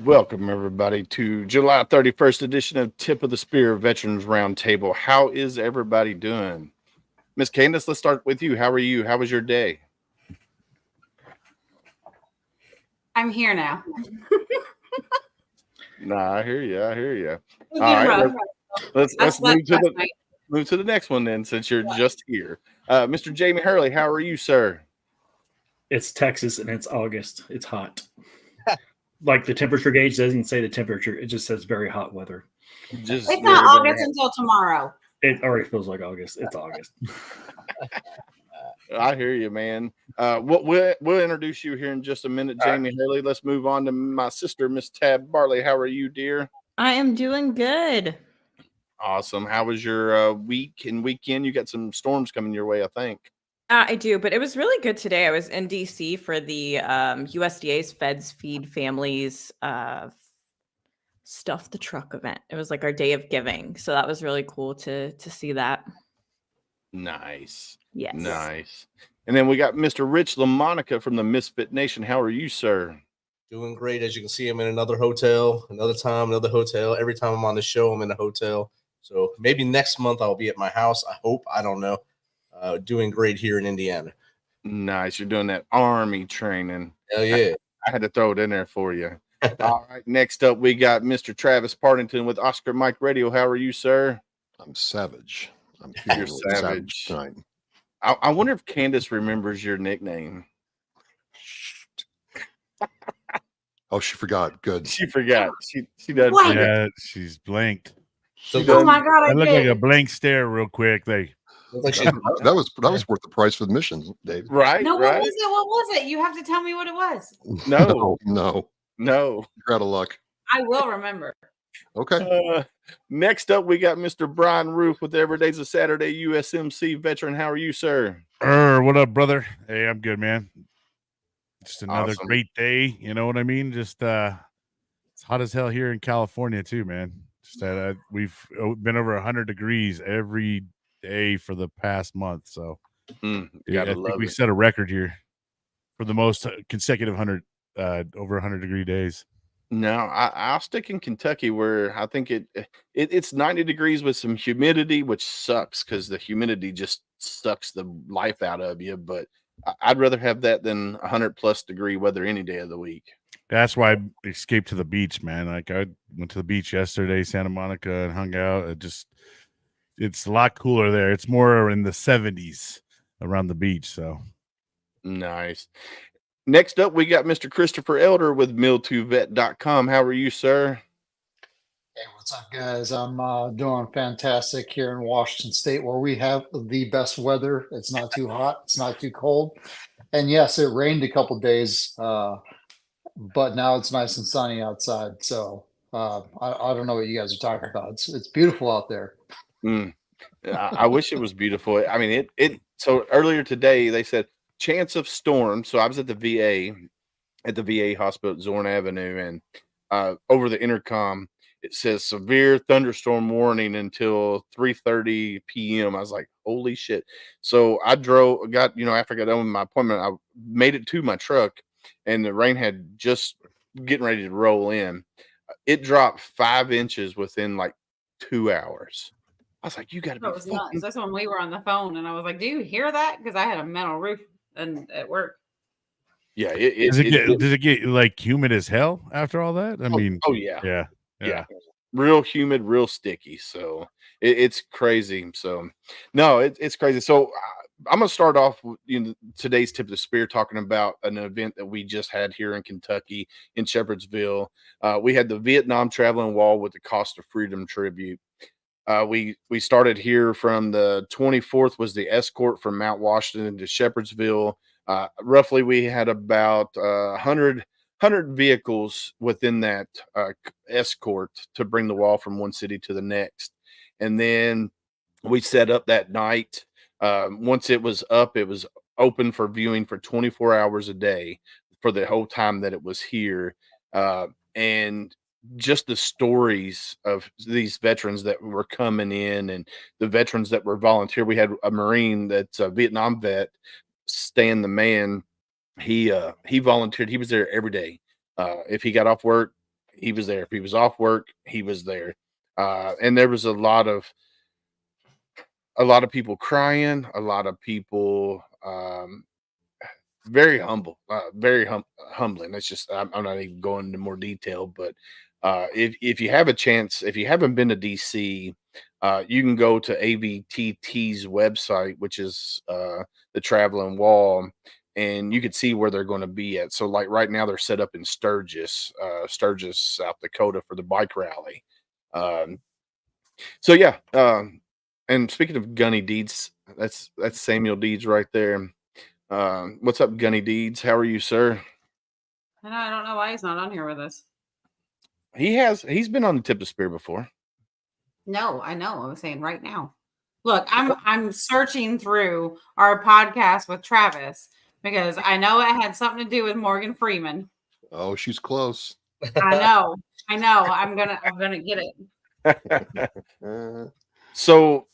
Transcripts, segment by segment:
Welcome, everybody, to July 31st edition of Tip of the Spear Veterans Roundtable. How is everybody doing? Miss Candace, let's start with you. How are you? How was your day? I'm here now. Nah, I hear you. I hear you. All right, let's move to the next one then, since you're just here. Mr. Jamie Hurley, how are you, sir? It's Texas and it's August. It's hot. Like the temperature gauge doesn't say the temperature; it just says very hot weather. It's not August until tomorrow. It already feels like August. It's August. I hear you, man. We'll introduce you here in just a minute, Jamie Hurley. Let's move on to my sister, Miss Tab Barley. How are you, dear? I am doing good. Awesome. How was your week and weekend? You got some storms coming your way, I think. I do, but it was really good today. I was in DC for the USDA's Feds Feed Families Stuff the Truck event. It was like our day of giving. So that was really cool to see that. Nice. Yes. Nice. And then we got Mr. Rich LaMonica from the Misfit Nation. How are you, sir? Doing great. As you can see, I'm in another hotel, another hotel. Every time I'm on the show, I'm in a hotel. So maybe next month I'll be at my house. I hope. I don't know. Doing great here in Indiana. Nice. You're doing that Army training. Hell yeah. I had to throw it in there for you. All right. Next up, we got Mr. Travis Partington with Oscar Mike Radio. How are you, sir? I'm savage. You're savage tonight. I wonder if Candace remembers your nickname. Oh, she forgot. Good. She forgot. She does. Yeah, she's blanked. Oh my God! I look like a blank stare real quick. That was worth the price for admission, Dave. Right. No, right. what was it? You have to tell me what it was. No. You're out of luck. I will remember. Okay. Next up, we got Mr. Brian Roof with Every Day's a Saturday USMC veteran. How are you, sir? What up, brother? Hey, I'm good, man. Just another Awesome. great day. You know what I mean? Just it's hot as hell here in California too, man. Just we've been over 100 degrees every day for the past month. So I think we set a record here for the most consecutive over 100 degree days. No, I'll stick in Kentucky, where I think it's 90 degrees with some humidity, which sucks because the humidity just sucks the life out of you. But I'd rather have that than 100+ degree weather any day of the week. That's why I escaped to the beach, man. Like I went to the beach yesterday, Santa Monica, and hung out. It's a lot cooler there. It's more in the 70s around the beach. So nice. Next up, we got Mr. Christopher Elder with mill2vet.com. How are you, sir? Hey, what's up, guys? I'm doing fantastic here in Washington State, where we have the best weather. It's not too hot. It's not too cold. And yes, it rained a couple days, but now it's nice and sunny outside. So I don't know what you guys are talking about. It's beautiful out there. I wish it was beautiful. I mean, so earlier today, they said chance of storm. So I was at the VA hospital at Zorn Avenue, and over the intercom, it says severe thunderstorm warning until 3:30 p.m. I was like, holy shit. So I after I got done with my appointment, I made it to my truck, and the rain had just getting ready to roll in. It dropped 5 inches within like 2 hours. I was like, you got to be nuts. That's when we were on the phone, and I was like, do you hear that? Because I had a metal roof and at work. Yeah. Does it get like humid as hell after all that? I mean, yeah. Real humid, real sticky. So it's crazy. So no, it's crazy. So I'm going to start off with today's tip of the spear, talking about an event that we just had here in Kentucky in Shepherdsville. We had the Vietnam Traveling Wall with the Cost of Freedom tribute. We started here from the 24th was the escort from Mount Washington to Shepherdsville. Roughly, we had about 100 vehicles within that escort to bring the wall from one city to the next. And then we set up that night. Once it was up, it was open for viewing for 24 hours a day for the whole time that it was here. And just the stories of these veterans that were coming in and the veterans that were volunteer. We had a Marine that's a Vietnam vet, Stan the Man. He volunteered. He was there every day. If he got off work, he was there. If he was off work, he was there. And there was a lot of people crying, a lot of people very humble, very humbling. It's just I'm not even going into more detail, but if you have a chance, if you haven't been to DC, you can go to AVTT's website, which is the Traveling Wall, and you could see where they're going to be at. So, like right now, they're set up in Sturgis, South Dakota, for the bike rally. So yeah, and speaking of Gunny Deeds, that's Samuel Deeds right there. What's up, Gunny Deeds? How are you, sir? I don't know why he's not on here with us. He's been on the Tip of the Spear before. No, I know. I was saying right now. Look, I'm searching through our podcast with Travis because I know it had something to do with Morgan Freeman. Oh, she's close. I know. I'm gonna get it. So,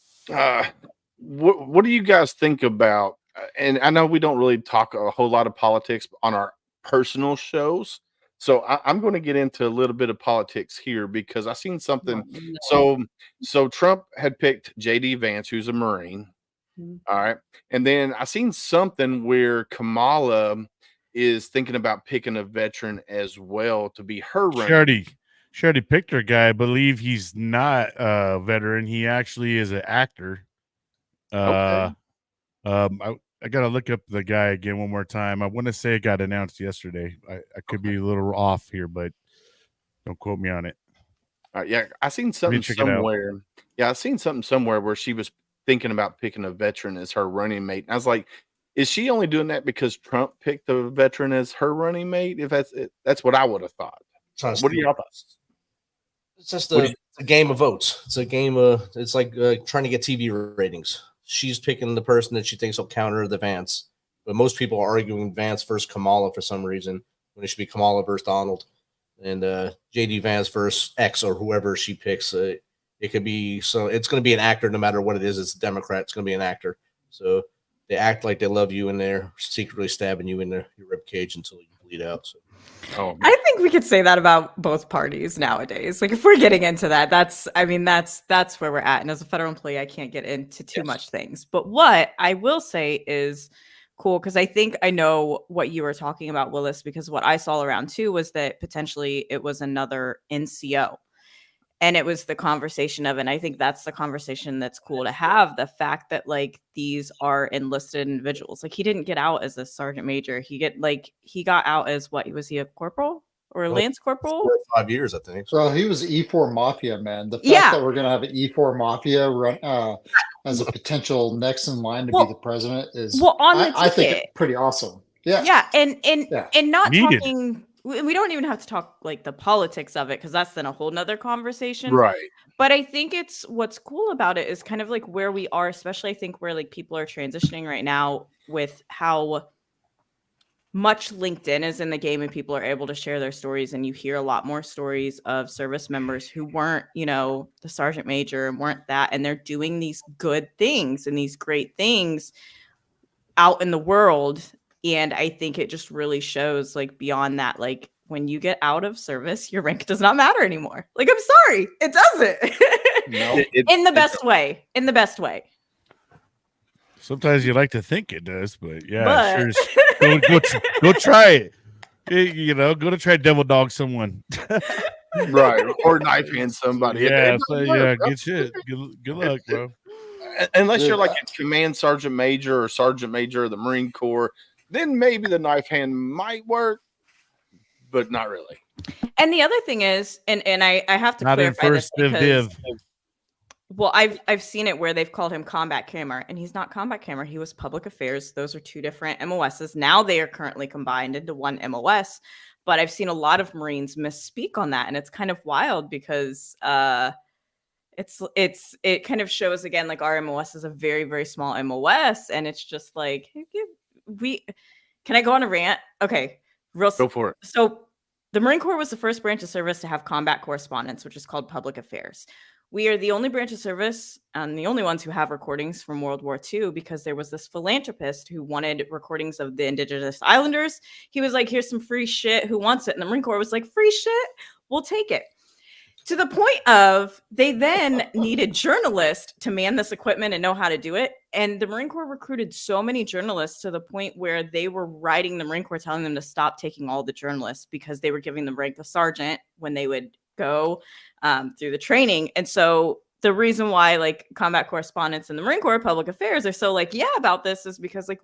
what do you guys think about? And I know we don't really talk a whole lot of politics on our personal shows, so I'm going to get into a little bit of politics here because I seen something. So Trump had picked J.D. Vance, who's a Marine. All right, and then I seen something where Kamala is thinking about picking a veteran as well to be her running. She already picked her guy. I believe he's not a veteran. He actually is an actor. Okay. I gotta look up the guy again one more time. I want to say it got announced yesterday. I could be a little off here, but don't quote me on it. Yeah, I seen something somewhere. Yeah, I seen something somewhere where she was thinking about picking a veteran as her running mate. And I was like, is she only doing that because Trump picked a veteran as her running mate? If that's what I would have thought. What are your thoughts? It's just a game of votes. It's a game of, it's like trying to get TV ratings. She's picking the person that she thinks will counter the Vance. But most people are arguing Vance versus Kamala for some reason, when it should be Kamala versus Donald. And J.D. Vance versus X or whoever she picks. It could be, so it's going to be an actor no matter what it is. It's a Democrat. It's going to be an actor. So they act like they love you and they're secretly stabbing you in your rib cage until you bleed out. So. I think we could say that about both parties nowadays. Like if we're getting into that, that's where we're at. And as a federal employee, I can't get into too much things. But what I will say is cool, because I think I know what you were talking about, Willis, because what I saw around too was that potentially it was another NCO. And it was the conversation of, and I think that's the conversation that's cool to have, the fact that like these are enlisted individuals. Like he didn't get out as a sergeant major. He got out as what? Was he a corporal or a lance corporal? 4 or 5 years, I think. Well, he was E4 Mafia, man. The fact that we're going to have an E4 Mafia run as a potential next in line to be the president is, I think, it's pretty awesome. Yeah. Yeah. And not needed. Talking... We don't even have to talk like the politics of it because that's then a whole nother conversation. Right. But I think it's what's cool about it is kind of like where we are, especially I think where like people are transitioning right now with how much LinkedIn is in the game and people are able to share their stories. And you hear a lot more stories of service members who weren't, the sergeant major and weren't that. And they're doing these good things and these great things out in the world. And I think it just really shows like beyond that, like when you get out of service, your rank does not matter anymore. Like, I'm sorry, it doesn't. No, in the best way. In the best way. Sometimes you like to think it does, but yeah, sure. Go try it. Go to try devil dog someone. Right. Or knife hand somebody. Yeah, good shit. Good luck, bro. Unless you're like a command sergeant major or sergeant major of the Marine Corps, then maybe the knife hand might work, but not really. And the other thing is, and I have to clarify this because, well, I've seen it where they've called him combat camera, and he's not combat camera. He was public affairs. Those are two different MOSs. Now they are currently combined into one MOS, but I've seen a lot of Marines misspeak on that, and it's kind of wild because it kind of shows again like our MOS is a very, very small MOS, and it's just like can I go on a rant? Okay, go for it. So the Marine Corps was the first branch of service to have combat correspondence, which is called public affairs. We are the only branch of service and the only ones who have recordings from World War II because there was this philanthropist who wanted recordings of the Indigenous Islanders. He was like, here's some free shit. Who wants it? And the Marine Corps was like, free shit? we'll take it. To the point of they then needed journalists to man this equipment and know how to do it. And the Marine Corps recruited so many journalists to the point where they were writing the Marine Corps telling them to stop taking all the journalists because they were giving them rank of sergeant when they would go through the training. And so the reason why like combat correspondents in the Marine Corps public affairs are so like, yeah, about this is because like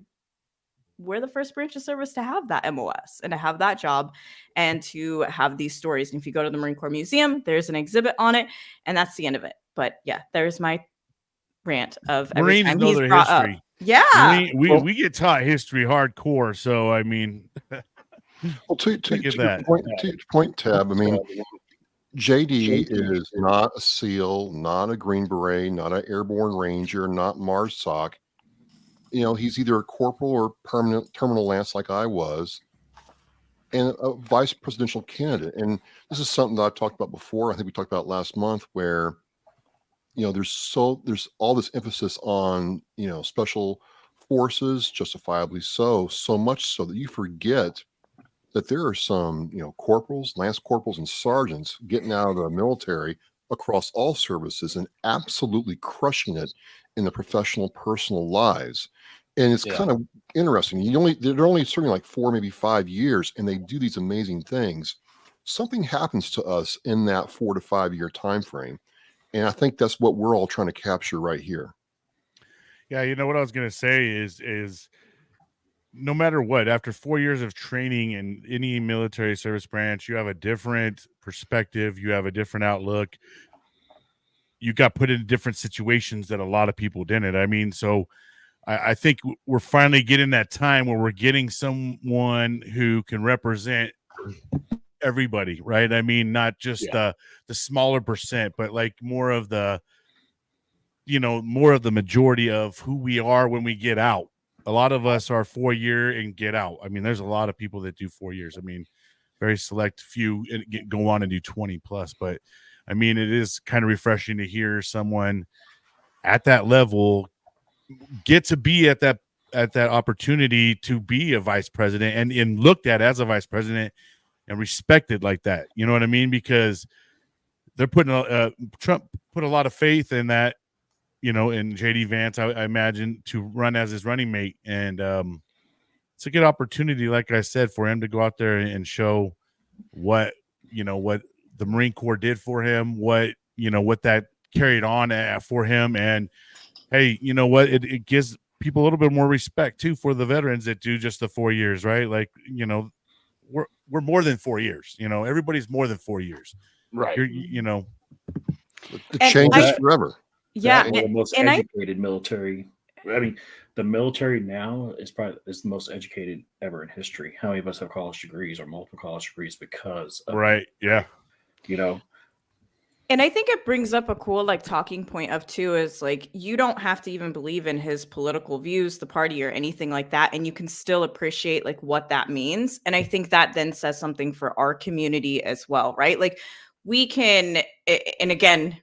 we're the first branch of service to have that MOS and to have that job and to have these stories. And if you go to the Marine Corps Museum, there's an exhibit on it, and that's the end of it. But yeah, there's my rant of every Marines time know he's their brought history. up. Yeah. We get taught history hardcore. So I mean, Well, to Look at your that. point, Tab, I mean, JD is not a SEAL, not a Green Beret, not an Airborne Ranger, not MARSOC. You know, he's either a corporal or permanent terminal lance like I was, and a vice presidential candidate. And this is something that I've talked about before. I think we talked about last month, where there's all this emphasis on special forces, justifiably so much so that you forget that there are some corporals, lance corporals, and sergeants getting out of the military across all services and absolutely crushing it in the professional, personal lives. And it's kind of interesting. They're only serving like 4, maybe 5 years, and they do these amazing things. Something happens to us in that 4 to 5 year time frame, and I think that's what we're all trying to capture right here. Yeah, you know what I was gonna say is no matter what, after 4 years of training in any military service branch, you have a different perspective, you have a different outlook. You got put in different situations that a lot of people didn't. I mean, so I think we're finally getting that time where we're getting someone who can represent everybody, right? I mean, not just the smaller percent, but like more of the majority of who we are when we get out. A lot of us are 4 year and get out. I mean, there's a lot of people that do 4 years. I mean, very select few go on and do 20 plus, but I mean, it is kind of refreshing to hear someone at that level get to be at that opportunity to be a vice president and looked at as a vice president and respected like that. You know what I mean? Because they're putting Trump put a lot of faith in that, in JD Vance, I imagine, to run as his running mate. And it's a good opportunity, like I said, for him to go out there and show what the Marine Corps did for him, what that carried on for him. And hey, you know what? It gives people a little bit more respect too for the veterans that do just the 4 years, right? Like, we're more than 4 years. Everybody's more than 4 years, right? The changes forever. Yeah, one of the most educated military. I mean, the military now is the most educated ever in history. How many of us have college degrees or multiple college degrees because of And I think it brings up a cool talking point of too is like you don't have to even believe in his political views, the party, or anything like that, and you can still appreciate like what that means. And I think that then says something for our community as well, right? Like we can, and again,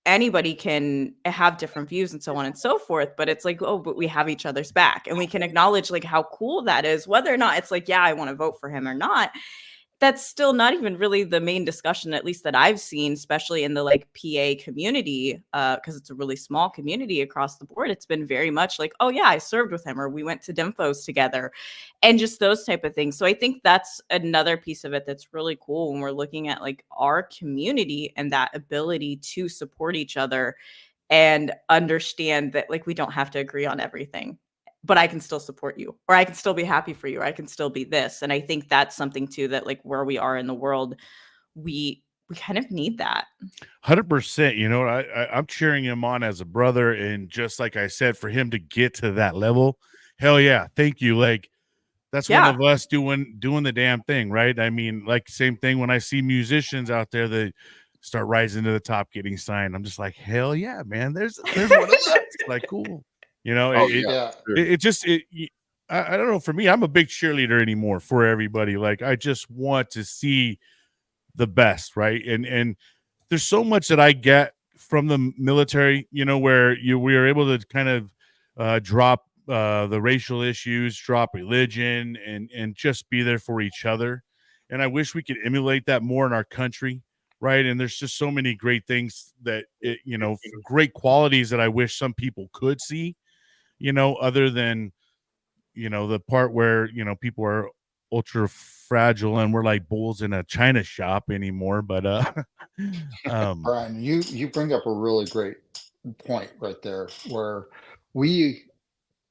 anybody can have different views and so on and so forth, but it's like, oh, but we have each other's back, and we can acknowledge like how cool that is, whether or not it's like, yeah, I want to vote for him or not. That's still not even really the main discussion, at least that I've seen, especially in the PA community, because it's a really small community across the board. It's been very much like, oh yeah, I served with him, or we went to DEMFOs together, and just those type of things. So I think that's another piece of it that's really cool when we're looking at our community and that ability to support each other and understand that we don't have to agree on everything, but I can still support you, or I can still be happy for you, or I can still be this. And I think that's something too, that where we are in the world, we kind of need that. 100%. I'm cheering him on as a brother. And just like I said, for him to get to that level, hell yeah. Thank you. That's one of us doing the damn thing. Right. I mean, same thing when I see musicians out there that start rising to the top, getting signed. I'm just like, hell yeah, man. There's one of us. Cool. I don't know. For me, I'm a big cheerleader anymore for everybody. I just want to see the best, right? And there's so much that I get from the military, where we are able to kind of drop the racial issues, drop religion, and just be there for each other. and I wish we could emulate that more in our country, right? And there's just so many great things that great qualities that I wish some people could see, other than the part where people are ultra fragile and we're like bulls in a china shop anymore. But Brian, you bring up a really great point right there, where we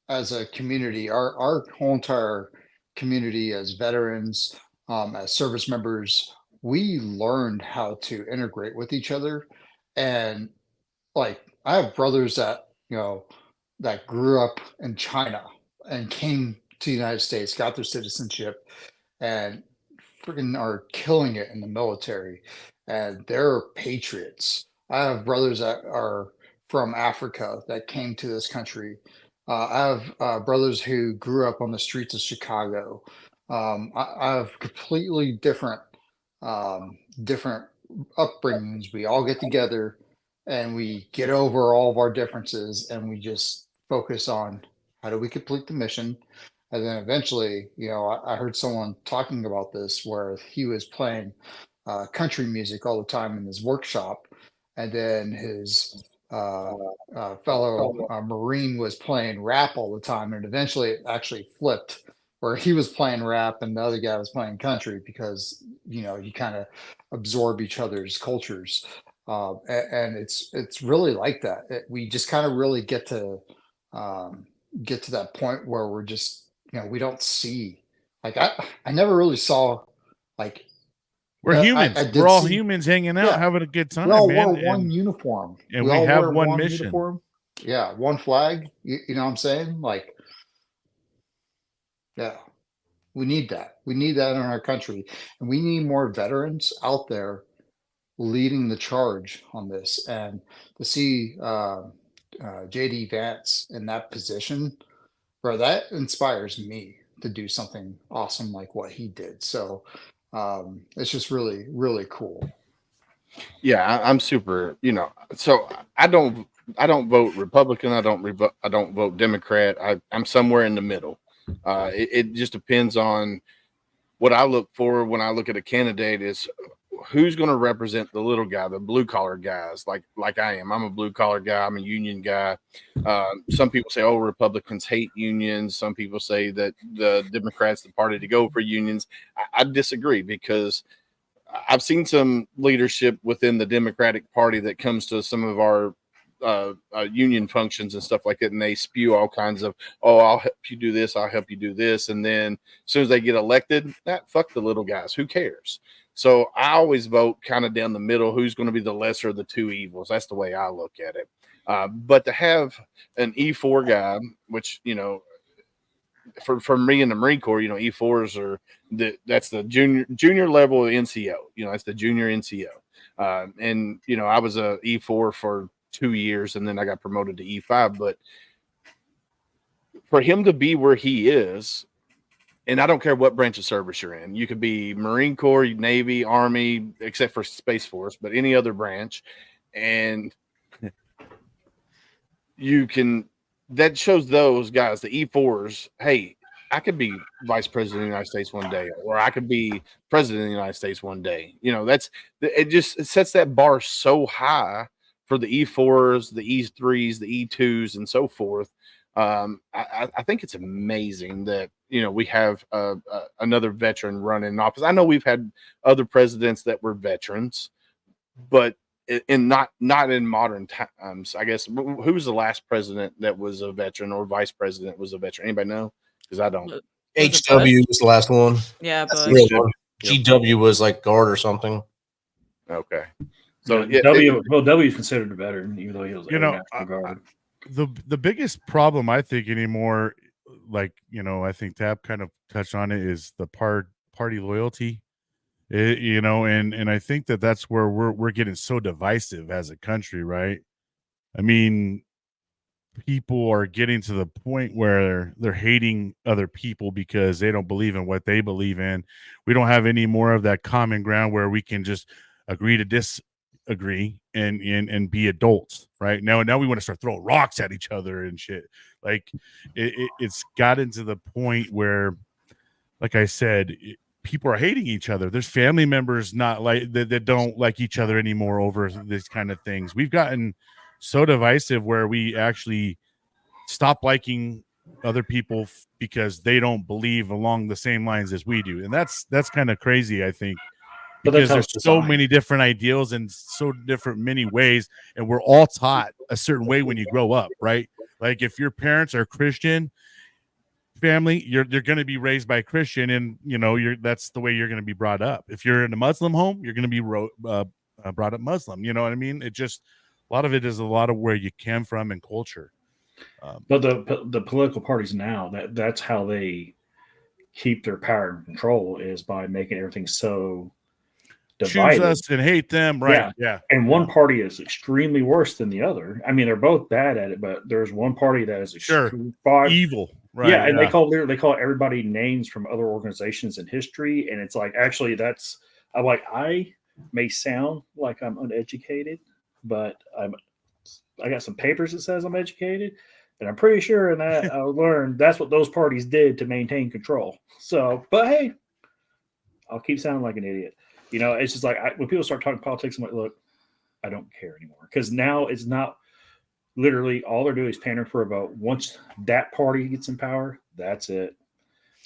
as a community, our whole entire community as veterans, as service members, we learned how to integrate with each other. And like, I have brothers that, that grew up in China and came to the United States, got their citizenship, and freaking are killing it in the military. And they're patriots. I have brothers that are from Africa that came to this country. I have brothers who grew up on the streets of Chicago. I have completely different upbringings. We all get together and we get over all of our differences and we just focus on how do we complete the mission. And then eventually, I heard someone talking about this where he was playing country music all the time in his workshop, and then his fellow Marine was playing rap all the time, and eventually it actually flipped where he was playing rap and the other guy was playing country because you kind of absorb each other's cultures, and it's really like that. We just kind of really get to that point where we're just we don't see, like, I never really saw, like, we're humans. We're all humans hanging out, having a good time. We all man. wear one uniform, and we all have one mission. Uniform. Yeah, one flag. You know what I'm saying? Like, yeah, we need that. We need that in our country, and we need more veterans out there leading the charge on this. And to see JD Vance in that position, bro, that inspires me to do something awesome like what he did. So it's just really, really cool. Yeah, I'm super, so I don't vote Republican. I don't vote Democrat. I'm somewhere in the middle. It just depends on what I look for when I look at a candidate is who's going to represent the little guy, the blue collar guys, like I am. I'm a blue collar guy. I'm a union guy. Some people say, oh, Republicans hate unions. Some people say that the Democrats, the party to go for unions. I disagree because I've seen some leadership within the Democratic Party that comes to some of our union functions and stuff like that, and they spew all kinds of, oh, I'll help you do this, I'll help you do this, and then as soon as they get elected, fuck the little guys, who cares? So I always vote kind of down the middle, who's going to be the lesser of the two evils. That's the way I look at it. But to have an E4 guy, which, for me in the Marine Corps, E4s are that's the junior level of NCO. That's the junior NCO. And I was a E4 for 2 years, and then I got promoted to E5. But for him to be where he is, and I don't care what branch of service you're in, you could be Marine Corps, Navy, Army, except for Space Force, but any other branch, and that shows those guys, the E4s, hey, I could be vice president of the United States one day, or I could be president of the United States one day. It sets that bar so high for the E4s, the E3s, the E2s, and so forth. I think it's amazing that we have another veteran running in office. I know we've had other presidents that were veterans, but not in modern times. I guess who was the last president that was a veteran or vice president was a veteran? Anybody know? Because I don't. HW was the last one. Yeah, but GW was like guard or something. Okay. So W is considered a veteran, even though he was National Guard. The biggest problem I think anymore, I think Tab kind of touched on it, is the party loyalty. And I think that's where we're getting so divisive as a country, right? I mean, people are getting to the point where they're hating other people because they don't believe in what they believe in. We don't have any more of that common ground where we can just agree to disagree and be adults, right? Now we want to start throwing rocks at each other and shit. Like it's gotten to the point where, like I said, people are hating each other. There's family members not like that don't like each other anymore over this kind of things. We've gotten so divisive where we actually stop liking other people because they don't believe along the same lines as we do. And that's kind of crazy, I think, But that's because how there's it's so designed. many different ideals and so different many ways, and we're all taught a certain way when you grow up, right? Like if your parents are Christian family, you're going to be raised by a Christian, and that's the way you're going to be brought up. If you're in a Muslim home, you're going to be brought up Muslim. You know what I mean? It just, a lot of it is a lot of where you came from and culture. But the political parties now, that's how they keep their power and control, is by making everything so divided. Choose us and hate them, right? Yeah. And one party is extremely worse than the other. I mean, they're both bad at it, but there's one party that is evil, right? Yeah, and they call everybody names from other organizations in history, and it's like, actually, I may sound like I'm uneducated, but I got some papers that says I'm educated, and I'm pretty sure in that I learned that's what those parties did to maintain control. So, but hey, I'll keep sounding like an idiot. It's just like when people start talking politics, I'm like, look, I don't care anymore, because now it's not literally all they're doing is pandering for a vote. Once that party gets in power, that's it.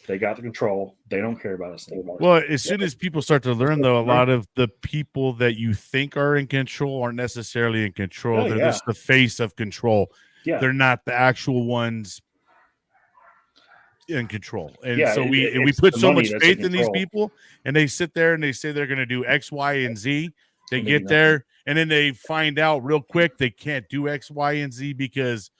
They got the control. They don't care about us anymore. Well, as soon as people start to learn, though, a lot of the people that you think are in control aren't necessarily in control. They're just the face of control. Yeah. They're not the actual ones in control. And so we put so much faith in these people, and they sit there and they say they're going to do X, Y, and Z. They get there, and then they find out real quick they can't do X, Y, and Z because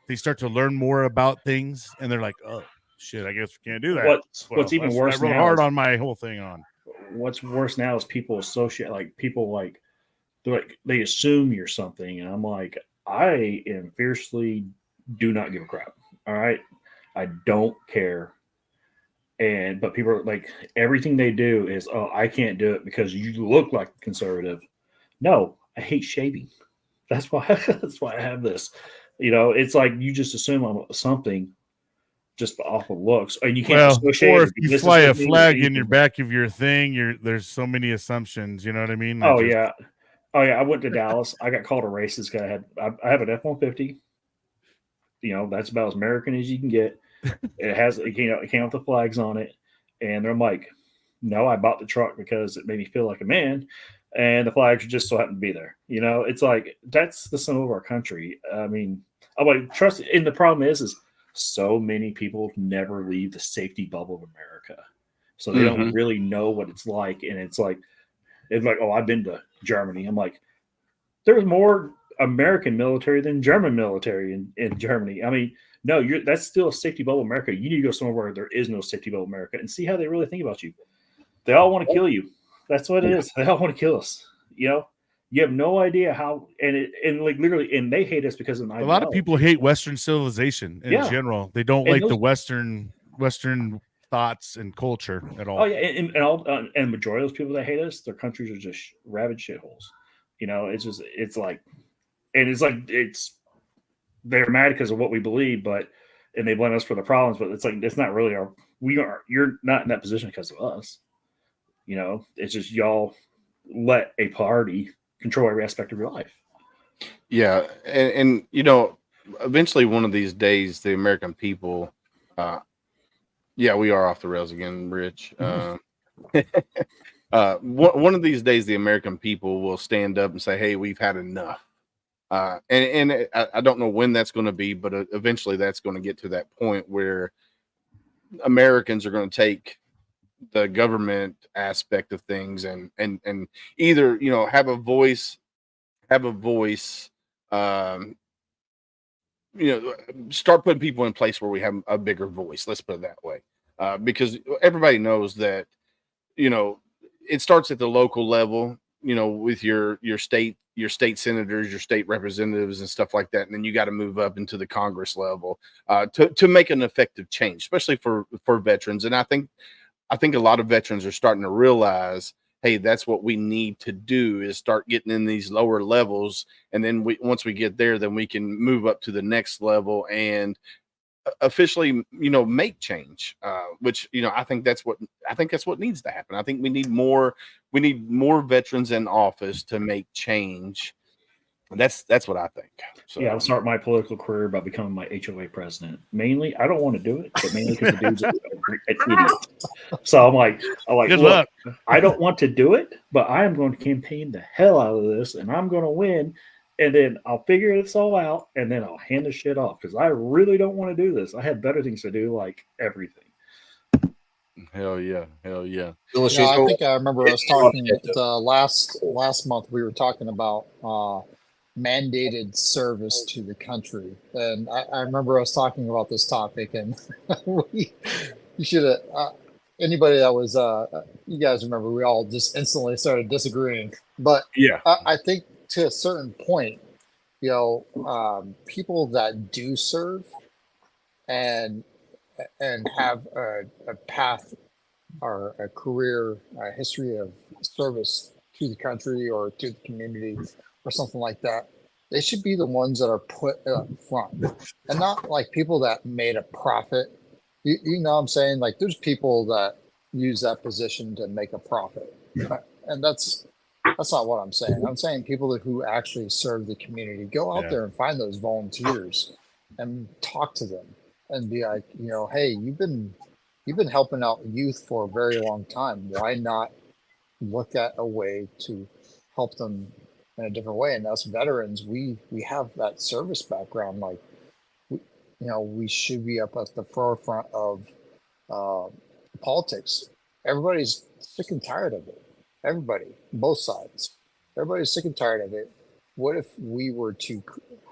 they start to learn more about things, and they're like, oh, shit, I guess we can't do that. What's even worse I wrote now hard on my whole thing on. What's worse now is people associate, they assume you're something, and I'm like, I am fiercely do not give a crap. All right, I don't care. But people are like, everything they do is, oh, I can't do it because you look like a conservative. No, I hate shaving. That's why I have this. It's like you just assume I'm something just off of looks, and you can't associate. Or if you fly a flag in your back of your thing, there's so many assumptions. You know what I mean? Yeah. I went to Dallas. I got called a racist because I have an F-150. That's about as American as you can get. It came with the flags on it, and I'm like, no, I bought the truck because it made me feel like a man, and the flags just so happened to be there. It's like, that's the symbol of our country. I mean, I'm like, trust. And the problem is so many people never leave the safety bubble of America, so they don't really know what it's like. And it's like, oh, I've been to Germany. I'm like, there's more American military than German military in Germany. I mean, no, that's still a safety bubble America. You need to go somewhere where there is no safety bubble America and see how they really think about you. They all want to kill you. That's what it is. They all want to kill us. You have no idea how, and they hate us because of a lot of people hate Western civilization in general. They don't like the Western thoughts and culture at all. Oh yeah, and majority of those people that hate us, their countries are just rabid shitholes. They're mad because of what we believe, and they blame us for the problems, but it's not really you're not in that position because of us. It's just y'all let a party control every aspect of your life. Yeah. And eventually one of these days, the American people, we are off the rails again, Rich. One of these days, the American people will stand up and say, hey, we've had enough. And I don't know when that's going to be, but eventually that's going to get to that point where Americans are going to take the government aspect of things and either, have a voice, start putting people in place where we have a bigger voice. Let's put it that way. Because everybody knows that, it starts at the local level, with your state senators, your state representatives and stuff like that. And then you got to move up into the Congress level to make an effective change, especially for veterans. And I think a lot of veterans are starting to realize, hey, that's what we need to do, is start getting in these lower levels. And then once we get there, then we can move up to the next level and officially, make change, which, I think that's what needs to happen. I think we need more veterans in office to make change. That's what I think. So Yeah, I'll start my political career by becoming my HOA president. Mainly, I don't want to do it, but mainly because the dude's an idiot. So I'm like, Good look, luck. I don't want to do it, but I am going to campaign the hell out of this, and I'm going to win. And then I'll figure this all out, and then I'll hand the shit off because I really don't want to do this. I have better things to do, like everything. hell yeah. I think I remember us talking last month. We were talking about mandated service to the country, and I remember us talking about this topic, and you should have. Anybody that was, you guys remember, we all just instantly started disagreeing. But Yeah. I think to a certain point, people that do serve and have a path or a career, a history of service to the country or to the community or something like that, they should be the ones that are put up front and not like people that made a profit. You know what I'm saying? Like there's people that use that position to make a profit. And that's not what I'm saying. I'm saying people who actually serve the community. Go out there and find those volunteers and talk to them and be like, hey, you've been helping out youth for a very long time. Why not look at a way to help them in a different way? And us veterans, we have that service background. Like, we should be up at the forefront of politics. Everybody's sick and tired of it. Everybody, both sides. Everybody's sick and tired of it. What if we were to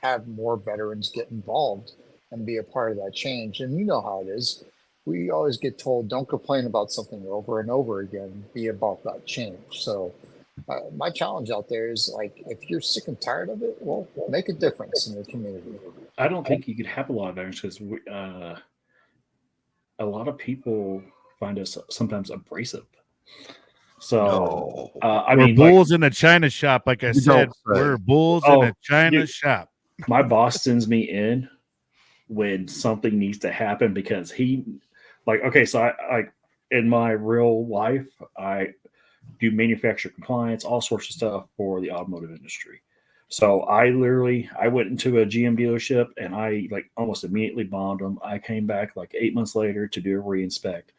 have more veterans get involved and be a part of that change? And you know how it is. We always get told, don't complain about something over and over again, be about that change. So my challenge out there is like, if you're sick and tired of it, well, make a difference in the community. I don't think you could have a lot of veterans because a lot of people find us sometimes abrasive. So, we're bulls in a china shop. Like I said, we're bulls in a china shop. My boss sends me in when something needs to happen because so I in my real life, I do manufacturer compliance, all sorts of stuff for the automotive industry. So I went into a GM dealership and I almost immediately bombed them. I came back 8 months later to do a re-inspect.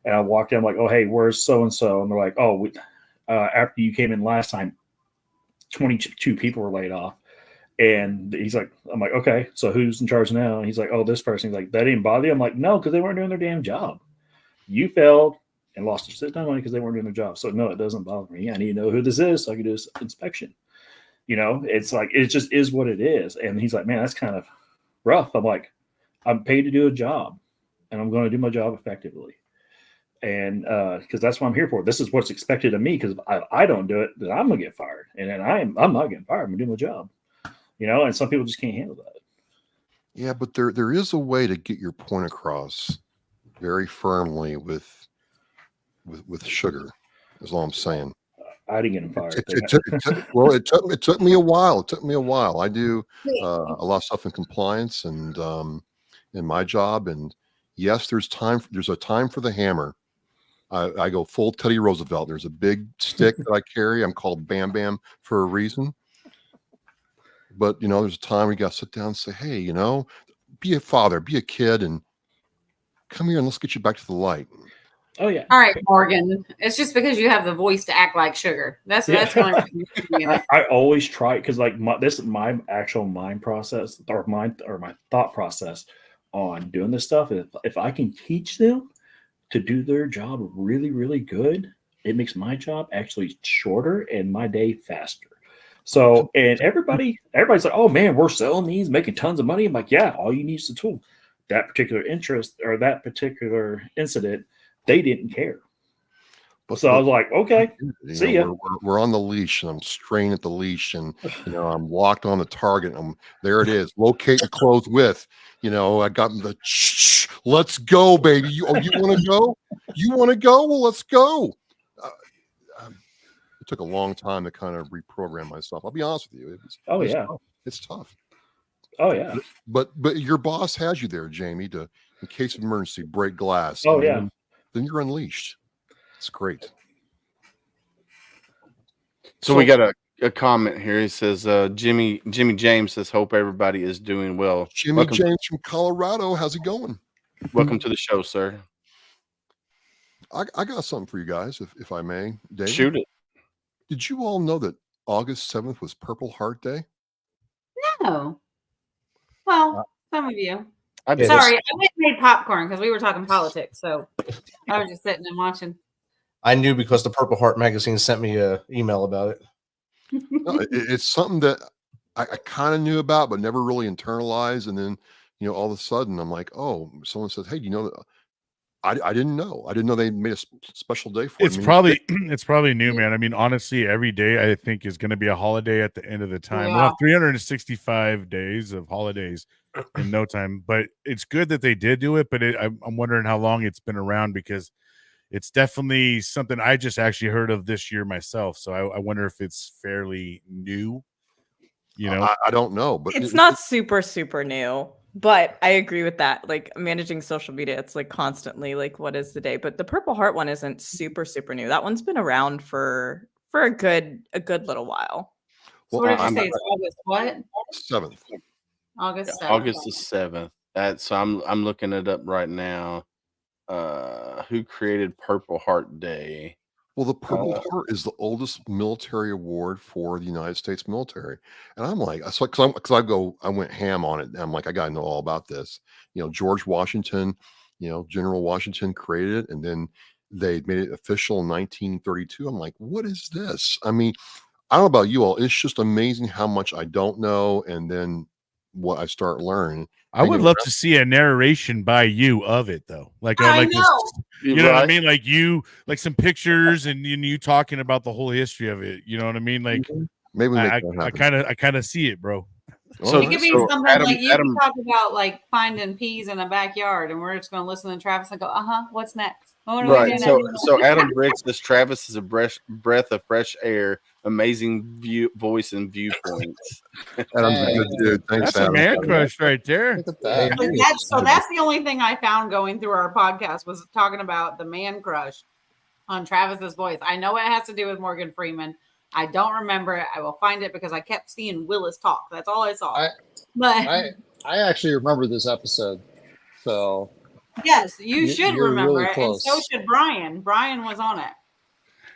And I walked in, I'm like, oh, hey, where's so-and-so? And they're like, oh, after you came in last time, 22 people were laid off. And I'm like, okay, so who's in charge now? And he's like, oh, this person. He's like, that didn't bother you? I'm like, no, because they weren't doing their damn job. You failed and lost your sit-down money because they weren't doing their job. So no, it doesn't bother me. I need to know who this is so I can do this inspection. It's like, it just is what it is. And he's like, man, that's kind of rough. I'm like, I'm paid to do a job and I'm going to do my job effectively. And because that's what I'm here for. This is what's expected of me. Because if I don't do it, then I'm gonna get fired. And then I'm not getting fired. I'm gonna do my job. And some people just can't handle that. Yeah, but there is a way to get your point across very firmly with sugar. Is all I'm saying. I didn't get him fired. It took me a while. It took me a while. I do a lot of stuff in compliance and in my job. And yes, there's a time for the hammer. I go full Teddy Roosevelt. There's a big stick that I carry. I'm called Bam Bam for a reason. But, there's a time we got to sit down and say, hey, be a father, be a kid, and come here and let's get you back to the light. Oh, yeah. All right, Morgan. It's just because you have the voice to act like sugar. That's the only reason. I always try because this is my actual mind process or my thought process on doing this stuff. If I can teach them to do their job really, really good, it makes my job actually shorter and my day faster. So, and everybody's like, oh man, we're selling these, making tons of money. I'm like, yeah, all you need is the tool. That particular interest or that particular incident, they didn't care. So I was like, okay, see ya. We're on the leash and I'm straining at the leash and, I'm locked on the target. And there it is. Locate and close with, I got the, let's go, baby. You want to go? You want to go? Well, let's go. It took a long time to kind of reprogram myself. I'll be honest with you. It's tough. Oh yeah. But your boss has you there, Jamie, to in case of emergency break glass. Oh yeah. Then you're unleashed. It's great. So we got a comment here. He says, Jimmy James says, hope everybody is doing well. Jimmy James from Colorado. How's it going? Welcome to the show, sir. I got something for you guys, if I may. David, shoot it. Did you all know that August 7th was Purple Heart Day? No. Well, some of you. I did. Sorry, I went and made popcorn because we were talking politics. So I was just sitting and watching. I knew because the Purple Heart magazine sent me an email about it. No, it's something that I kind of knew about, but never really internalized. And then, all of a sudden I'm like, oh, someone says, hey, do you know that? I didn't know. I didn't know they made a special day for it. It's probably new, man. I mean, honestly, every day I think is going to be a holiday at the end of the time. We'll have 365 days of holidays in no time. But it's good that they did do it. But I'm wondering how long it's been around, because it's definitely something I just actually heard of this year myself. So I wonder if it's fairly new. I don't know, but it's not super, super new. But I agree with that. Like managing social media, it's like constantly like, what is the day? But the Purple Heart one isn't super, super new. That one's been around for a good little while. So what did you say? It's August what? 7th. August 7th. August the 7th. So I'm looking it up right now. Who created Purple Heart Day? Well, the Purple Heart is the oldest military award for the United States military. And I'm like, I went ham on it. And I'm like, I got to know all about this. George Washington, General Washington created it. And then they made it official in 1932. I'm like, what is this? I mean, I don't know about you all. It's just amazing how much I don't know. And then what I start learning. I would love to see a narration by you of it, though. Like, I know. This, you know what I mean? Like like some pictures and you talking about the whole history of it. You know what I mean? Like, maybe I kind of see it, bro. So it could be something like you can talk about, like finding peas in a backyard, and we're just going to listen to Travis and go, what's next? Right. So Adam Briggs says Travis is a breath of fresh air, amazing voice and viewpoints. Adam's a good dude. Thanks, that's Adam. A man crush right there. That's the only thing I found going through our podcast was talking about the man crush on Travis's voice. I know it has to do with Morgan Freeman. I don't remember it. I will find it because I kept seeing Willis talk. That's all I saw. I actually remember this episode. So yes, you should remember really it, close. and so should Brian. Brian was on it.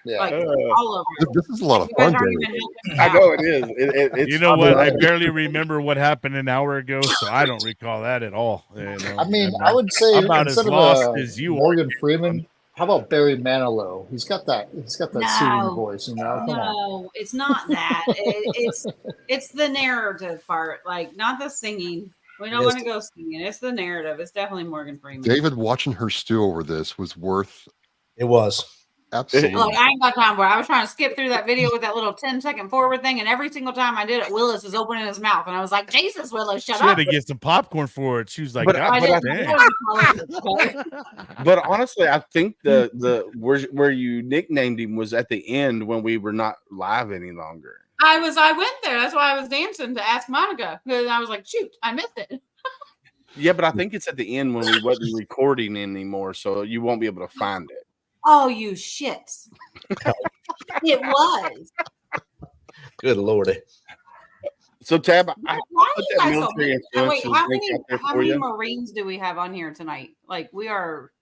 Yeah, all over it. This is a lot of fun. I know it is. It's you know what? I barely remember what happened an hour ago, so I don't recall that at all. I mean, I would say about as lost as you Morgan Freeman. How about Barry Manilow? He's got that soothing voice, Come on. It's not that. It's the narrative part, like not the singing. We don't want to go singing. It's the narrative. It's definitely Morgan Freeman. David, watching her stew over this was worth. It was. Absolutely. Look, I ain't got time for it. I was trying to skip through that video with that little 10-second forward thing, and every single time I did it, Willis is opening his mouth, and I was like, "Jesus, Willis, shut up!" She had to get some popcorn for it. She was like, but honestly, I think the where you nicknamed him was at the end when we were not live any longer. I went there. That's why I was dancing to Ask Monica, because I was like, "Shoot, I missed it." Yeah, but I think it's at the end when we wasn't recording anymore, so you won't be able to find it. Oh, you shits. It was. Good Lordy. So, Tab, why are you guys so big? Wait, how many Marines do we have on here tonight? Like, we are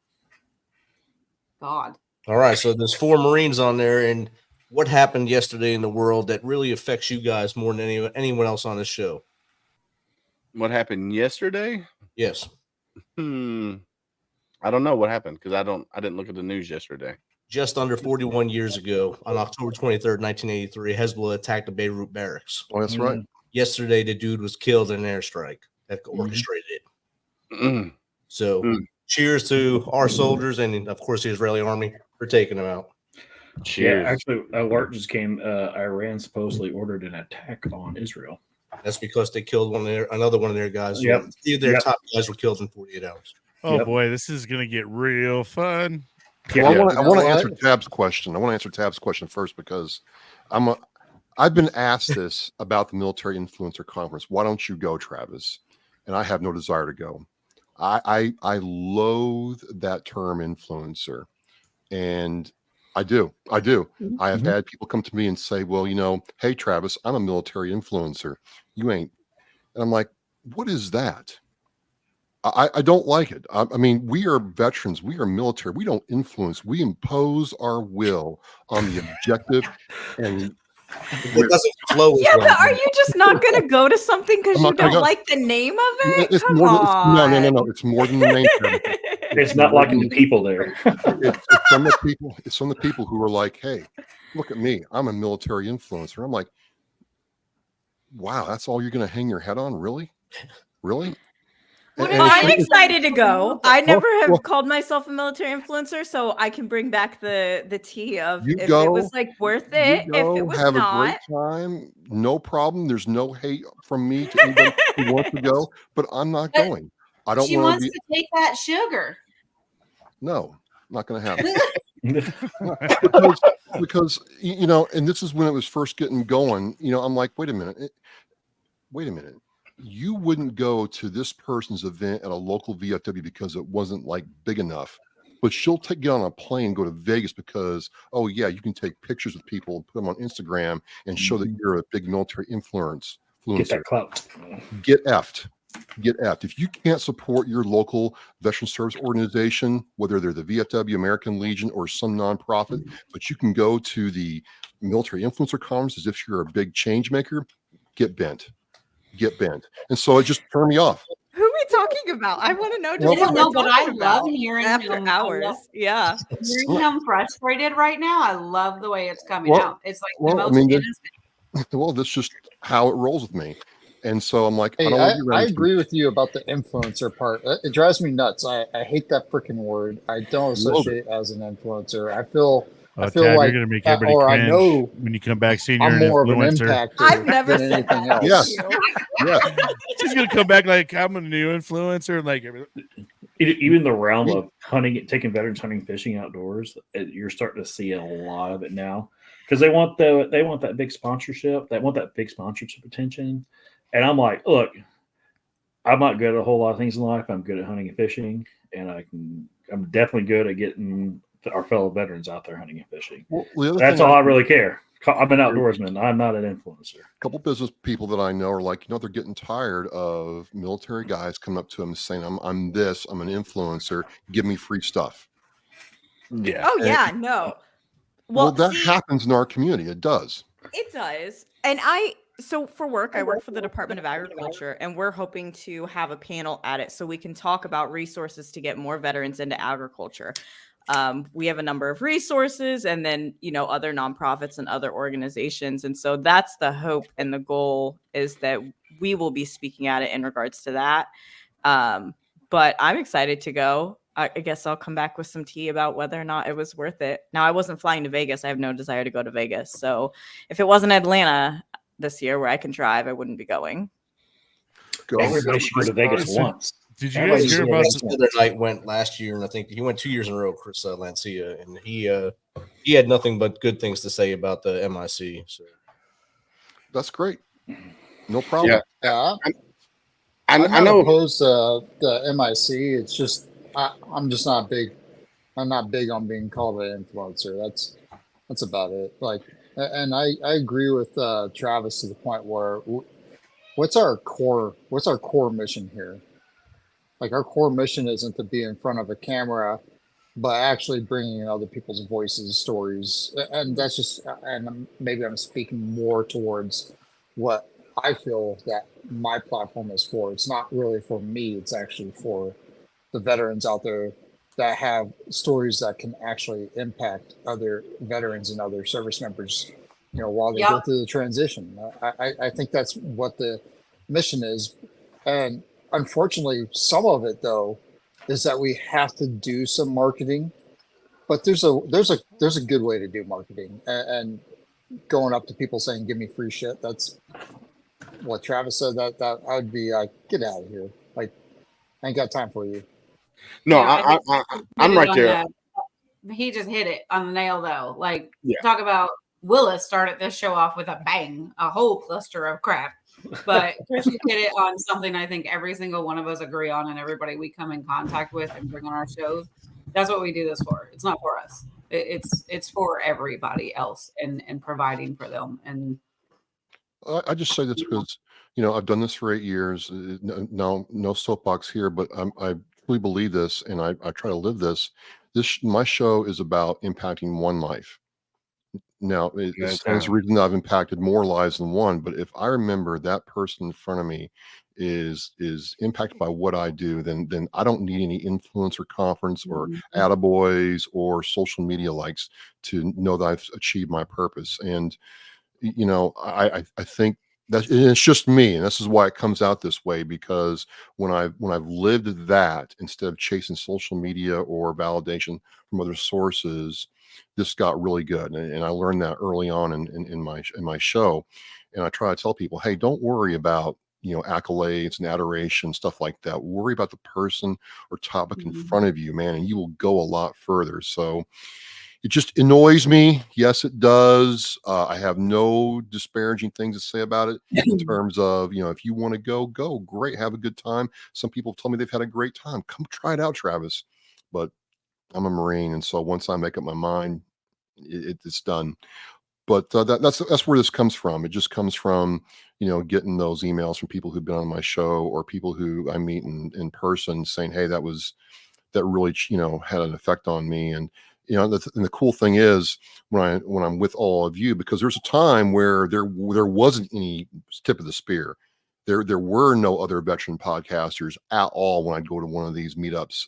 God. All right, so there's 4 Marines on there, and what happened yesterday in the world that really affects you guys more than anyone else on this show? What happened yesterday? Yes. I don't know what happened because I didn't look at the news yesterday. Just under 41 years ago, on October 23rd, 1983, Hezbollah attacked the Beirut barracks. Oh, that's right. Yesterday, the dude was killed in an airstrike that orchestrated it. So, cheers to our soldiers and, of course, the Israeli army for taking them out. Cheers. Yeah, actually, alert just came. Iran supposedly ordered an attack on Israel. That's because they killed another one of their guys. Yep. Their top guys were killed in 48 hours. Oh boy, this is gonna get real fun. Well, I want to answer Tab's question. I want to answer Tab's question first because I've been asked this about the Military Influencer Conference. Why don't you go, Travis? And I have no desire to go. I loathe that term influencer, and I do. I have had people come to me and say, "Well, hey, Travis, I'm a military influencer. You ain't." And I'm like, "What is that?" I don't like it. I mean, we are veterans. We are military. We don't influence. We impose our will on the objective, and It doesn't flow as Yeah, well. but are you just not going to go to something because I'm you not gonna don't go. like the name of it? It's Come more than on. no. It's more than the name. Travis. It's not liking the people there. It's from the people. It's from the people who are like, "Hey, look at me. I'm a military influencer." I'm like, "Wow, that's all you're going to hang your head on? Really? Really?" What And if I'm it's- excited to go. I never have well- called myself a military influencer, so I can bring back the tea of You if go- it was like worth it, You if go, it was have a not. great time. No problem. There's no hate from me to anybody who wants to go, but I'm not But going. I don't She want wants to be. to take that sugar. No, not going to happen. because and this is when it was first getting going. I'm like, wait a minute. You wouldn't go to this person's event at a local VFW because it wasn't like big enough, but she'll get on a plane and go to Vegas because, oh yeah, you can take pictures with people and put them on Instagram and show that you're a big military influencer. Get that clout. Get effed. Get effed. If you can't support your local veteran service organization, whether they're the VFW, American Legion, or some nonprofit, but you can go to the Military Influencer Conference as if you're a big change maker, get bent. And so it just turned me off. Who are we talking about? I want to know. Well, I don't know, what but we're I talking love about hearing after him. hours. Yeah. Hearing him frustrated right now. I love the way it's coming Well- out. It's like well, the I most mean, innocent. Well, that's just how it rolls with me. And so I'm like, Hey, I don't want to be I around agree with you about the influencer part. It drives me nuts. I hate that freaking word. I don't associate as an influencer. I feel Oh, feel Tab, like, you're gonna make everybody or I cringe know when you come back saying you're I'm an more of an influencer. impactor I've never than said anything that. else. Yes. Yeah. She's gonna come back like I'm a new influencer and like Even the realm of hunting, taking veterans hunting, fishing outdoors, you're starting to see a lot of it now because they want that big sponsorship, attention. And I'm like, look, I'm not good at a whole lot of things in life. I'm good at hunting and fishing, and I'm definitely good at getting our fellow veterans out there hunting and fishing. Well, the other That's thing all I really care. I'm an outdoorsman. I'm not an influencer. a couple business people that I know are like, they're getting tired of military guys coming up to them saying, I'm an influencer, give me free stuff. yeah. Oh yeah, no. Well, that see, happens in our community. It does. it does. And so for work, I work for the Department of Agriculture, and we're hoping to have a panel at it so we can talk about resources to get more veterans into agriculture. We have a number of resources and then, other nonprofits and other organizations. And so that's the hope and the goal is that we will be speaking at it in regards to that. But I'm excited to go. I guess I'll come back with some tea about whether or not it was worth it. Now, I wasn't flying to Vegas. I have no desire to go to Vegas. So if it wasn't Atlanta this year where I can drive, I wouldn't be going. Everybody should go to Vegas once. Did you Everybody guys should hear go to about Vegas the, once. The other night went last year, and I think he went 2 years in a row, Chris Lancia, and he had nothing but good things to say about the MIC. So That's great. No problem. Yeah, I I'm not know. opposed to the MIC. It's just I'm just not big. I'm not big on being called an influencer. That's about it. Like, and I agree with Travis to the point where what's our core mission here? Like, our core mission isn't to be in front of a camera, but actually bringing in other people's voices, stories, and that's just. And maybe I'm speaking more towards what I feel that my platform is for. It's not really for me. It's actually for the veterans out there that have stories that can actually impact other veterans and other service members, while they go through the transition. I think that's what the mission is. And unfortunately, some of it though is that we have to do some marketing, but there's a good way to do marketing, and going up to people saying, give me free shit. That's what Travis said, that I'd be like, get out of here. Like, I ain't got time for you. No, Yeah, I'm right there. He just hit it on the nail though. Like, Yeah. talk about Willis started this show off with a bang, a whole cluster of crap. But Christian hit it on something I think every single one of us agree on, and everybody we come in contact with and bring on our shows. That's what we do this for. It's not for us. It's for everybody else and providing for them. And I just say this because, I've done this for 8 years. No soapbox here, but I truly believe this, and I try to live this. My show is about impacting one life. Now, it stands to reason that I've impacted more lives than one, but if I remember that person in front of me is impacted by what I do, then I don't need any influencer conference or attaboys or social media likes to know that I've achieved my purpose. And I think that it's just me, and this is why it comes out this way, because when I've lived that instead of chasing social media or validation from other sources, this got really good. And I learned that early on in my show. And I try to tell people, hey, don't worry about accolades and adoration, stuff like that. Worry about the person or topic in front of you, man, and you will go a lot further. So it just annoys me. Yes, it does. I have no disparaging things to say about it in terms of, if you want to go, great. Have a good time. Some people tell me they've had a great time. Come try it out, Travis. But I'm a Marine. And so once I make up my mind, it's done. But that's where this comes from. It just comes from, getting those emails from people who've been on my show or people who I meet in person saying, hey, that really, had an effect on me. And, and the cool thing is when I'm with all of you, because there's a time where there wasn't any tip of the spear. There were no other veteran podcasters at all when I'd go to one of these meetups,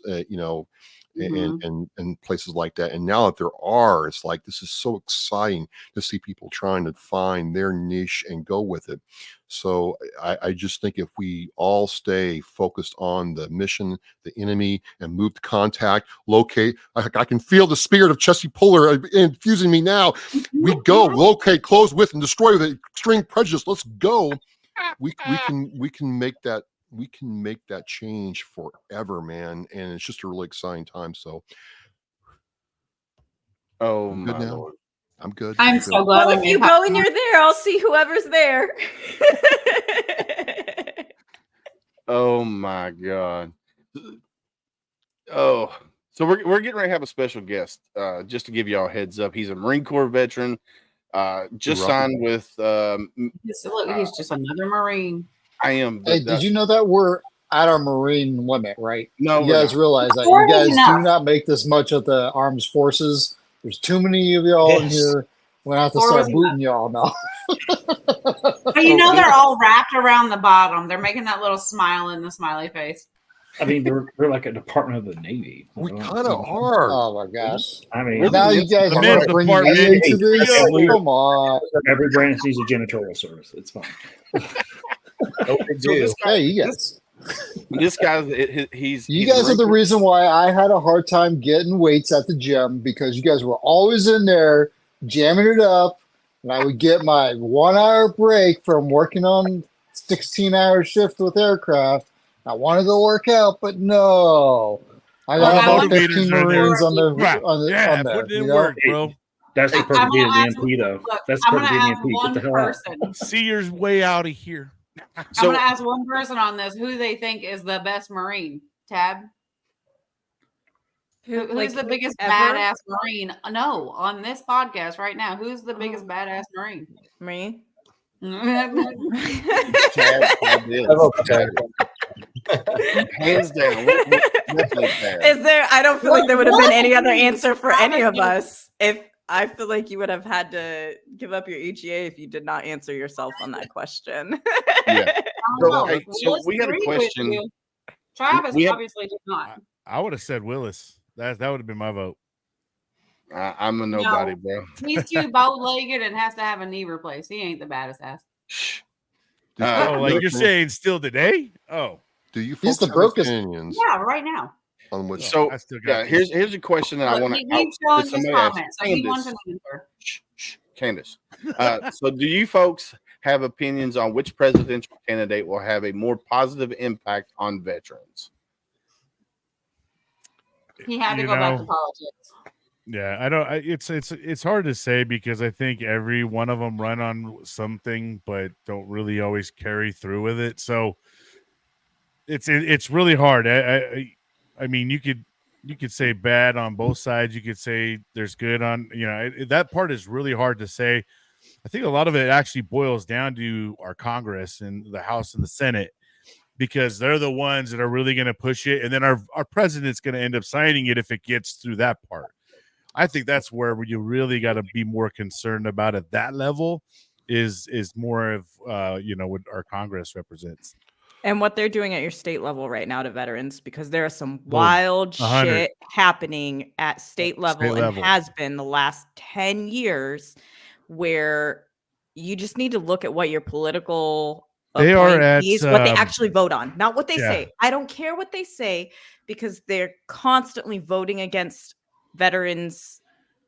and places like that. And now that there are, it's like, this is so exciting to see people trying to find their niche and go with it. So I just think if we all stay focused on the mission, the enemy, and move to contact, locate, I can feel the spirit of Chesty Puller infusing me now. We go, locate, close with, and destroy with extreme prejudice. Let's go. We can make that. We can make that change forever, man. And it's just a really exciting time. So, I'm good my now. Lord. I'm good. I'm so glad. Well, if you go and you're there, I'll see whoever's there. Oh my God. Oh, so we're getting ready to have a special guest. Just to give y'all a heads up, he's a Marine Corps veteran. Just signed with. He's just another Marine. I am. Hey, did you know that we're at our Marine limit, right? No, you guys realize that. You guys do not make this much of the armed forces. There's too many of y'all in here. We're gonna have to start booting y'all now. But they're all wrapped around the bottom. They're making that little smile in the smiley face. I mean, they're like a department of the Navy. We kind of are. Oh my gosh! I mean, now you guys are going to bring me into this. Come on! Every branch needs a janitorial service. It's fine. No big deal. Hey, you guys. This guy's you guys are the reason why I had a hard time getting weights at the gym, because you guys were always in there jamming it up, and I would get my 1 hour break from working on 16-hour shift with aircraft. I wanted to work out, but no. I got about 15 Marines on there. Put it in work, bro. That's the perfect DMP, though. That's the perfect DMP. Get the hell out. See your way out of here. I'm going to ask one person on this who they think is the best Marine. Tab? Who's the biggest badass Marine? No, on this podcast right now, who's the biggest badass Marine? Me? Hands down. Is there? I don't feel like there would have been any other answer for any of us. If I feel like you would have had to give up your EGA if you did not answer yourself on that question. Yeah. So we had a question. Travis obviously did not. I would have said Willis. That would have been my vote. I'm a nobody, bro. He's too bow-legged and has to have a knee replaced. He ain't the baddest ass. Like you're saying still today? Oh. Do you He's the brokest opinions? Yeah, right now. On which here's a question that I want to keep showing his comments. So he wants an answer. Candace. So do you folks have opinions on which presidential candidate will have a more positive impact on veterans? He had to go back to politics. Yeah, I don't. It's hard to say because I think every one of them run on something, but don't really always carry through with it. So it's really hard. I mean, you could say bad on both sides. You could say there's good on. That part is really hard to say. I think a lot of it actually boils down to our Congress and the House and the Senate, because they're the ones that are really going to push it, and then our president's going to end up signing it if it gets through that part. I think that's where you really got to be more concerned about at that level is more of what our Congress represents. And what they're doing at your state level right now to veterans, because there is some wild shit happening at state level and has been the last 10 years where you just need to look at what your political they are at what they actually vote on, not what they say. I don't care what they say, because they're constantly voting against veterans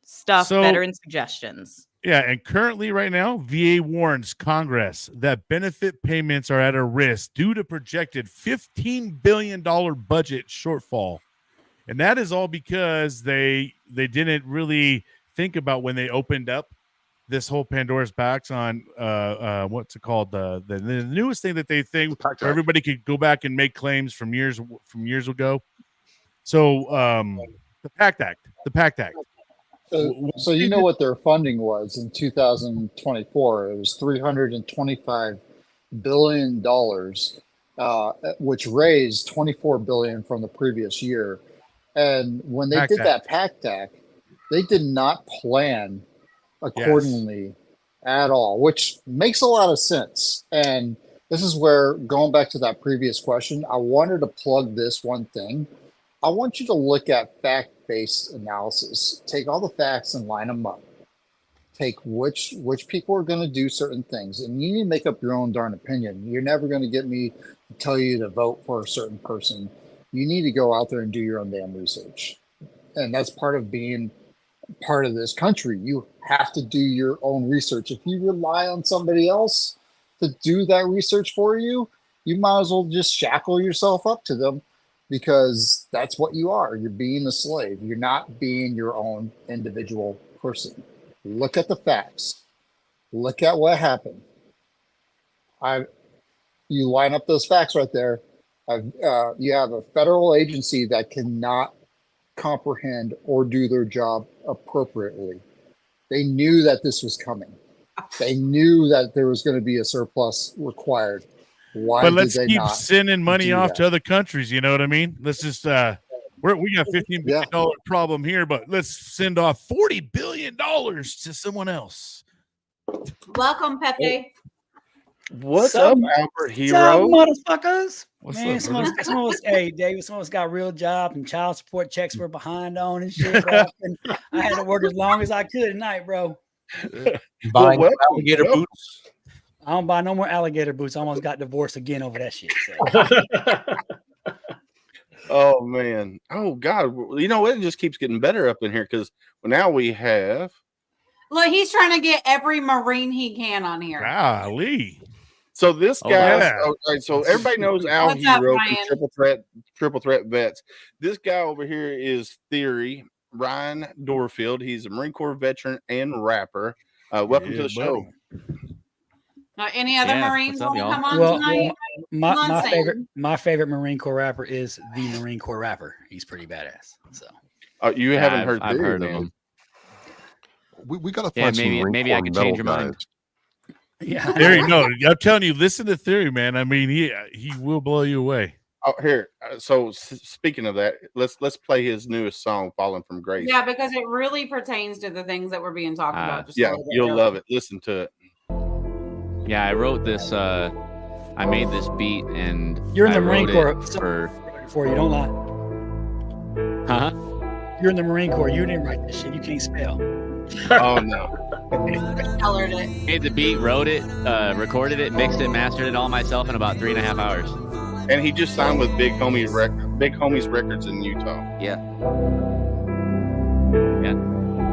stuff, veteran suggestions. Yeah, and currently right now, VA warns Congress that benefit payments are at a risk due to projected $15 billion budget shortfall. And that is all because they didn't really think about when they opened up this whole Pandora's box on what's it called? The newest thing that they think where everybody could go back and make claims from years ago. So the PACT Act. So you know what their funding was in 2024? It was $325 billion, which raised $24 billion from the previous year. And when they did that PACT Act, they did not plan accordingly at all, which makes a lot of sense. And this is where, going back to that previous question, I wanted to plug this one thing. I want you to look at fact-based analysis. Take all the facts and line them up. Take which people are going to do certain things, and you need to make up your own darn opinion. You're never going to get me to tell you to vote for a certain person. You need to go out there and do your own damn research. And that's part of being part of this country. You have to do your own research. If you rely on somebody else to do that research for you, you might as well just shackle yourself up to them, because that's what you are. You're being a slave. You're not being your own individual person. Look at the facts. Look at what happened. You line up those facts right there. You have a federal agency that cannot comprehend or do their job appropriately. They knew that this was coming. They knew that there was going to be a surplus required. Why but let's did they keep not sending money off that? to other countries. You know what I mean? Let's just we got $15 billion problem here, but let's send off $40 billion to someone else. Welcome, Pepe. What's up, Albert Hero? What's up, motherfuckers? What's Man, up, some of us, hey, David, some of us got real jobs and child support checks we're behind on and shit. Bro. I had to work as long as I could tonight, bro. Buying alligator boots. I don't buy no more alligator boots. I almost got divorced again over that shit. So. Oh, man. Oh, God. You know what? It just keeps getting better up in here, because now we have. Look, he's trying to get every Marine he can on here. Golly. So this guy, so everybody knows Al Hero from Triple Threat Vets. This guy over here is Theory, Ryan Dorfield. He's a Marine Corps veteran and rapper. Welcome to the show. Any other Marines want to come on tonight? My favorite Marine Corps rapper is the Marine Corps rapper. He's pretty badass. So you haven't heard I've heard of him. We got to find some maybe I could change your mind. Yeah, Theory. No, I'm telling you, listen to Theory, man. I mean, he will blow you away. Oh, here. So speaking of that, let's play his newest song, "Falling from Grace." Yeah, because it really pertains to the things that were being talked about. Just you'll love it. Listen to it. Yeah, I wrote this. I made this beat, and you're in the Marine Corps. For you don't lie. Huh? You're in the Marine Corps. You didn't write this shit. You can't spell. Oh no. Colored it. Made the beat, wrote it, recorded it, mixed it, mastered it all myself in about 3.5 hours. And he just signed with Big Homies Records in Utah. Yeah.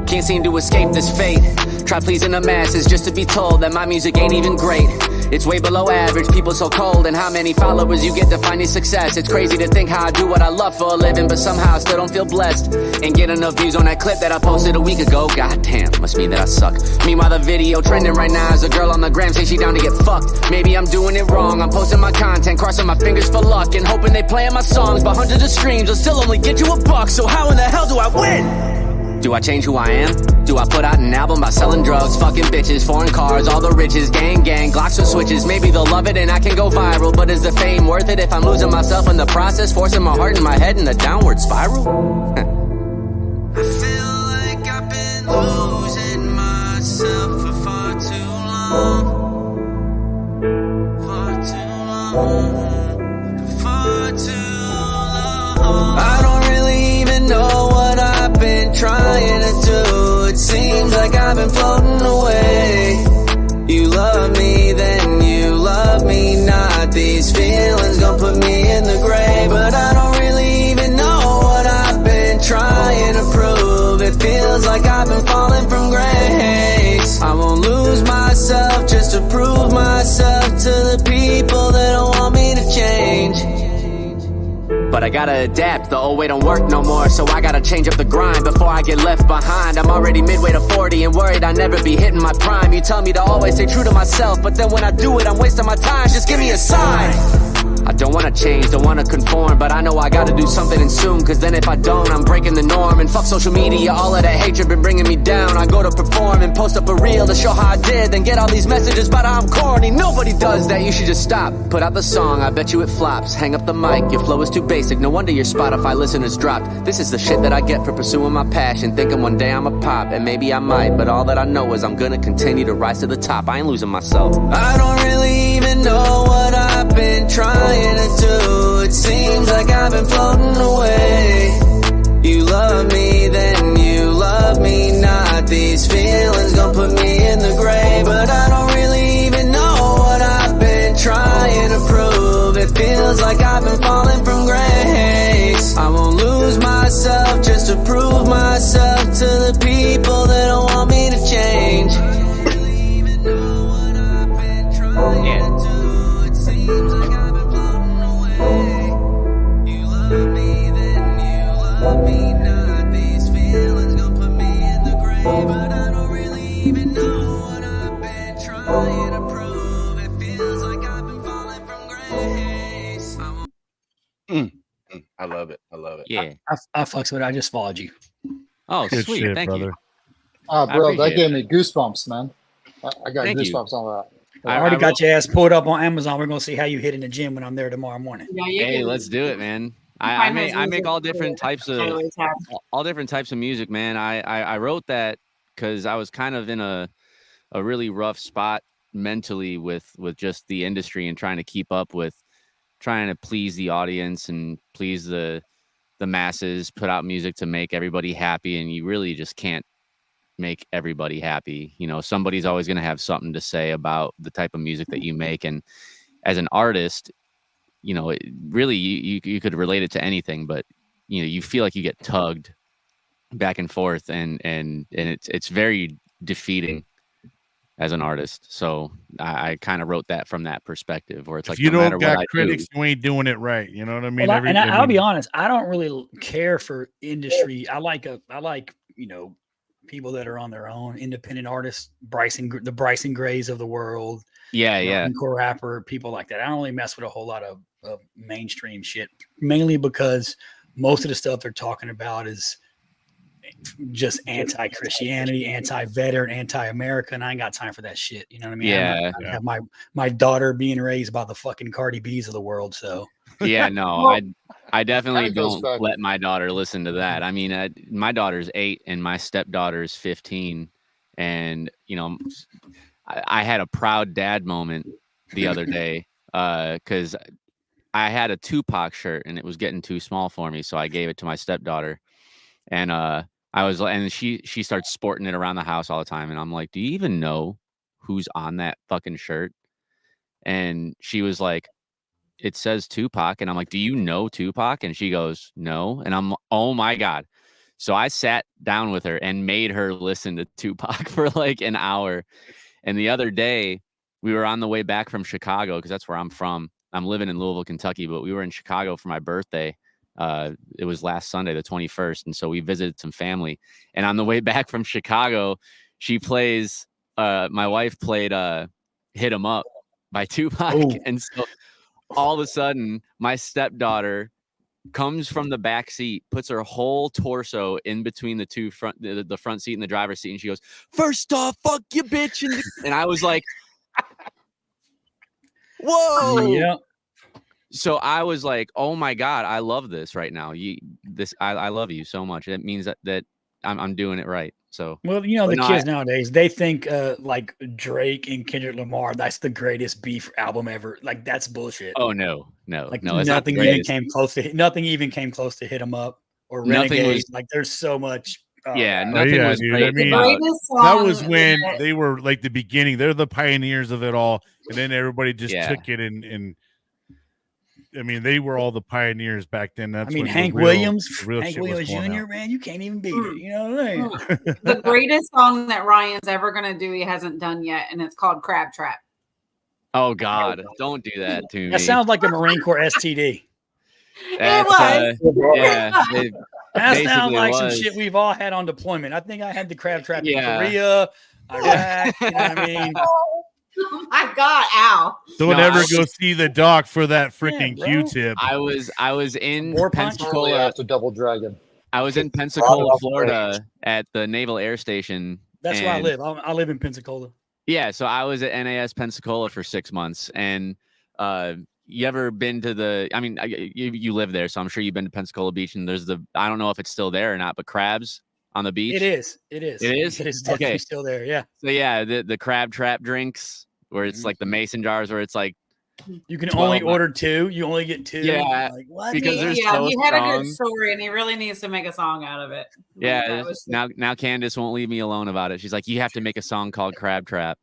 Can't seem to escape this fate. Try pleasing the masses just to be told that my music ain't even great. It's way below average, people so cold, and how many followers you get defining success. It's crazy to think how I do what I love for a living, but somehow I still don't feel blessed. Ain't get enough views on that clip that I posted a week ago. God damn, must mean that I suck. Meanwhile, the video trending right now is a girl on the gram say she down to get fucked. Maybe I'm doing it wrong, I'm posting my content, crossing my fingers for luck, and hoping they playing my songs, but hundreds of streams will still only get you $1. So how in the hell do I win? Do I change who I am? Do I put out an album about selling drugs, fucking bitches, foreign cars, all the riches, gang, Glocks with switches? Maybe they'll love it and I can go viral, but is the fame worth it if I'm losing myself in the process, forcing my heart and my head in a downward spiral? I feel like I've been losing myself for far too long. Far too long. Far too long. I don't really even know what I've been trying to do. It seems like I've been floating away. You love me, then you love me not. These feelings gon' put me in the grave, but I don't really even know what I've been trying to prove. It feels like I've been falling from grace. I won't lose myself just to prove myself to the people that don't want me to change. But I gotta adapt, the old way don't work no more, so I gotta change up the grind before I get left behind. I'm already midway to 40 and worried I'll never be hitting my prime. You tell me to always stay true to myself, but then when I do it, I'm wasting my time. Just give me a sign. I don't wanna change, don't wanna conform, but I know I gotta do something and soon, cause then if I don't, I'm breaking the norm. And fuck social media, all of that hatred been bringing me down. I go to perform and post up a reel to show how I did, then get all these messages about how I'm corny. Nobody does that, you should just stop. Put out the song, I bet you it flops. Hang up the mic, your flow is too basic, no wonder your Spotify listeners dropped. This is the shit that I get for pursuing my passion, thinking one day I'ma pop, and maybe I might, but all that I know is I'm gonna continue to rise to the top. I ain't losing myself. I don't really even know what I've been trying to do. It seems like I've been floating away. You love me, then you love me not. These feelings gon' put me in the grave, but I don't really even know what I've been trying to prove. It feels like I've been falling from grace. I won't lose myself just to prove myself to the people that don't want me to change. I don't really even know what I've been trying to do. It seems like I've been floating away. You love me, then you love me not. These feelings gon' put me in the grave, but I don't really even know what I've been trying to prove. It feels like I've been falling from grace. I love it. I love it. Yeah. I fucks with it. I just followed you. Oh, Good sweet. shit, Thank brother. you. Bro, that appreciate gave me goosebumps, man. I got Thank you. goosebumps on that. I already got your ass pulled up on Amazon. We're gonna see how you hit in the gym when I'm there tomorrow morning. Yeah, you Hey, can- let's do it, man. I find make those I make music all cool. different types of Always have. all different types of music, man. I wrote that because I was kind of in a really rough spot mentally with just the industry and trying to keep up with trying to please the audience and please the masses, put out music to make everybody happy, and you really just can't make everybody happy. You know, somebody's always going to have something to say about the type of music that you make, and as an artist, you know, really you could relate it to anything, but you know, you feel like you get tugged back and forth, and it's very defeating as an artist. So I kind of wrote that from that perspective, where it's If like, you no matter don't got what I critics, do, you ain't doing it right. You know what I mean? Well, I'll be mean, honest. I don't really care for industry. I like people that are on their own, independent artists, the Bryson Grays of the world. yeah. Encore rapper, people like that. I don't really mess with a whole lot of mainstream shit, mainly because most of the stuff they're talking about is just anti-Christianity, anti-veteran, anti-American. And I ain't got time for that shit. You know what I mean? Yeah. I have my daughter being raised by the fucking Cardi B's of the world. So Yeah, no, Well, I definitely kinda goes don't back- let my daughter listen to that. I mean, my daughter's 8 and my stepdaughter's 15, and you know, I had a proud dad moment the other day because I had a Tupac shirt and it was getting too small for me, so I gave it to my stepdaughter, and she starts sporting it around the house all the time, and I'm like, "Do you even know who's on that fucking shirt?" And she was like, "It says Tupac." And I'm like, "Do you know Tupac?" And she goes, "No." And I'm, oh my God. So I sat down with her and made her listen to Tupac for like an hour. And the other day, we were on the way back from Chicago because that's where I'm from. I'm living in Louisville, Kentucky, but we were in Chicago for my birthday. It was last Sunday, the 21st. And so we visited some family. And on the way back from Chicago, she plays, my wife played Hit 'Em Up by Tupac. Oh. And so all of a sudden, my stepdaughter comes from the back seat, puts her whole torso in between the two the front seat and the driver's seat. And she goes, "First off, fuck you, bitch." And I was like, whoa. Yeah. So I was like, oh my God, I love this right now. I love you so much. It means that I'm doing it right. So, well, the kids nowadays, they think like Drake and Kendrick Lamar, that's the greatest beef album ever. Like, that's bullshit. Oh no. Like, no, nothing even came close to Hit 'Em Up or Renegade. Like, there's so much. Nothing was dude. great. I mean, that was when they were like the beginning. They're the pioneers of it all, and then everybody just took it and. I mean, they were all the pioneers back then. That's Hank Williams Jr., man, you can't even beat it. You know what I mean? The greatest song that Ryan's ever going to do, he hasn't done yet, and it's called Crab Trap. Oh, God. Don't do that to me. That sounds like a Marine Corps STD. It was. Yeah. That sounds like some shit we've all had on deployment. I think I had the crab trap in Korea, Iraq. You know what I mean? Oh my God, ow. Don't ever go see the doc for that freaking Q-tip. I was in Pensacola after Double Dragon. I was in Pensacola, Florida at the Naval Air Station. That's where I live. I live in Pensacola. Yeah, so I was at NAS Pensacola for 6 months. And you ever been to you live there, so I'm sure you've been to Pensacola Beach, and there's I don't know if it's still there or not, but crabs on the beach. It is. It is definitely still there. Yeah. So yeah, the crab trap drinks where it's like the mason jars where it's like you can only order 2. You only get 2. Yeah. Like, what? Because he had a good story and he really needs to make a song out of it. Yeah. Now Candace won't leave me alone about it. She's like, you have to make a song called Crab Trap.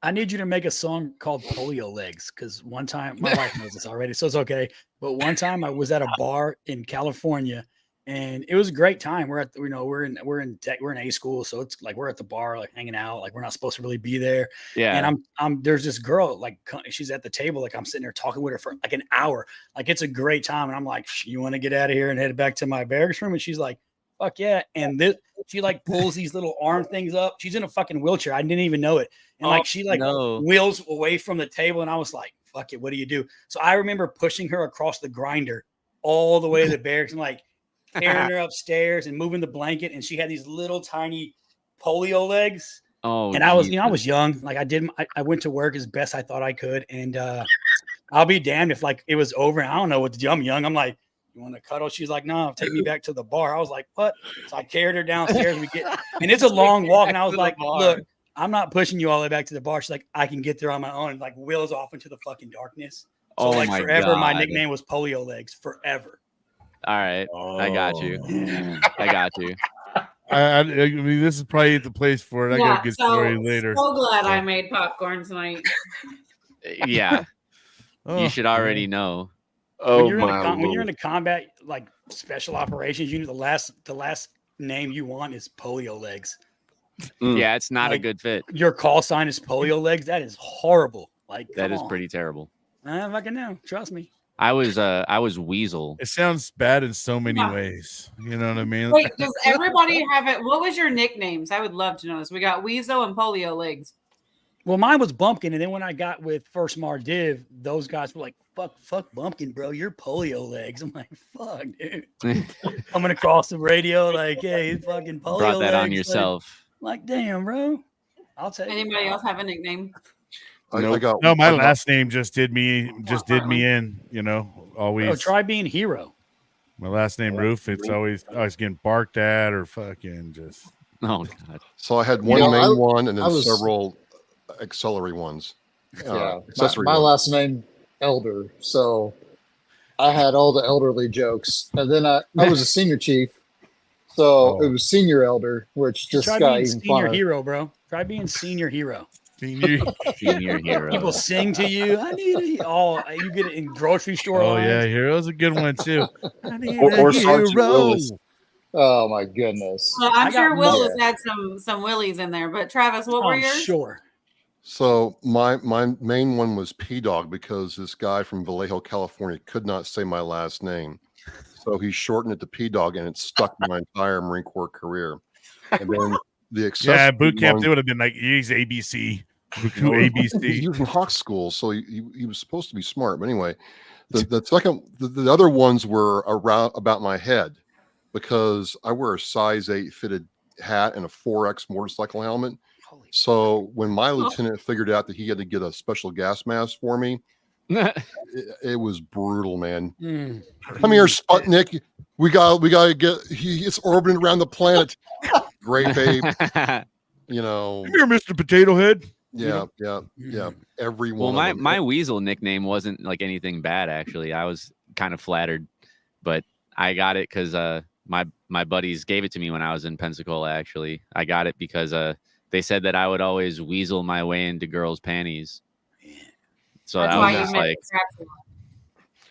I need you to make a song called Polio Legs, because one time my wife knows this already, so it's okay. But one time I was at a bar in California, and it was a great time. We're at we're in A school, so it's like we're at the bar, like hanging out, like we're not supposed to really be there. Yeah. And I'm there's this girl, like she's at the table, like I'm sitting there talking with her for like an hour, like it's a great time, and I'm like, you want to get out of here and head back to my barracks room? And she's like, fuck yeah. And she like pulls these little arm things up. She's in a fucking wheelchair. I didn't even know it. And she wheels away from the table. And I was like, fuck it. What do you do? So I remember pushing her across the grinder all the way to the barracks and like carrying her upstairs and moving the blanket. And she had these little tiny polio legs. Oh, and I was young. Like I went to work as best I thought I could. And I'll be damned if like it was over. And I don't know what to do. I'm young. I'm like, you want to cuddle? She's like, no, take me back to the bar. I was like, what? So I carried her downstairs. And it's a long walk. And I was like, look, I'm not pushing you all the way back to the bar. She's like, I can get there on my own. And like wheels off into the fucking darkness. So forever, my nickname was Polio Legs. Forever. All right. I got you. I mean, this is probably the place for it. I got a good story later. So glad I made popcorn tonight. Yeah. You should already know. When you're in a combat, like special operations unit, the last name you want is Polio Legs. Yeah, it's not a good fit. Your call sign is Polio Legs. That is horrible. Like that is pretty terrible. I fucking know. Trust me. I was Weasel. It sounds bad in so many ways. You know what I mean? Wait, does everybody have it? What was your nicknames? I would love to know this. We got Weasel and Polio Legs. Well, mine was Bumpkin, and then when I got with First Mar Div, those guys were like, fuck Bumpkin, bro. You're Polio Legs. I'm like, fuck, dude. Coming across the radio, like, hey, fucking Polio Brought that Legs. on yourself. Like, damn, bro. I'll take Anybody else have a nickname? My last name just did me in, you know, always. Bro, try being Hero. My last name, Roof. It's always getting barked at or fucking just. Oh, God. So I had one main one and then several auxiliary ones. My last name Elder, so I had all the elderly jokes, and then I was a senior chief, so it was Senior Elder, which just got even Senior funner. Hero, bro. Try being Senior Hero. Senior Hero. People sing to you. I need you get it in grocery store. Oh lines. yeah, Hero's a good one too. I need or Sergeant Willis. Oh my goodness! Well, I'm sure Willis had some Willies in there, but Travis, what were yours? Sure. So my main one was P-Dog because this guy from Vallejo, California could not say my last name. So he shortened it to P-Dog, and it stuck my entire Marine Corps career. And then the accessory boot camp, one, they would have been like, he's ABC. you know, ABC. he was in Hawk School, so he was supposed to be smart. But anyway, the other ones were around about my head because I wear a size 8 fitted hat and a 4X motorcycle helmet. So when my lieutenant figured out that he had to get a special gas mask for me, it was brutal, man. Come here, Sputnik. We gotta get. It's orbiting around the planet. Great, babe. You know. Come here, Mr. Potato Head. Yeah. Everyone. Well, my weasel nickname wasn't like anything bad. Actually, I was kind of flattered, but I got it because my buddies gave it to me when I was in Pensacola. Actually, I got it because they said that I would always weasel my way into girls' panties. So That's I why was you just meant like, exactly.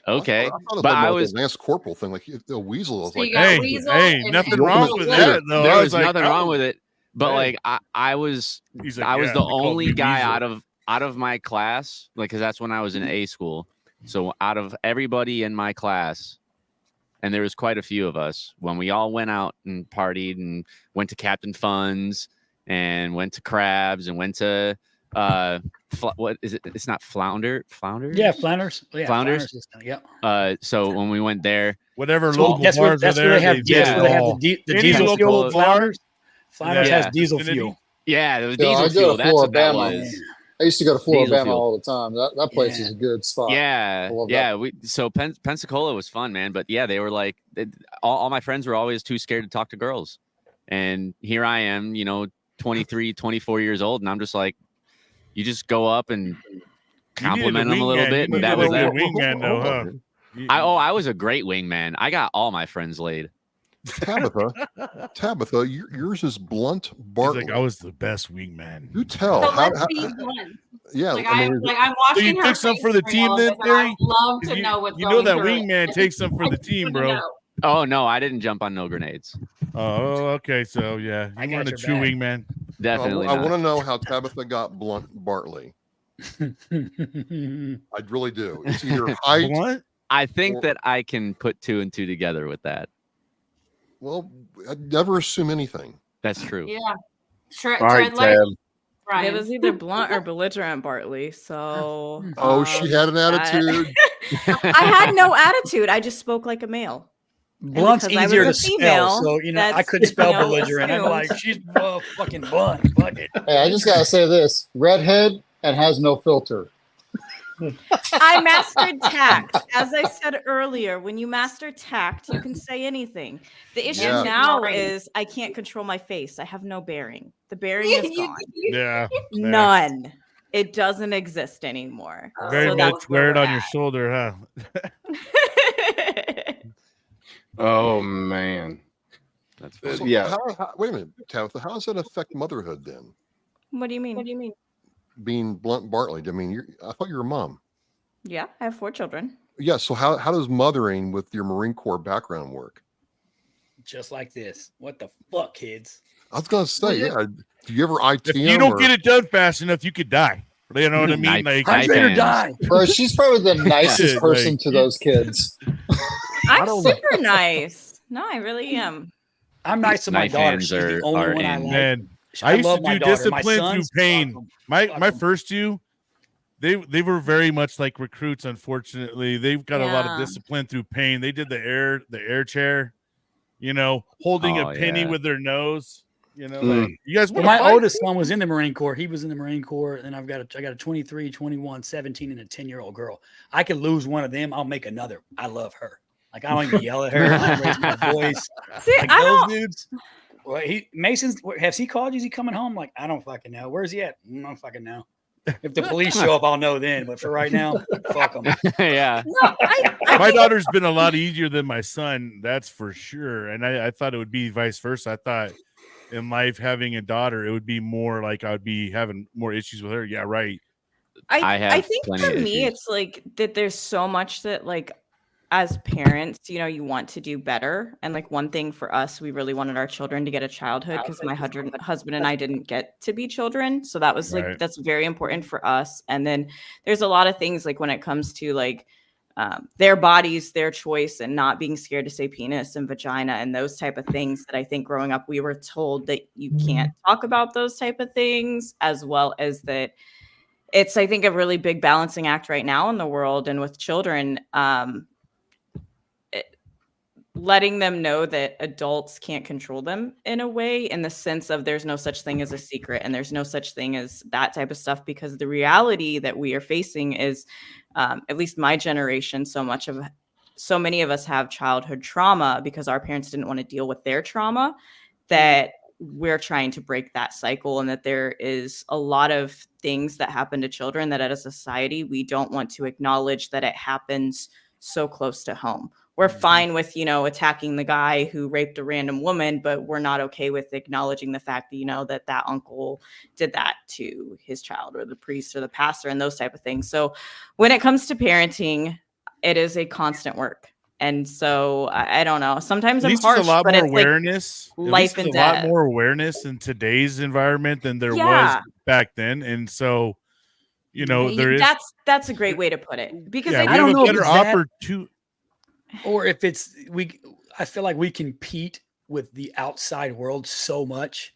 okay, I thought it was but like I a was Lance Corporal thing, like the weasel. I was So like, you got Hey, weasel and nothing and wrong weasel with lip. that though. there I was like, nothing wrong oh. with it. But Hey. like I was He's like, I was yeah, the they called only me guy weasel. out of my class, like because that's when I was in A school. So out of everybody in my class, and there was quite a few of us, when we all went out and partied and went to Captain Fun's and went to Crabs and went to what is it? It's not Flounders. Yeah, Flounders. Yeah, Flounders. Yeah. So when we went there, Whatever So local that's where bars are they there, have. they That's where they have all. the Any diesel local fuel. bar, Flounders. Flounders Yeah. has diesel Vicinity. fuel. yeah, it was Yeah, diesel I go fuel. to That's what that Floribama. was. I used to go to Diesel Floribama fuel. all the time. That place is a good spot. I Yeah, love yeah. that. So Pensacola was fun, man. But yeah, they were like, all my friends were always too scared to talk to girls, and here I am, 23, 24 years old, and I'm just like, you just go up and compliment them a little bit, and that was a that. good wingman, though, huh? I was a great wingman. I got all my friends laid. Tabitha, yours is Blunt He's Bartley. like, I was the best wingman. You tell. So How, let's how, be blunt. yeah, Like I mean, I'm watching So you her took some face for the during team all then, this, and I'd Terry? love to know what's You know going that through it. wingman takes some for the team, bro. No. Oh no, I didn't jump on no grenades. Oh, okay. So yeah, I you got weren't a your true back. wingman. Definitely I not. want to know how Tabitha got Blunt Bartley. I really do. It's either height. What? I think that I can put 2 and 2 together with that. Well, I'd never assume anything. That's true. Yeah. All right, Tread light. Tab. Ryan. It was either blunt or belligerent Bartley. So Oh, she had an attitude. I had no attitude. I just spoke like a male. Blunt's because I was easier a to female, spell, so I that's, couldn't spell you know, belligerent. I'm assumed. like, she's fucking blunt. Fuck it. Hey, I just gotta say this: redhead and has no filter. I mastered tact. As I said earlier, when you master tact, you can say anything. The issue Yeah. now is I can't control my face. I have no bearing. The bearing is gone. Yeah. None. It doesn't exist anymore. Very So much that's where wear it we're on your at. shoulder, huh? Oh man. That's funny. So Yeah. wait a minute, Tabitha. How does that affect motherhood then? What do you mean? Being Blunt Bartley. I mean, I thought you were a mom. Yeah, I have 4 children. Yeah. So how does mothering with your Marine Corps background work? Just like this. What the fuck, kids? I was gonna say, yeah. Do you ever IT If you them don't or- get it done fast enough, you could die. You know what I mean? Knife- Like, knife Hydrate or hands. die. Bro, she's probably the nicest Like- person to those kids. I'm don't know. super nice. No, I really am. I'm nice to my Knife daughter. hands She's the are only one I in. like. man, I used love to my do daughter. My discipline through sons, pain. fuck 'em. My Fuck 'em. first 2, they were very much like recruits. Unfortunately, they've got a lot of Yeah. discipline through pain. They did the air chair, holding Oh, a penny yeah. with their nose. Mm. Like, you guys Well, want my to oldest son was in the Marine Corps. He was in the Marine Corps, and I got a 23, 21, 17, and a 10-year-old girl. I could lose one of them. I'll make another. I love her. Like, I don't even yell at her. I don't raise my voice. See, Like I those don't. dudes. Well, Mason's. Has he called you? Is he coming home? Like, I don't fucking know. Where's he at? I don't fucking know. If the police show up, I'll know then. But for right now, fuck them. Yeah. No, I My daughter's been a lot easier than my son, that's for sure. And I thought it would be vice versa. I thought in life having a daughter, it would be more like I would be having more issues with her. Yeah, right. I I have think plenty for of me, issues. it's like that there's so much that like as parents, you know, you want to do better. And like one thing for us, we really wanted our children to get a childhood because my husband and I didn't get to be children. So that was like, that's very important for us. And then there's a lot of things like when it comes to like their bodies, their choice, and not being scared to say penis and vagina and those type of things that I think growing up, we were told that you can't talk about those type of things, as well as that it's, I think, a really big balancing act right now in the world and with children. Letting them know that adults can't control them in a way, in the sense of there's no such thing as a secret and there's no such thing as that type of stuff, because the reality that we are facing is, at least my generation, so many of us have childhood trauma because our parents didn't want to deal with their trauma, that we're trying to break that cycle, and that there is a lot of things that happen to children that as a society we don't want to acknowledge that it happens so close to home. We're fine with, you know, attacking the guy who raped a random woman, but we're not okay with acknowledging the fact that, you know, that uncle did that to his child, or the priest or the pastor, and those type of things. So when it comes to parenting, it is a constant work. And so I don't know. Sometimes I'm harsh, a lot but more it's awareness. like life and death. A lot more awareness in today's environment than there was back then, and so you know there is. That's a great way to put it, because I don't know if it's that, or if it's I feel like we compete with the outside world so much,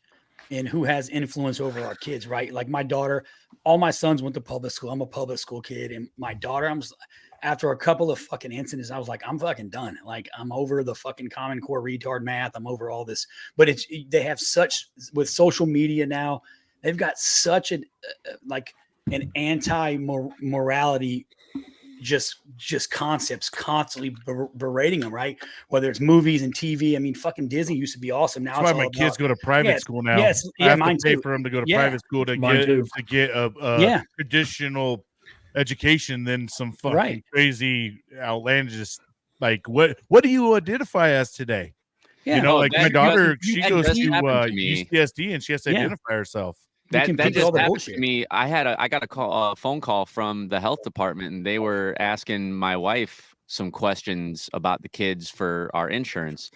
and who has influence over our kids, right? Like my daughter, all my sons went to public school. I'm a public school kid, and my daughter, after a couple of fucking incidents, I was like, I'm fucking done. Like, I'm over the fucking Common Core retard math. I'm over all this. But they have such, with social media now, they've got such an anti-morality, just concepts constantly berating them, right? Whether it's movies and TV. I mean, fucking Disney used to be awesome. Now that's why my kids go to private school now. Yes, I have mine to pay too. for them to go to private school to get a traditional education than some fucking crazy outlandish, like what do you identify as today? You know, like my daughter, she goes to UCSD and she has to identify herself. That just happened to me. I got a phone call from the health department, and they were asking my wife some questions about the kids for our insurance,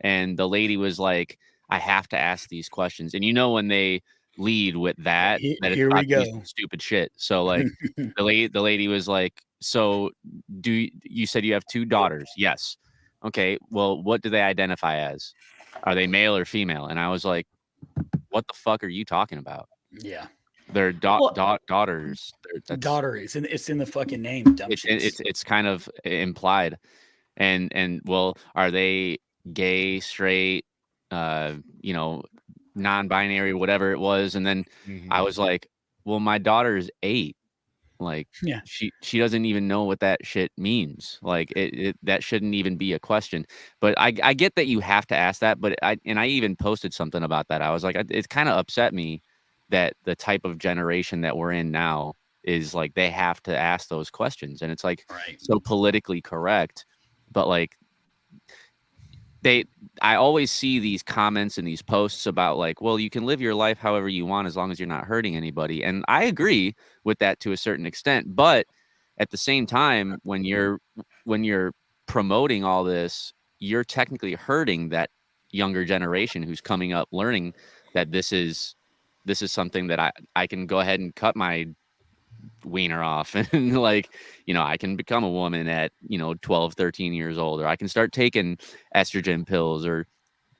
and the lady was like, I have to ask these questions. And you know, when they lead with that it's here we go, stupid shit. So like the lady was like, so you said you have 2 daughters? Yes. Okay, well, what do they identify as? Are they male or female? And I was like, what the fuck are you talking about? Yeah, they're daughters. Daughter, it's in the fucking name. It's kind of implied. And well, are they gay, straight, you know, non-binary, whatever it was? And then I was like, well, my daughter is 8. Like, she doesn't even know what that shit means. Like, that shouldn't even be a question. But I get that you have to ask that. But I even posted something about that. I was like, it kind of upset me that the type of generation that we're in now is like, they have to ask those questions. And it's like so politically correct. But like, I always see these comments and these posts about like, well, you can live your life however you want as long as you're not hurting anybody. And I agree with that to a certain extent. But at the same time, when you're promoting all this, you're technically hurting that younger generation who's coming up learning that this is something that I can go ahead and cut my wiener off and like, you know, I can become a woman at, you know, 12, 13 years old, or I can start taking estrogen pills or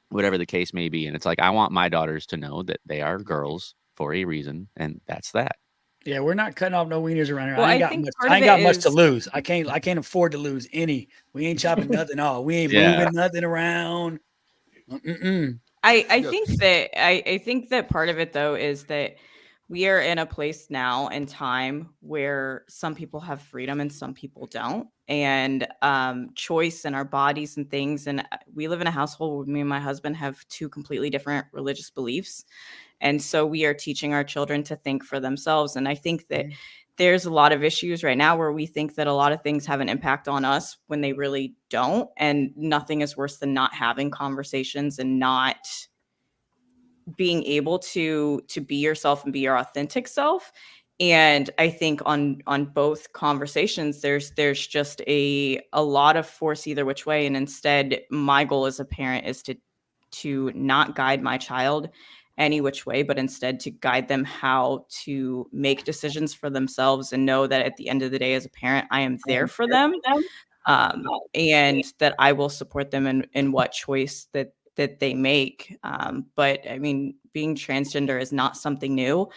whatever the case may be. And it's like, I want my daughters to know that they are girls for a reason, and that's that. Yeah, we're not cutting off no wieners around here. Well, I ain't got much to lose. I can't afford to lose any. We ain't chopping nothing off. We ain't moving nothing around. I think that part of it though is that we are in a place now in time where some people have freedom and some people don't, and choice in our bodies and things. And we live in a household where me and my husband have 2 completely different religious beliefs. And so we are teaching our children to think for themselves. And I think that there's a lot of issues right now where we think that a lot of things have an impact on us when they really don't. And nothing is worse than not having conversations and not being able to be yourself and be your authentic self. And I think on both conversations, there's just a lot of force either which way. And instead, my goal as a parent is to not guide my child any which way, but instead to guide them how to make decisions for themselves and know that at the end of the day, as a parent, I am there for them, and that I will support them in what choice that they make. But I mean, being transgender is not something new.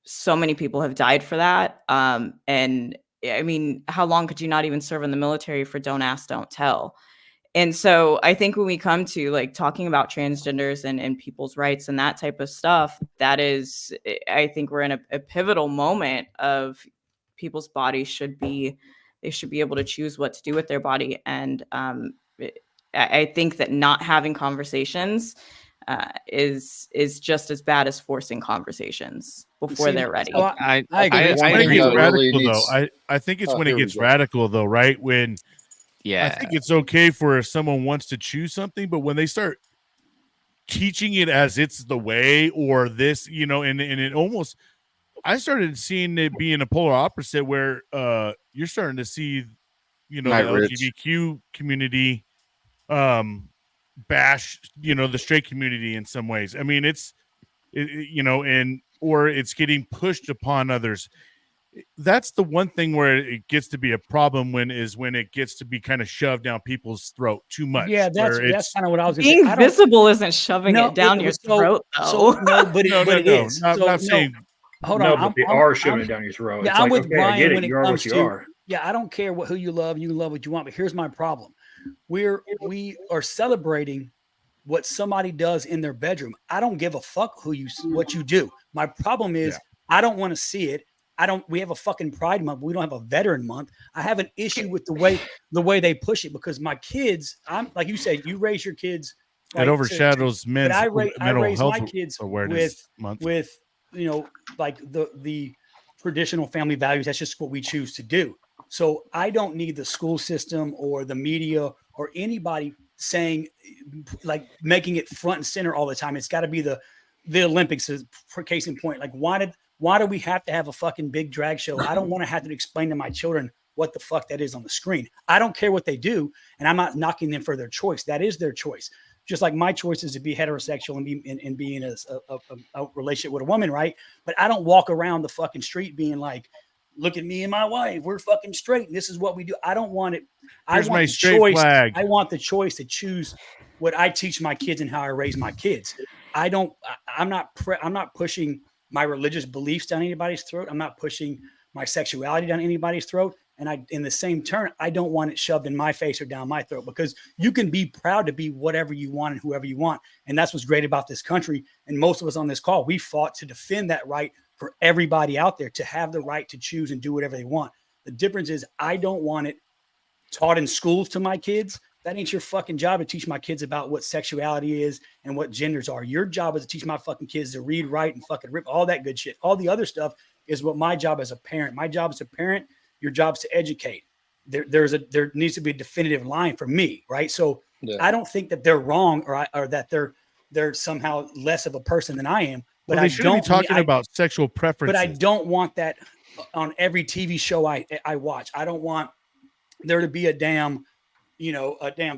So many people have died for that. And I mean, how long could you not even serve in the military for don't ask, don't tell? And so I think when we come to like talking about transgenders and people's rights and that type of stuff, that is, I think we're in a pivotal moment of people's bodies they should be able to choose what to do with their body. And I think that not having conversations is just as bad as forcing conversations before they're ready. So I agree. It's when it One thing gets that really radical, needs- though. I think it's when it here we gets go. radical, though, right? When Yeah. I think it's okay for if someone wants to choose something, but when they start teaching it as it's the way or this, you know, and it almost, I started seeing it being a polar opposite where you're starting to see, you know, Night the Rich. LGBTQ community bash, you know, the straight community in some ways. I mean, you know, or it's getting pushed upon others. That's the one thing where it gets to be a problem when it gets to be kind of shoved down people's throat too much. Yeah, that's kind of what I was being gonna say. visible isn't shoving it down your throat, though. No, but it is. I'm So, not saying. Hold No, on. but they are shoving it down your throat. Yeah, It's I'm like, with okay, I get Brian it. when it You are comes what you to. are. Yeah, I don't care who you love. You love what you want. But here's my problem: we are celebrating what somebody does in their bedroom. I don't give a fuck what you do. My problem is I don't want to see it. We have a fucking Pride Month. But we don't have a Veteran Month. I have an issue with the way they push it because my kids. I'm like you said. You raise your kids. It overshadows men's I mental raise health my kids awareness month. with you know, like the traditional family values. That's just what we choose to do. So I don't need the school system or the media or anybody saying, like, making it front and center all the time. It's got to be the Olympics, for case in point. Like, why do we have to have a fucking big drag show? I don't want to have to explain to my children what the fuck that is on the screen. I don't care what they do, and I'm not knocking them for their choice. That is their choice. Just like my choice is to be heterosexual and be in a relationship with a woman, right? But I don't walk around the fucking street being like, look at me and my wife, we're fucking straight, and this is what we do. I don't want it. Here's I want my the straight choice. flag. I want the choice to choose what I teach my kids and how I raise my kids. I'm not pushing my religious beliefs down anybody's throat. I'm not pushing my sexuality down anybody's throat. And in the same turn, I don't want it shoved in my face or down my throat, because you can be proud to be whatever you want and whoever you want. And that's what's great about this country. And most of us on this call, we fought to defend that right for everybody out there to have the right to choose and do whatever they want. The difference is I don't want it taught in schools to my kids. That ain't your fucking job to teach my kids about what sexuality is and what genders are. Your job is to teach my fucking kids to read, write, and fucking rip, all that good shit. All the other stuff is what my job as a parent. My job as a parent, your job is to educate. There needs to be a definitive line for me, right? So I don't think that they're wrong or that they're somehow less of a person than I am. But they shouldn't be talking about sexual preferences. But I don't want that on every TV show I watch. I don't want there to be a damn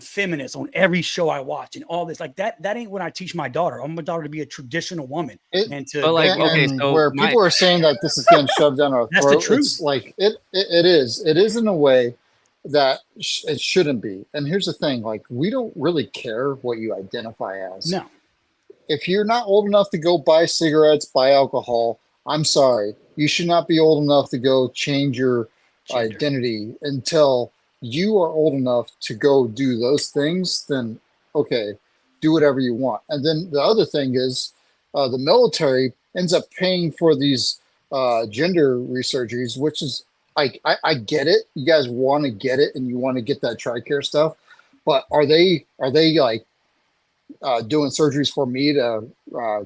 feminist on every show I watch and all this. Like that ain't what I teach my daughter. I want my daughter to be a traditional woman. People are saying that this is getting shoved down our throat. That's the truth. It's like it is. It is in a way that it shouldn't be. And here's the thing: like, we don't really care what you identify as. No. If you're not old enough to go buy cigarettes, buy alcohol, I'm sorry. You should not be old enough to go change your identity until you are old enough to go do those things. Then, okay, do whatever you want. And then the other thing is the military ends up paying for these gender resurgeries, which is like, I get it. You guys want to get it and you want to get that TRICARE stuff. But are they like, doing surgeries for me to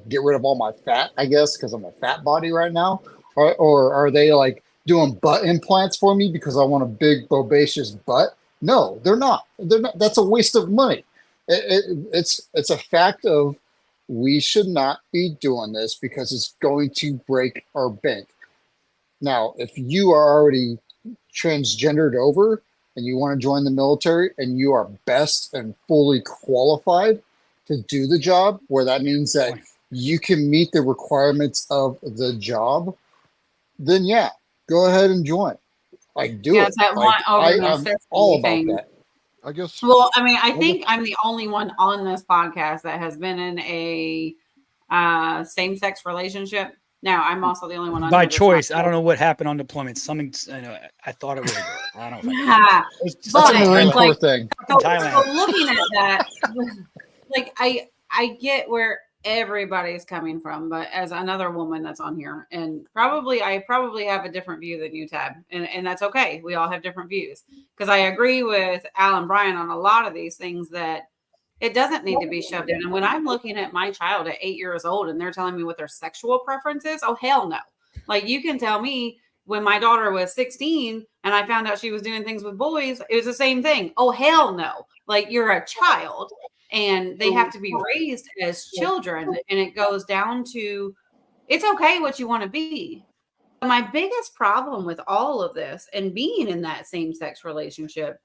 get rid of all my fat, I guess, because I'm a fat body right now? Or are they like doing butt implants for me because I want a big bobacious butt? No, they're not. They're not. That's a waste of money. It's a fact of we should not be doing this because it's going to break our bank. Now, if you are already transgendered over and you want to join the military and you are best and fully qualified to do the job, where that means that you can meet the requirements of the job, then yeah, go ahead and join. Like, do it. It's that Like, one over I'm necessity all about thing. that. I guess. Well, I mean, I think I'm the only one on this podcast that has been in a same-sex relationship. Now, I'm also the only one on By here that's choice. not- I don't know what happened on deployment. Something I thought it was a girl. I don't know. Yeah, That's a Marine but, Corps like, thing. so Thailand. looking at that, like I get where everybody's coming from, but as another woman that's on here, and I probably have a different view than you, Tab, and that's okay. We all have different views, because I agree with Alan Bryan on a lot of these things that it doesn't need to be shoved in. And when I'm looking at my child at 8 years old and they're telling me what their sexual preference is, oh hell no. Like, you can tell me when my daughter was 16 and I found out she was doing things with boys, it was the same thing. Oh hell no. Like, you're a child and they have to be raised as children, and it goes down to, it's okay what you want to be. My biggest problem with all of this and being in that same sex relationship,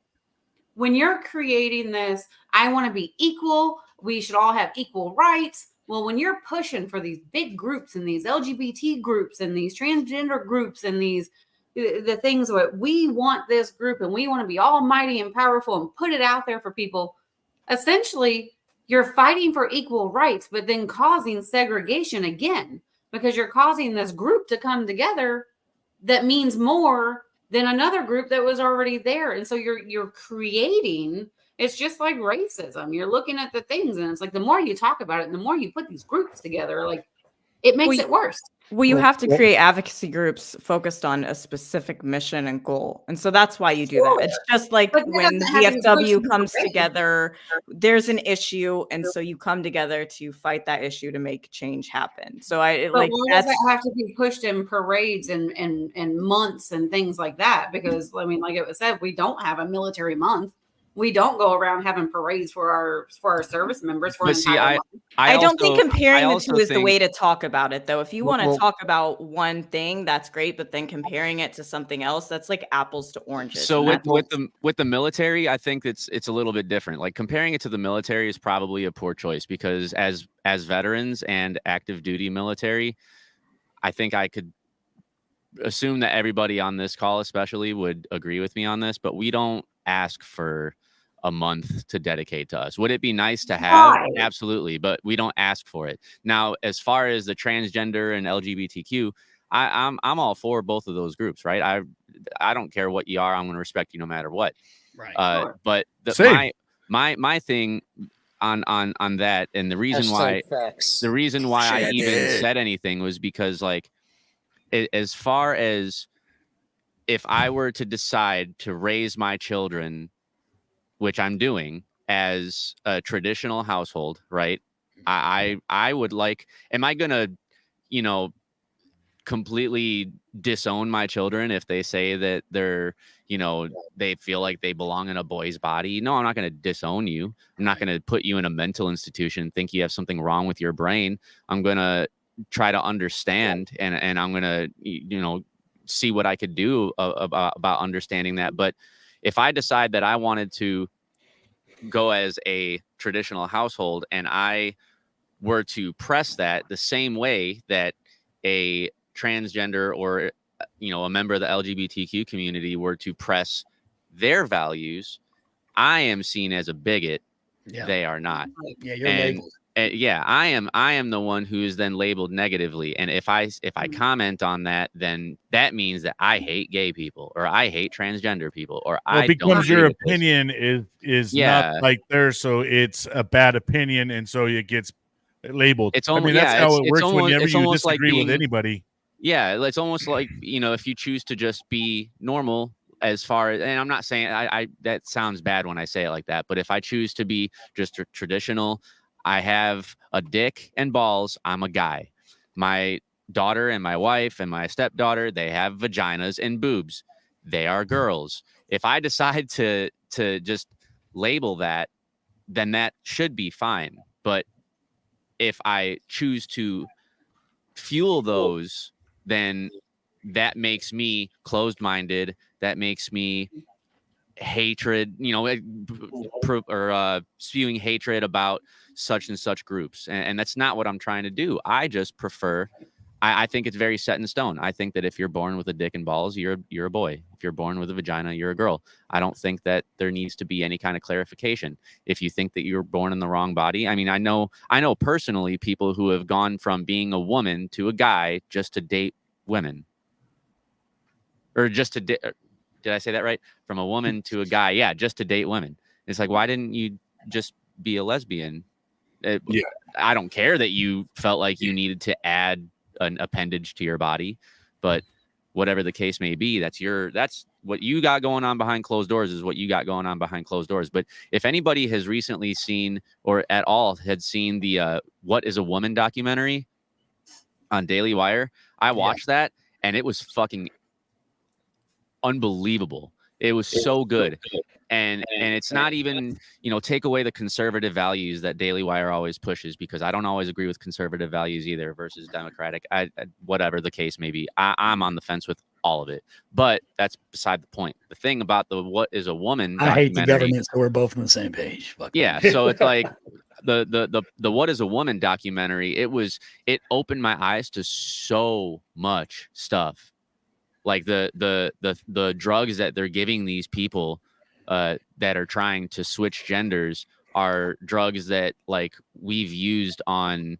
when you're creating this, I want to be equal, we should all have equal rights. Well, when you're pushing for these big groups and these LGBT groups and these transgender groups and the things that we want this group and we want to be almighty and powerful and put it out there for people, essentially you're fighting for equal rights, but then causing segregation again, because you're causing this group to come together that means more than another group that was already there. And so you're creating, it's just like racism. You're looking at the things and it's like, the more you talk about it and the more you put these groups together, like, it makes it worse. Well, you have to create advocacy groups focused on a specific mission and goal. And so that's why you do that. It's just like when the VFW comes together, there's an issue. And so you come together to fight that issue to make change happen. So But why does it have to be pushed in parades and months and things like that? Because, I mean, like it was said, we don't have a military month. We don't go around having parades for our service members for an entire month. I don't think comparing the two is the way to talk about it, though. If you want to talk about one thing, that's great, but then comparing it to something else, that's like apples to oranges. So with the military, I think it's a little bit different. Like, comparing it to the military is probably a poor choice, because as veterans and active duty military, I think I could assume that everybody on this call especially would agree with me on this, but we don't ask for a month to dedicate to us. Would it be nice to have? Right. Absolutely, but we don't ask for it. Now, as far as the transgender and LGBTQ, I'm all for both of those groups, right? I don't care what you are. I'm going to respect you no matter what. Right. But my thing on that, and the reason why I even said anything was because, like, as far as if I were to decide to raise my children, which I'm doing as a traditional household, right? I would like, am I going to, completely disown my children if they say that they're, they feel like they belong in a boy's body? No, I'm not going to disown you. I'm not going to put you in a mental institution and think you have something wrong with your brain. I'm going to try to understand, and I'm going to, see what I could do about understanding that. But if I decide that I wanted to go as a traditional household and I were to press that the same way that a transgender or, a member of the LGBTQ community were to press their values, I am seen as a bigot. Yeah. They are not. Yeah, you're labeled. Yeah, I am the one who is then labeled negatively. And if I comment on that, then that means that I hate gay people, or I hate transgender people, or it becomes your opinion is not like theirs, so it's a bad opinion, and so it gets labeled. It's almost, that's how it works whenever you you disagree with anybody. Yeah, it's almost like, if you choose to just be normal, as far as, and I'm not saying I that sounds bad when I say it like that, but if I choose to be just traditional, I have a dick and balls, I'm a guy. My daughter and my wife and my stepdaughter, they have vaginas and boobs. They are girls. If I decide to just label that, then that should be fine. But if I choose to fuel those, then that makes me closed-minded. That makes me hatred, spewing hatred about such and such groups. And that's not what I'm trying to do. I just prefer, I think it's very set in stone. I think that if you're born with a dick and balls, you're a boy. If you're born with a vagina, you're a girl. I don't think that there needs to be any kind of clarification. If you think that you're born in the wrong body, I mean, I know personally people who have gone from being a woman to a guy just to date women. Or just to did I say that right? From a woman to a guy, yeah, just to date women. It's like, why didn't you just be a lesbian? I don't care that you felt like you needed to add an appendage to your body, but whatever the case may be, that's what you got going on behind closed doors is what you got going on behind closed doors. But if anybody has recently seen or at all had seen the What is a Woman documentary on Daily Wire, I watched that and it was fucking unbelievable. It was so good. And it's not even, take away the conservative values that Daily Wire always pushes, because I don't always agree with conservative values either versus Democratic. Whatever the case may be, I'm on the fence with all of it. But that's beside the point. The thing about the What is a Woman I hate the government, so we're both on the same page. Fuck yeah. So it's like the What is a Woman documentary, it opened my eyes to so much stuff. Like the drugs that they're giving these people that are trying to switch genders are drugs that like we've used on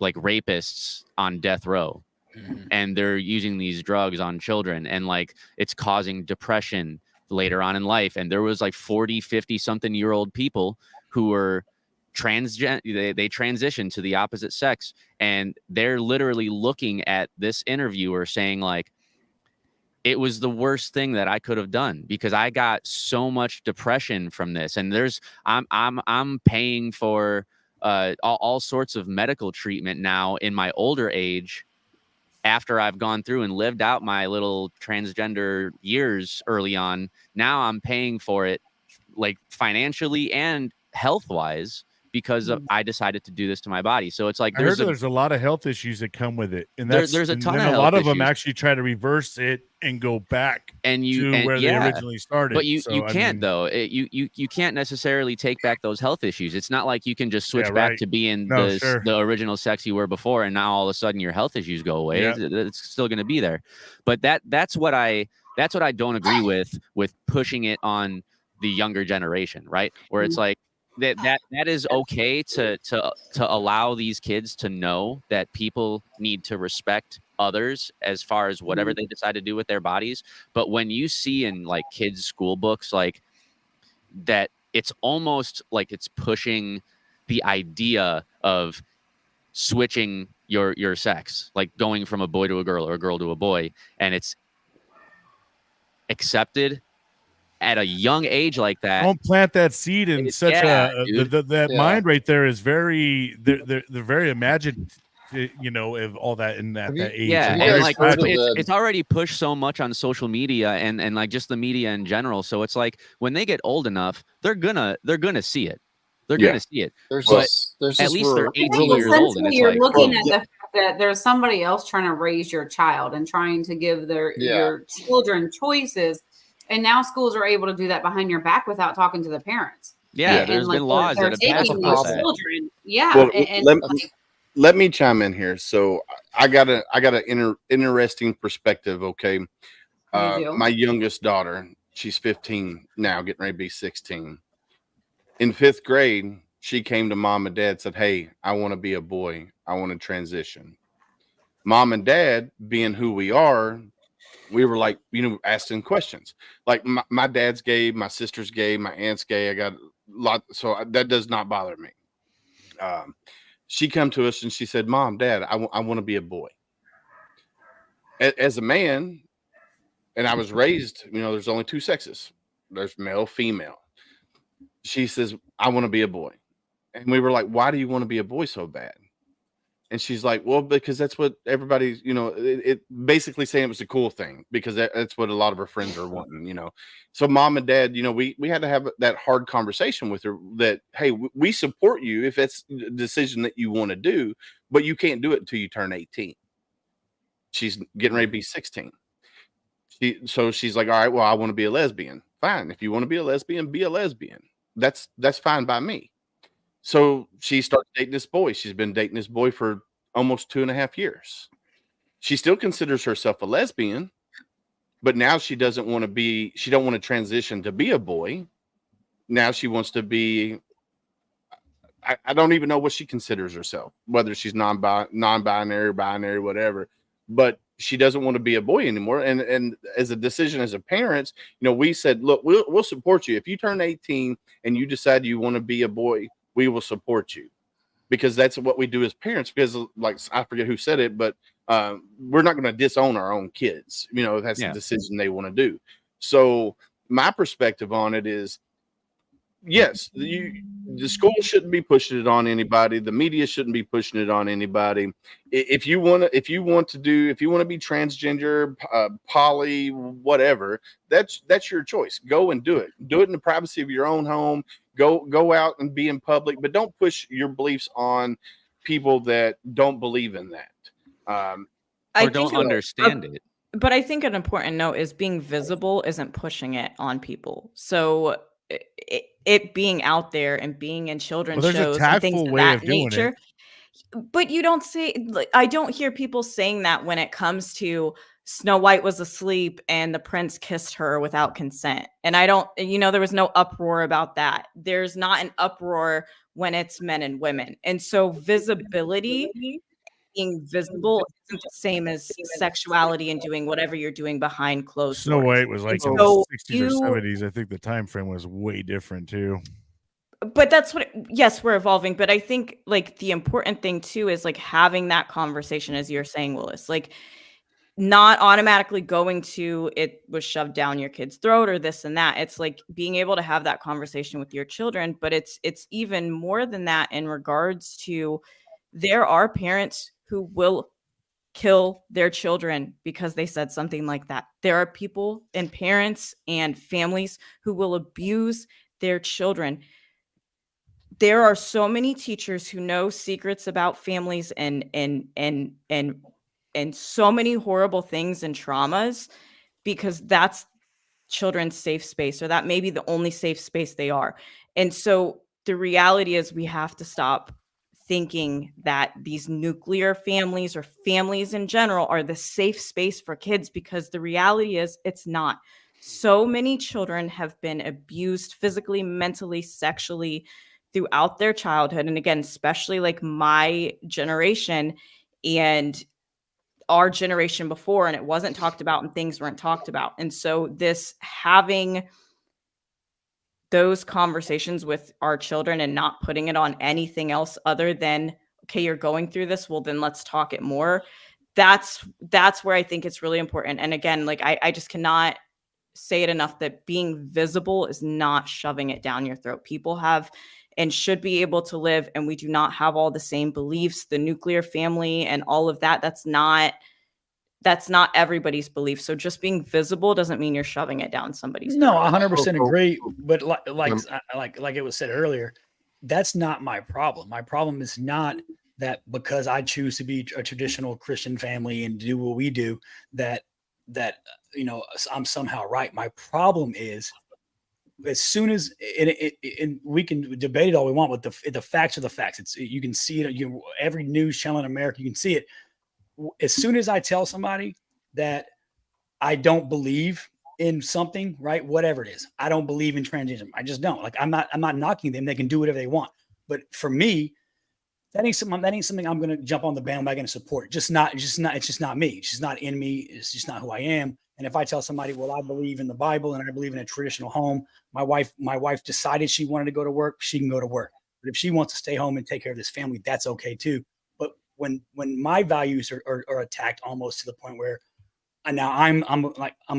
like rapists on death row. And they're using these drugs on children, and like it's causing depression later on in life. And there was like 40, 50 something year old people who were they transitioned to the opposite sex, and they're literally looking at this interviewer saying like, it was the worst thing that I could have done because I got so much depression from this. And I'm paying for all sorts of medical treatment now in my older age after I've gone through and lived out my little transgender years early on. Now I'm paying for it like financially and health wise, because I decided to do this to my body. So it's like there's a lot of health issues that come with it, and there's a ton of a lot of issues. them actually try to reverse it and go back to where they originally started. But you can't though. You can't necessarily take back those health issues. It's not like you can just switch back to being the original sex you were before, and now all of a sudden your health issues go away. Yep. It's still going to be there. But that's what I don't agree with pushing it on the younger generation, right? Where it's like that is okay to allow these kids to know that people need to respect others as far as whatever they decide to do with their bodies. But when you see in like kids' school books like that, it's almost like it's pushing the idea of switching your sex, like going from a boy to a girl or a girl to a boy, and it's accepted at a young age like that. Don't plant that seed in such that mind right there is very they're very imaginative, of all that in that age. Yeah, and like it's already pushed so much on social media and like just the media in general. So it's like when they get old enough, they're gonna see it. They're gonna see it. There's at least they're 18 years old, and it's you're like looking at the fact that there's somebody else trying to raise your child and trying to give your children choices. And now schools are able to do that behind your back without talking to the parents. Yeah, there's been laws that have passed about that. Children. Yeah. Well, let me chime in here. So I got an interesting perspective. Okay. My youngest daughter, she's 15 now, getting ready to be 16. In 5th grade, she came to mom and dad, said, "Hey, I want to be a boy. I want to transition." Mom and dad, being who we are, we were like, asking questions. Like my dad's gay, my sister's gay, my aunt's gay. I got a lot, so that does not bother me. She come to us and she said, "Mom, Dad, I want to be a boy." As a man, and I was raised, there's only 2 sexes. There's male, female. She says, "I want to be a boy." And we were like, "Why do you want to be a boy so bad?" And she's like, "Well, because that's what everybody's, it basically saying it was a cool thing, because that's what a lot of her friends are wanting, So mom and dad, we had to have that hard conversation with her that, hey, we support you if that's the decision that you want to do, but you can't do it until you turn 18. She's getting ready to be 16. So she's like, all right, well, I want to be a lesbian. Fine. If you want to be a lesbian, be a lesbian. That's fine by me. So she starts dating this boy. She's been dating this boy for almost 2.5 years. She still considers herself a lesbian, but now she don't want to transition to be a boy. Now she wants to be, I don't even know what she considers herself, whether she's non-binary, binary, whatever, but she doesn't want to be a boy anymore. And as a decision as a parent, we said, look, we'll support you. If you turn 18 and you decide you want to be a boy, we will support you, because that's what we do as parents. Because, like, I forget who said it, but we're not going to disown our own kids. That's the decision they want to do. So my perspective on it is, yes, the school shouldn't be pushing it on anybody. The media shouldn't be pushing it on anybody. If you want to be transgender, poly, whatever, that's your choice. Go and do it. Do it in the privacy of your own home. Go out and be in public, but don't push your beliefs on people that don't believe in that. Or don't understand it. But I think an important note is being visible isn't pushing it on people. So it being out there and being in children's shows and things of that nature. But you don't say, I don't hear people saying that when it comes to Snow White was asleep and the prince kissed her without consent. And I don't, there was no uproar about that. There's not an uproar when it's men and women. And so visibility, being visible, isn't the same as sexuality and doing whatever you're doing behind closed Snow doors. White was like in the 60s or 70s. I think the time frame was way different too. But that's yes, we're evolving. But I think, like, the important thing too is, like, having that conversation, as you're saying, Willis, like, not automatically going to it was shoved down your kid's throat or this and that. It's like being able to have that conversation with your children. But it's even more than that in regards to, there are parents who will kill their children because they said something like that. There are people and parents and families who will abuse their children. There are so many teachers who know secrets about families and so many horrible things and traumas, because that's children's safe space, or that may be the only safe space they are. And so the reality is, we have to stop thinking that these nuclear families or families in general are the safe space for kids, because the reality is it's not. So many children have been abused physically, mentally, sexually throughout their childhood. And again, especially like my generation and our generation before, and it wasn't talked about and things weren't talked about. And so this, having those conversations with our children and not putting it on anything else other than, okay, you're going through this, well, then let's talk it more. That's where I think it's really important. And again, like, I just cannot say it enough that being visible is not shoving it down your throat. People have and should be able to live, and we do not have all the same beliefs. The nuclear family and all of that, that's not everybody's belief. So just being visible doesn't mean you're shoving it down somebody's No, throat. 100% agree. But like it was said earlier, that's not my problem. My problem is not that because I choose to be a traditional Christian family and do what we do, that I'm somehow right. My problem is, as soon as and we can debate it all we want, but the facts are the facts. You can see it. Every news channel in America, you can see it. As soon as I tell somebody that I don't believe in something, right, whatever it is, I don't believe in transgender. I just don't. Like, I'm not knocking them. They can do whatever they want. But for me, that ain't something I'm going to jump on the bandwagon and support. It's just not me. It's just not in me. It's just not who I am. And if I tell somebody, well, I believe in the Bible and I believe in a traditional home, my wife decided she wanted to go to work, she can go to work. But if she wants to stay home and take care of this family, that's okay too. But when my values are attacked, almost to the point where now I'm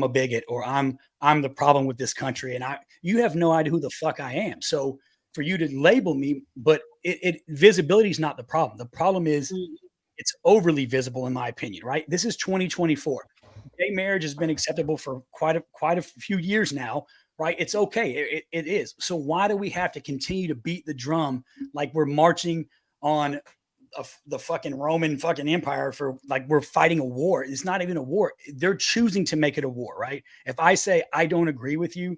a bigot, or I'm the problem with this country, and you have no idea who the fuck I am. So for you to label me, but visibility is not the problem. The problem is it's overly visible, in my opinion. Right? This is 2024. Gay marriage has been acceptable for quite a few years now, right? It's okay. It is. So why do we have to continue to beat the drum like we're marching on the fucking Roman fucking empire for like we're fighting a war. It's not even a war. They're choosing to make it a war, right? If I say I don't agree with you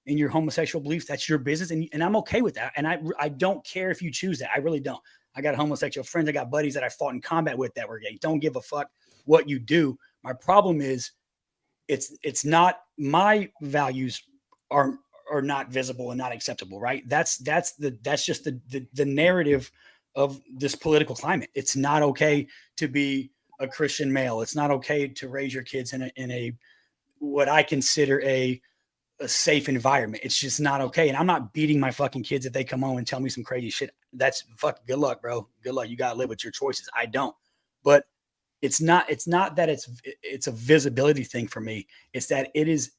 in your homosexual beliefs, that's your business, and I'm okay with that. And I don't care if you choose that. I really don't. I got homosexual friends. I got buddies that I fought in combat with that were gay. Don't give a fuck what you do. My problem is it's not my values are not visible and not acceptable, right? That's just the narrative of this political climate. It's not okay to be a Christian male. It's not okay to raise your kids in a what I consider a safe environment. It's just not okay. And I'm not beating my fucking kids if they come home and tell me some crazy shit. That's fuck. Good luck, bro. Good luck. You gotta live with your choices. I don't. But it's not that it's a visibility thing for me. It's that it is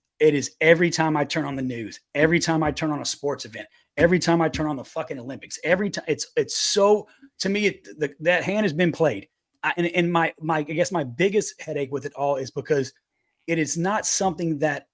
every time I turn on the news, every time I turn on a sports event, every time I turn on the fucking Olympics, every time it's so, to me, that hand has been played. And my I guess my biggest headache with it all is because it is not something that,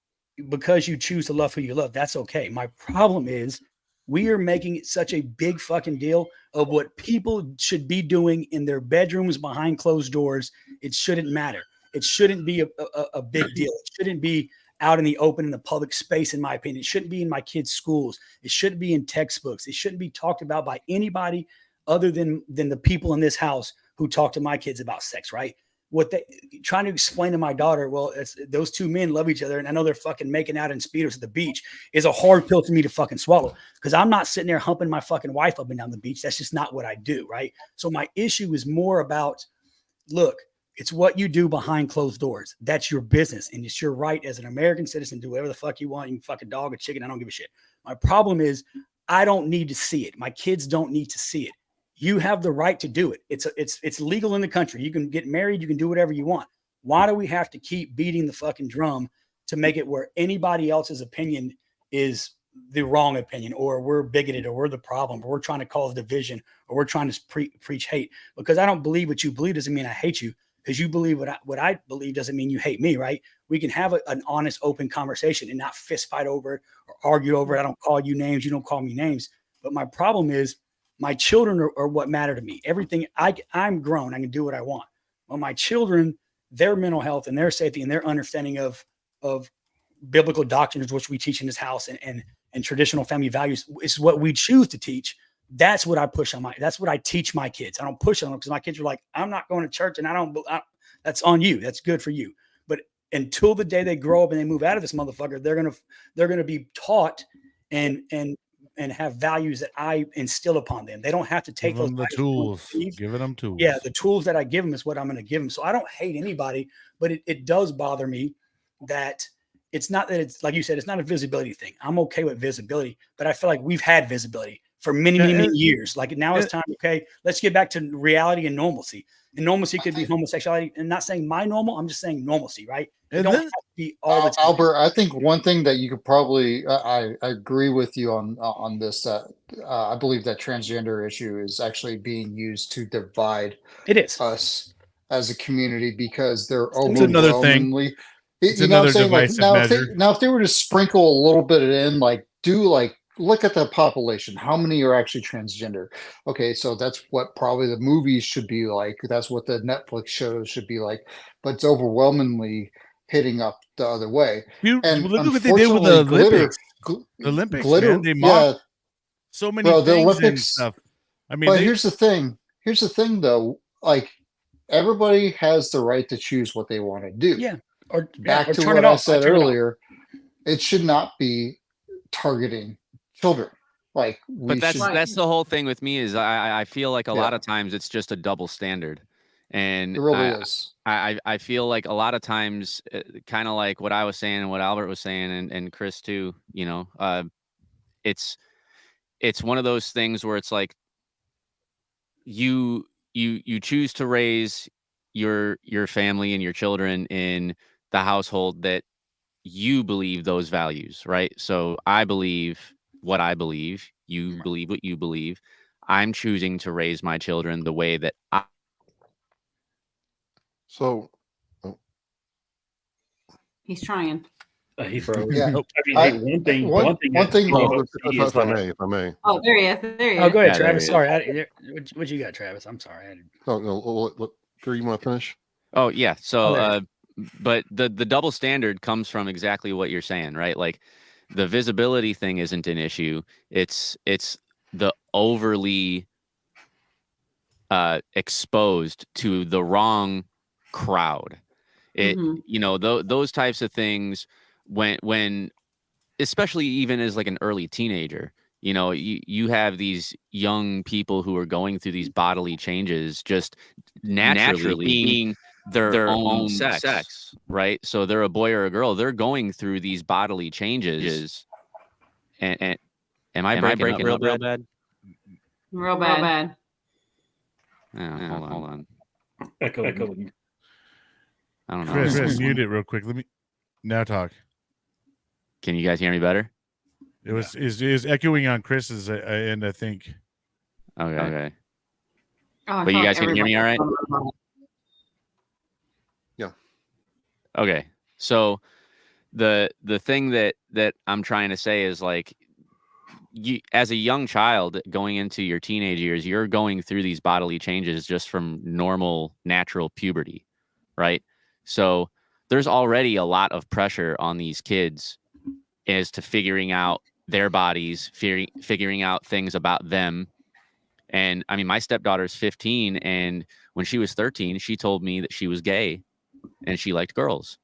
because you choose to love who you love, that's okay. My problem is we are making it such a big fucking deal of what people should be doing in their bedrooms behind closed doors. It shouldn't matter. It shouldn't be a big deal. It shouldn't be out in the open in the public space, in my opinion. It shouldn't be in my kids' schools. It shouldn't be in textbooks. It shouldn't be talked about by anybody other than the people in this house who talk to my kids about sex, right? What they trying to explain to my daughter, well, those two men love each other, and I know they're fucking making out in speedos at the beach, is a hard pill for me to fucking swallow, because I'm not sitting there humping my fucking wife up and down the beach. That's just not what I do, right? So my issue is more about, look, it's what you do behind closed doors. That's your business, and it's your right as an American citizen to do whatever the fuck you want. You can fuck a dog, a chicken, I don't give a shit. My problem is I don't need to see it. My kids don't need to see it. You have the right to do it. It's legal in the country. You can get married. You can do whatever you want. Why do we have to keep beating the fucking drum to make it where anybody else's opinion is the wrong opinion, or we're bigoted, or we're the problem, or we're trying to cause division, or we're trying to preach hate? Because I don't believe what you believe doesn't mean I hate you. Because you believe what I believe doesn't mean you hate me, right? We can have an honest, open conversation and not fist fight over it or argue over it. I don't call you names. You don't call me names. But my problem is, my children are what matter to me. Everything I'm grown. I can do what I want. Well, my children, their mental health and their safety and their understanding of biblical doctrines, which we teach in this house, and traditional family values, is what we choose to teach. That's what I push on that's what I teach my kids. I don't push on them because my kids are like, I'm not going to church, and that's on you. That's good for you. But until the day they grow up and they move out of this motherfucker, they're gonna be taught and have values that I instill upon them. They don't have to take those tools. Giving them tools. Yeah, the tools that I give them is what I'm going to give them. So I don't hate anybody, but it does bother me that it's not that it's, like you said, it's not a visibility thing. I'm okay with visibility, but I feel like we've had visibility for many years. Like now it's time. Okay, let's get back to reality and normalcy. And normalcy could be homosexuality. And not saying my normal, I'm just saying normalcy, right? It don't have to be all the time. Albert, I think one thing that you could probably, I agree with you on this. I believe that transgender issue is actually being used to divide us as a community, because they're overwhelmingly. It's another divisive measure. Now, if they were to sprinkle a little bit in, look at the population. How many are actually transgender? Okay, so that's what probably the movies should be like. That's what the Netflix shows should be like. But it's overwhelmingly hitting up the other way. And look at what they did with the Olympics. Man, they mocked so many things, the Olympics and stuff. I mean, but here's the thing. Here's the thing, though. Like, everybody has the right to choose what they want to do. Yeah. Or to what I said earlier, it should not be targeting children. But that's the whole thing with me is I feel like a lot of times it's just a double standard. And it really is. I feel like a lot of times, kind of like what I was saying and what Albert was saying, and Chris too, it's one of those things where it's like you choose to raise your family and your children in the household that you believe those values, right? So I believe what I believe, you believe what you believe. I'm choosing to raise my children the way that I. So he's trying. He froze. Yeah. Nope. I mean, hey, one thing Well, is if I may. Oh, there he is. There he is. Oh, go ahead, Yeah, there Travis. he is. Sorry, what you got, Travis? I'm sorry. Oh, no, look, Drew, you want to finish? Oh yeah. So, Oh, there. but the double standard comes from exactly what you're saying, right? Like the visibility thing isn't an issue. It's the overly exposed to the wrong crowd. It those types of things when especially even as like an early teenager, you have these young people who are going through these bodily changes just naturally being their own sex, right? So they're a boy or a girl, they're going through these bodily changes. And am I breaking up real bad? Real bad. Hold on. Echo. I don't know. Chris, mute it real quick. Let me now talk. Can you guys hear me better? It was is echoing on Chris's end, I think. Okay. Oh, But you guys can hear me all right? Yeah. Okay. So the thing that I'm trying to say is like you as a young child going into your teenage years, you're going through these bodily changes just from normal natural puberty, right? So there's already a lot of pressure on these kids as to figuring out their bodies, figuring out things about them. And I mean, my stepdaughter's 15, and when she was 13, she told me that she was gay and she liked girls.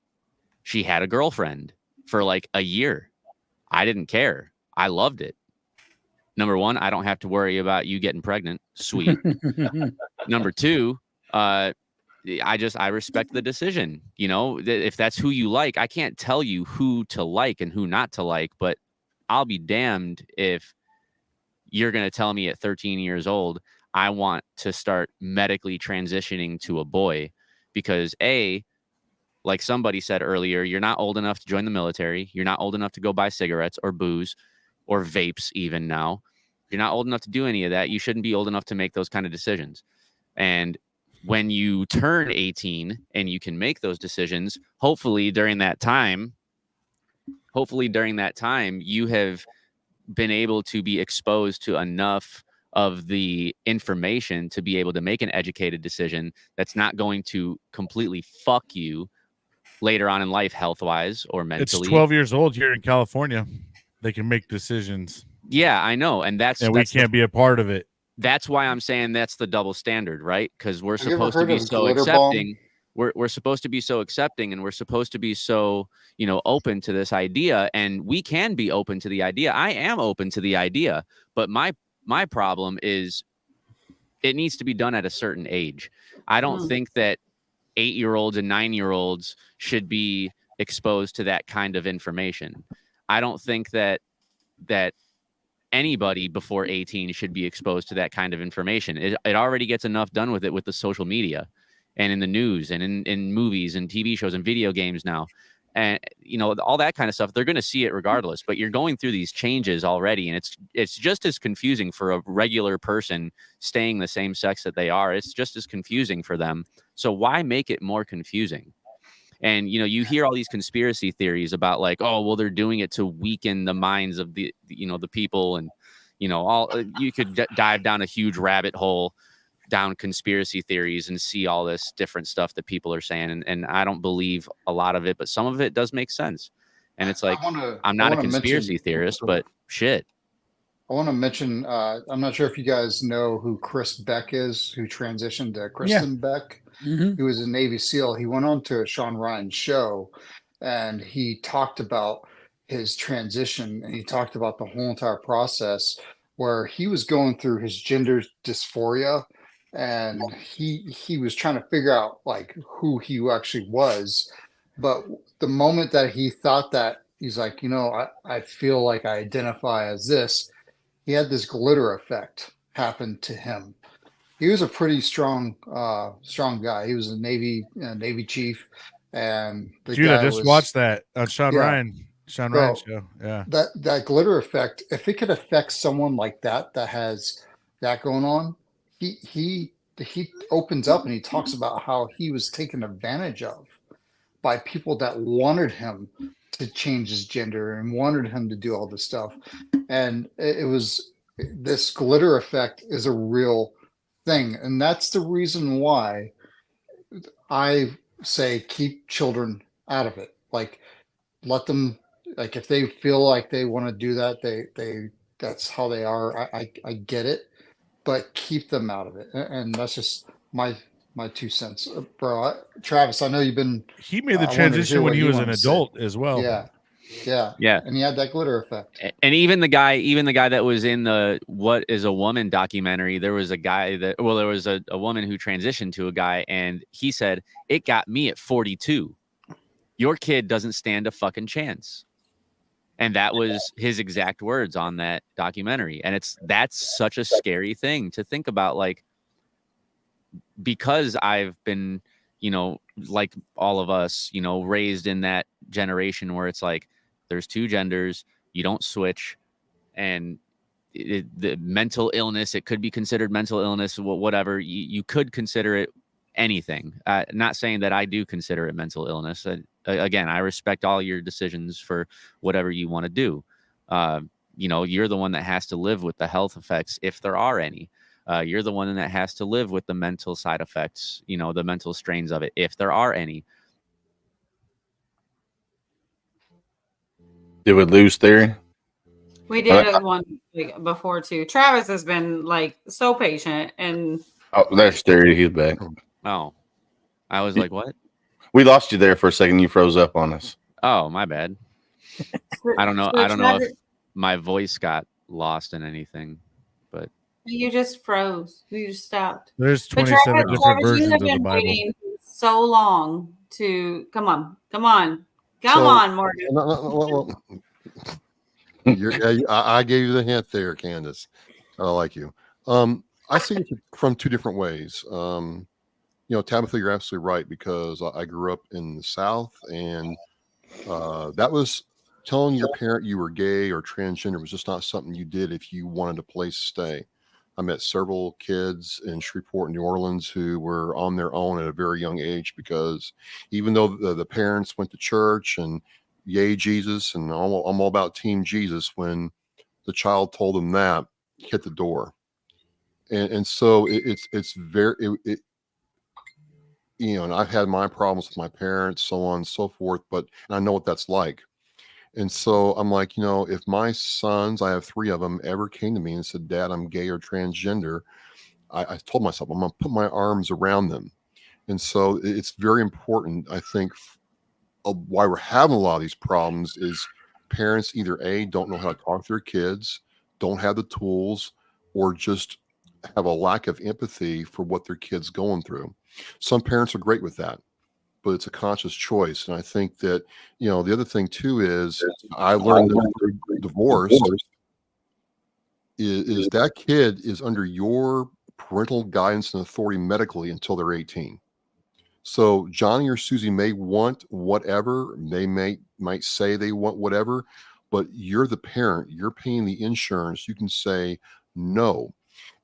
She had a girlfriend for like a year. I didn't care. I loved it. Number one, I don't have to worry about you getting pregnant. Sweet. Number two, I respect the decision. If that's who you like, I can't tell you who to like and who not to like, but I'll be damned if you're going to tell me at 13 years old, I want to start medically transitioning to a boy because like somebody said earlier, you're not old enough to join the military. You're not old enough to go buy cigarettes or booze or vapes even now. You're not old enough to do any of that. You shouldn't be old enough to make those kind of decisions. And when you turn 18 and you can make those decisions, hopefully during that time, you have been able to be exposed to enough of the information to be able to make an educated decision that's not going to completely fuck you later on in life, health-wise or mentally. It's 12 years old here in California. They can make decisions. Yeah, I know. And we can't be a part of it. That's why I'm saying that's the double standard, right? Because we're supposed to be so accepting. We're supposed to be so accepting, and we're supposed to be so, open to this idea. And we can be open to the idea. I am open to the idea, but my problem is it needs to be done at a certain age. I don't think that 8-year-olds and 9-year-olds should be exposed to that kind of information. I don't think that anybody before 18 should be exposed to that kind of information. It already gets enough done with it with the social media and in the news and in movies and TV shows and video games now. And, all that kind of stuff, they're going to see it regardless, but you're going through these changes already. And it's just as confusing for a regular person staying the same sex that they are. It's just as confusing for them. So why make it more confusing? And, you hear all these conspiracy theories about like, oh, well, they're doing it to weaken the minds of the people. And, you could dive down a huge rabbit hole down conspiracy theories and see all this different stuff that people are saying. And I don't believe a lot of it, but some of it does make sense. And it's like, I'm not a conspiracy theorist, but shit. I want to mention, I'm not sure if you guys know who Chris Beck is, who transitioned to Kristen Beck. Mm-hmm. He was a Navy SEAL. He went on to a Sean Ryan show and he talked about his transition and he talked about the whole entire process where he was going through his gender dysphoria and he was trying to figure out like who he actually was. But the moment that he thought that, he's like, I feel like I identify as this, he had this glitter effect happen to him. He was a pretty strong guy. He was a Navy chief, and Dude, I just watched that on Sean Ryan show. Yeah, that glitter effect. If it could affect someone like that has that going on, he opens up and he talks about how he was taken advantage of by people that wanted him to change his gender and wanted him to do all this stuff. And it was, this glitter effect is a real thing. And that's the reason why I say keep children out of it. Like, let them, like, if they feel like they want to do that, that's how they are. I get it, but keep them out of it. And that's just my 2 cents, bro. Travis, I know you've been. He made the I wanted to transition hear when what he you was wanted an to say. adult as well. Yeah. And he had that glitter effect. And even the guy that was in the What Is a Woman documentary, there was a guy there was a woman who transitioned to a guy, and he said, it got me at 42. Your kid doesn't stand a fucking chance. And that was his exact words on that documentary. And that's such a scary thing to think about. Like, because I've been, like all of us, raised in that generation where it's like, there's two genders, you don't switch. And the mental illness, it could be considered mental illness, whatever. You could consider it anything. Not saying that I do consider it mental illness. Again, I respect all your decisions for whatever you want to do. You're the one that has to live with the health effects, if there are any. You're the one that has to live with the mental side effects, the mental strains of it, if there are any. Did we lose Theory? We did one before too. Travis has been like so patient, and there's Theory. He's back. Oh, I was like, what? We lost you there for a second. You froze up on us. Oh, my bad. I don't know. I don't know if my voice got lost in anything, but you just froze. You just stopped. There's 27 different versions of the Bible. So long to come on, Morgan. Well, I gave you the hint there, Candace. I like you. I see it from two different ways. Tabitha, you're absolutely right, because I grew up in the South, and that was telling your parent you were gay or transgender was just not something you did if you wanted a place to stay. I met several kids in Shreveport, New Orleans, who were on their own at a very young age, because even though the parents went to church and yay Jesus and I'm all about Team Jesus, when the child told them that, hit the door. And so it's very, and I've had my problems with my parents, so on and so forth, and I know what that's like. And so I'm like, if my sons, I have 3 of them, ever came to me and said, Dad, I'm gay or transgender, I told myself I'm going to put my arms around them. And so it's very important, I think, why we're having a lot of these problems is parents either A, don't know how to talk to their kids, don't have the tools, or just have a lack of empathy for what their kid's going through. Some parents are great with that, but it's a conscious choice. And I think that, the other thing too is I learned that through divorce is that kid is under your parental guidance and authority medically until they're 18. So Johnny or Susie may want whatever, they might say they want whatever, but you're the parent, you're paying the insurance. You can say no.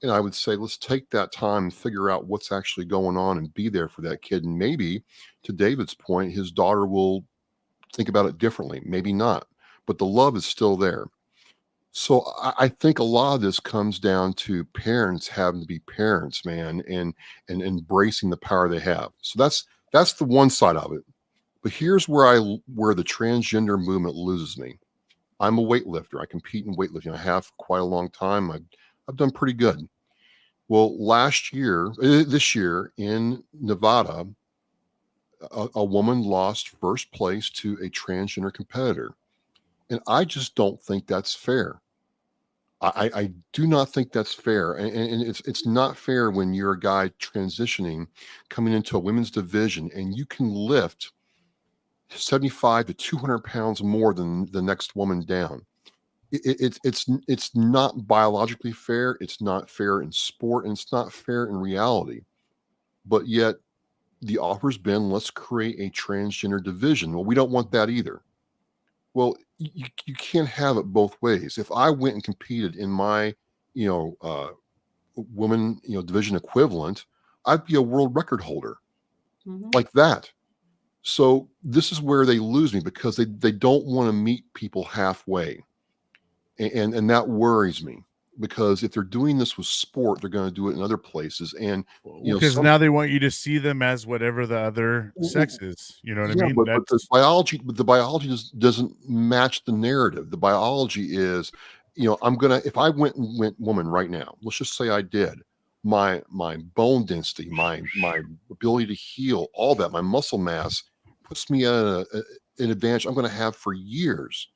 And I would say, let's take that time and figure out what's actually going on and be there for that kid. And maybe, to David's point, his daughter will think about it differently. Maybe not, but the love is still there. So I think a lot of this comes down to parents having to be parents, man, and embracing the power they have. So that's the one side of it. But here's where the transgender movement loses me. I'm a weightlifter. I compete in weightlifting. I have for quite a long time. I've done pretty good. Well, this year in Nevada, a woman lost first place to a transgender competitor. And I just don't think that's fair. I do not think that's fair. And it's not fair when you're a guy transitioning, coming into a women's division, and you can lift 75 to 200 pounds more than the next woman down. It's not biologically fair. It's not fair in sport, and it's not fair in reality. But yet the offer's been, let's create a transgender division. Well, we don't want that either. Well, you can't have it both ways. If I went and competed in my, woman, division equivalent, I'd be a world record holder like that. So this is where they lose me, because they don't want to meet people halfway. And that worries me, because if they're doing this with sport, they're going to do it in other places. And because now they want you to see them as whatever the other sex is. You know what I mean? But the biology doesn't match the narrative. The biology is, if I went woman right now, let's just say I did, my bone density, my ability to heal, all that, my muscle mass puts me at an advantage I'm going to have for years.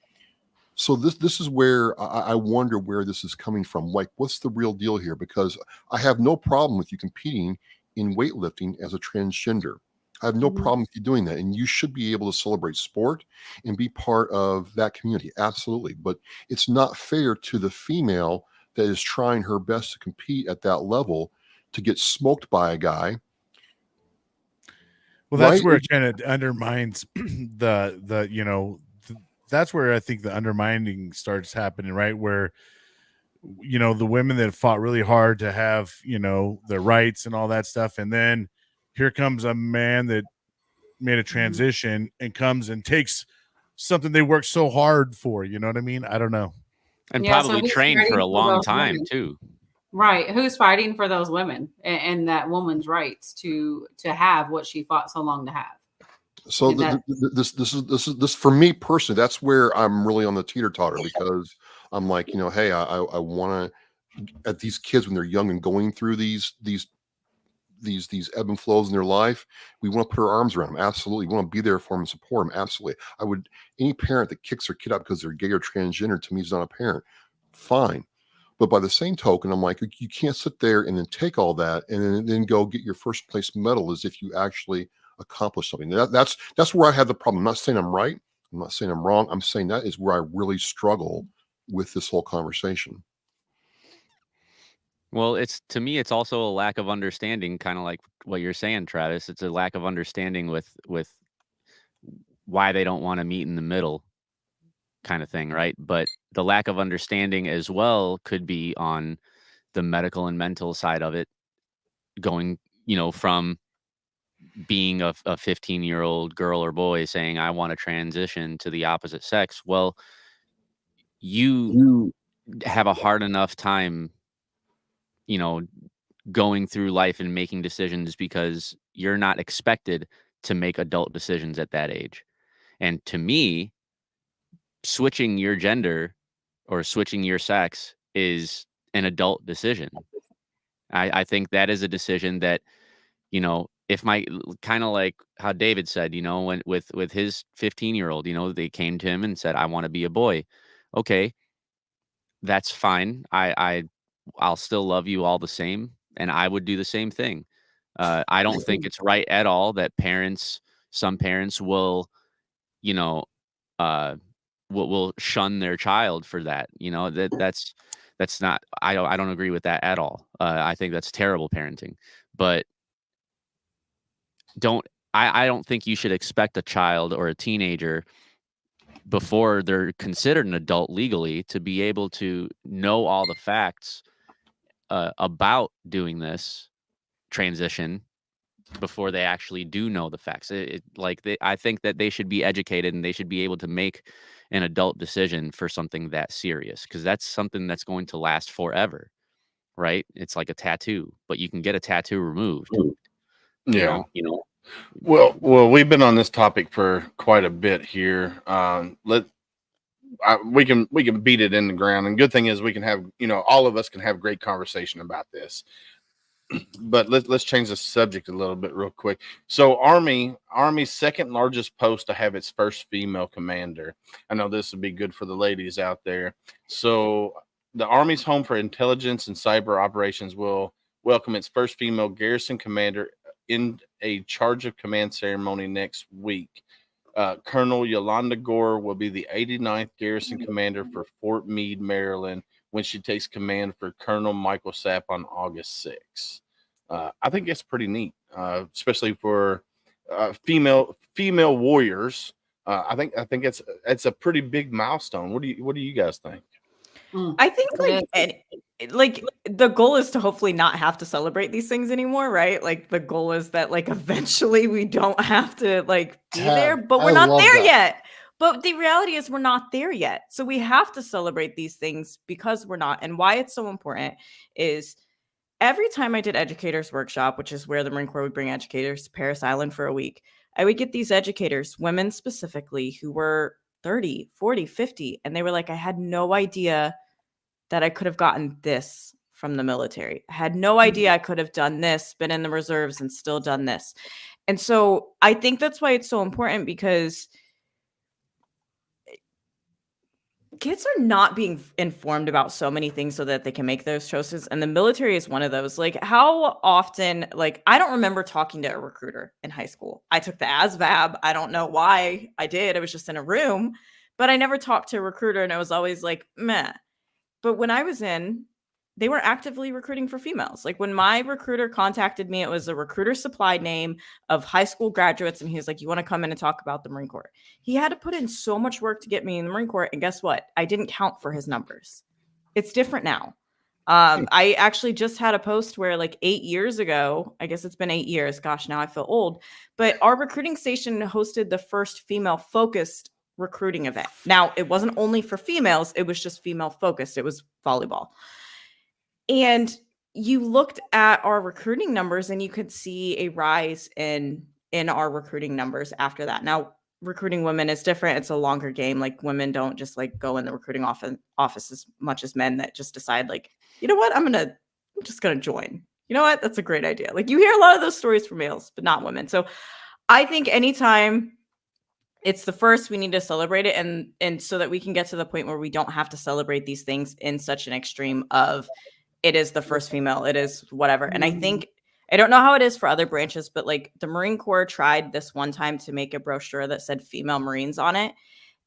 So this is where I wonder where this is coming from. Like, what's the real deal here? Because I have no problem with you competing in weightlifting as a transgender. I have no problem with you doing that. And you should be able to celebrate sport and be part of that community. Absolutely. But it's not fair to the female that is trying her best to compete at that level to get smoked by a guy. Well, that's where it kind of undermines that's where I think the undermining starts happening, right? Where, the women that fought really hard to have, their rights and all that stuff. And then here comes a man that made a transition and comes and takes something they worked so hard for. You know what I mean? I don't know. And Yeah, probably who's trained for fighting a long those time women? too. Right. Who's fighting for those women and that woman's rights to have what she fought so long to have? So this for me personally, that's where I'm really on the teeter-totter, because I'm like, hey, I want to, at these kids when they're young and going through these ebb and flows in their life, we want to put our arms around them. Absolutely. We want to be there for them and support them. Absolutely. Any parent that kicks their kid out because they're gay or transgender, to me, is not a parent. Fine. But by the same token, I'm like, you can't sit there and then take all that and then go get your first place medal as if you actually accomplished something. That's where I have the problem. I'm not saying I'm right. I'm not saying I'm wrong. I'm saying that is where I really struggle with this whole conversation. Well, to me, it's also a lack of understanding, kind of like what you're saying, Travis. It's a lack of understanding with why they don't want to meet in the middle, kind of thing, right? But the lack of understanding as well could be on the medical and mental side of it, going, from being a 15-year-old girl or boy saying, I want to transition to the opposite sex. Well, you have a hard enough time, going through life and making decisions because you're not expected to make adult decisions at that age. And to me, switching your gender or switching your sex is an adult decision. I think that is a decision that, if kind of like how David said, when with his 15-year-old, they came to him and said, I want to be a boy. Okay, that's fine. I'll still love you all the same. And I would do the same thing. I don't think it's right at all that some parents will, will shun their child for that. That's not, I don't agree with that at all. I think that's terrible parenting, but I don't think you should expect a child or a teenager before they're considered an adult legally to be able to know all the facts about doing this transition before they actually do know the facts. I think that they should be educated and they should be able to make an adult decision for something that serious, because that's something that's going to last forever, right? It's like a tattoo, but you can get a tattoo removed. Yeah. Well, we've been on this topic for quite a bit here. We can beat it in the ground, and good thing is we can have, all of us can have great conversation about this. But let's change the subject a little bit real quick. So Army's second largest post to have its first female commander. I know this would be good for the ladies out there. So the Army's Home for Intelligence and Cyber Operations will welcome its first female garrison commander in a charge of command ceremony next week. Colonel Yolanda Gore will be the 89th garrison commander for Fort Meade, Maryland, when she takes command for Colonel Michael Sapp on August 6th. I think it's pretty neat, especially for female warriors. I think it's a pretty big milestone. What do you guys think? I think like the goal is to hopefully not have to celebrate these things anymore, right? Like the goal is that like eventually we don't have to like be there, but we're not there yet. But the reality is we're not there yet. So we have to celebrate these things because we're not. And why it's so important is every time I did educators workshop, which is where the Marine Corps would bring educators to Parris Island for a week, I would get these educators, women specifically, who were 30, 40, 50. And they were like, I had no idea that I could have gotten this from the military. I had no idea I could have done this, been in the reserves and still done this. And so I think that's why it's so important, because kids are not being informed about so many things so that they can make those choices. And the military is one of those. Like, how often, like, I don't remember talking to a recruiter in high school. I took the ASVAB. I don't know why I did. I was just in a room, but I never talked to a recruiter. And I was always like, meh. But when I was in, they were actively recruiting for females. Like when my recruiter contacted me, it was a recruiter supplied name of high school graduates. And he was like, you want to come in and talk about the Marine Corps? He had to put in so much work to get me in the Marine Corps. And guess what? I didn't count for his numbers. It's different now. I actually just had a post where like 8 years ago, I guess it's been 8 years. Gosh, now I feel old. But our recruiting station hosted the first female focused recruiting event. Now, it wasn't only for females. It was just female focused. It was volleyball. And you looked at our recruiting numbers and you could see a rise in our recruiting numbers after that. Now, recruiting women is different. It's a longer game. Like women don't just like go in the recruiting office as much as men that just decide like, you know what, I'm just going to join. You know what? That's a great idea. Like you hear a lot of those stories from males, but not women. So I think anytime it's the first, we need to celebrate it. And so that we can get to the point where we don't have to celebrate these things in such an extreme of it is the first female, it is whatever. And I think, I don't know how it is for other branches, but like the Marine Corps tried this one time to make a brochure that said female Marines on it.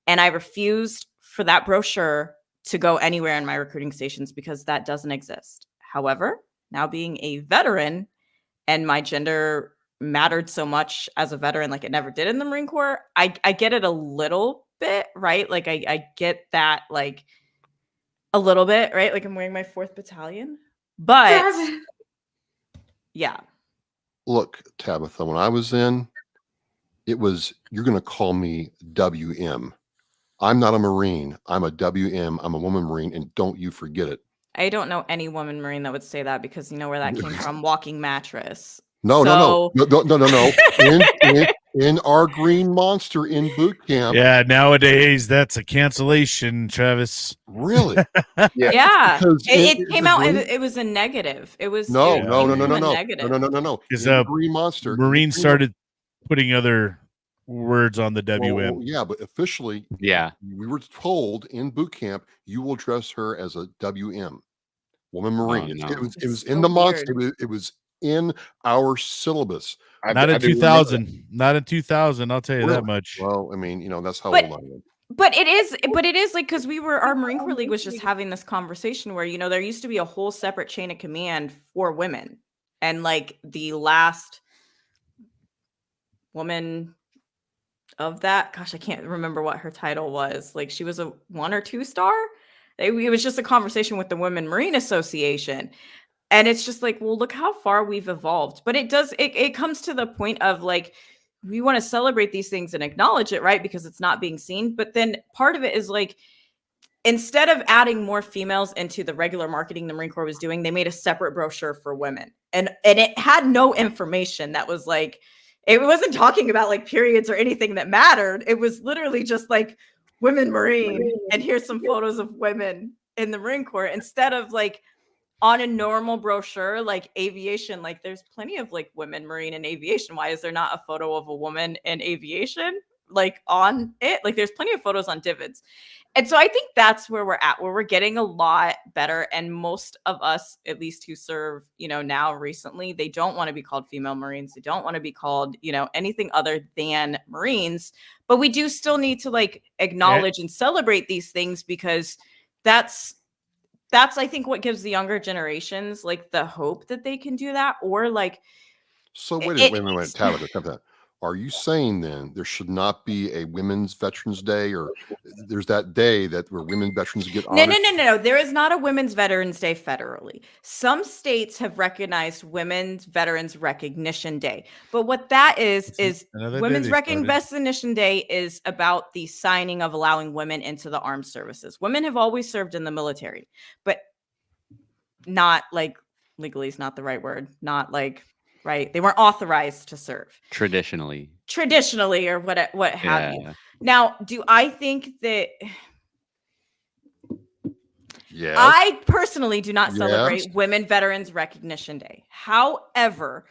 And I refused for that brochure to go anywhere in my recruiting stations because that doesn't exist. However, now being a veteran and my gender mattered so much as a veteran, like it never did in the Marine Corps, I get it a little bit, right? Like I get that like a little bit, right? Like I'm wearing my 4th battalion, but yeah. Look, Tabitha, when I was in, it was, you're going to call me WM. I'm not a Marine. I'm a WM. I'm a woman Marine, and don't you forget it. I don't know any woman Marine that would say that because you know where that came from? Walking mattress. No. In our Green Monster in boot camp. Yeah, nowadays that's a cancellation, Travis. Really? Yeah. It came out. It was a negative. It was no. Negative. No. Because Green Monster, Marines started putting other words on the WM. Well, yeah, but officially, we were told in boot camp you will dress her as a WM, woman Marine. Oh, no. It was in the monster. It was in our syllabus. Not in 2000. Not in 2000. I'll tell you that much. Well, I mean, that's how old I am. But it is like, because our Marine Corps League was just having this conversation where, there used to be a whole separate chain of command for women. And like the last woman of that, gosh, I can't remember what her title was. Like she was a 1 or 2 star. It was just a conversation with the Women Marine Association. And it's just like, well, look how far we've evolved. But it comes to the point of like, we want to celebrate these things and acknowledge it, right? Because it's not being seen. But then part of it is like, instead of adding more females into the regular marketing the Marine Corps was doing, they made a separate brochure for women. And it had no information that was like, it wasn't talking about like periods or anything that mattered. It was literally just like women Marine. And here's some photos of women in the Marine Corps instead of like, on a normal brochure, like aviation, like there's plenty of like women Marine and aviation. Why is there not a photo of a woman in aviation like on it? Like there's plenty of photos on divots. And so I think that's where we're at, where we're getting a lot better. And most of us, at least who serve, now recently, they don't want to be called female Marines. They don't want to be called, anything other than Marines. But we do still need to like acknowledge and celebrate these things because that's I think what gives the younger generations like the hope that they can do that, or like. So wait a minute, Tabitha. Are you saying then there should not be a Women's Veterans Day, or there's that day that where women veterans get honored? No. There is not a Women's Veterans Day federally. Some states have recognized Women's Veterans Recognition Day. But what that is Women's Recognition Day is about the signing of allowing women into the armed services. Women have always served in the military, but not like legally is not the right word. Not like, right. They weren't authorized to serve. Traditionally or what have you. Now, do I think that Yes. I personally do not celebrate Women Veterans Recognition Day. However,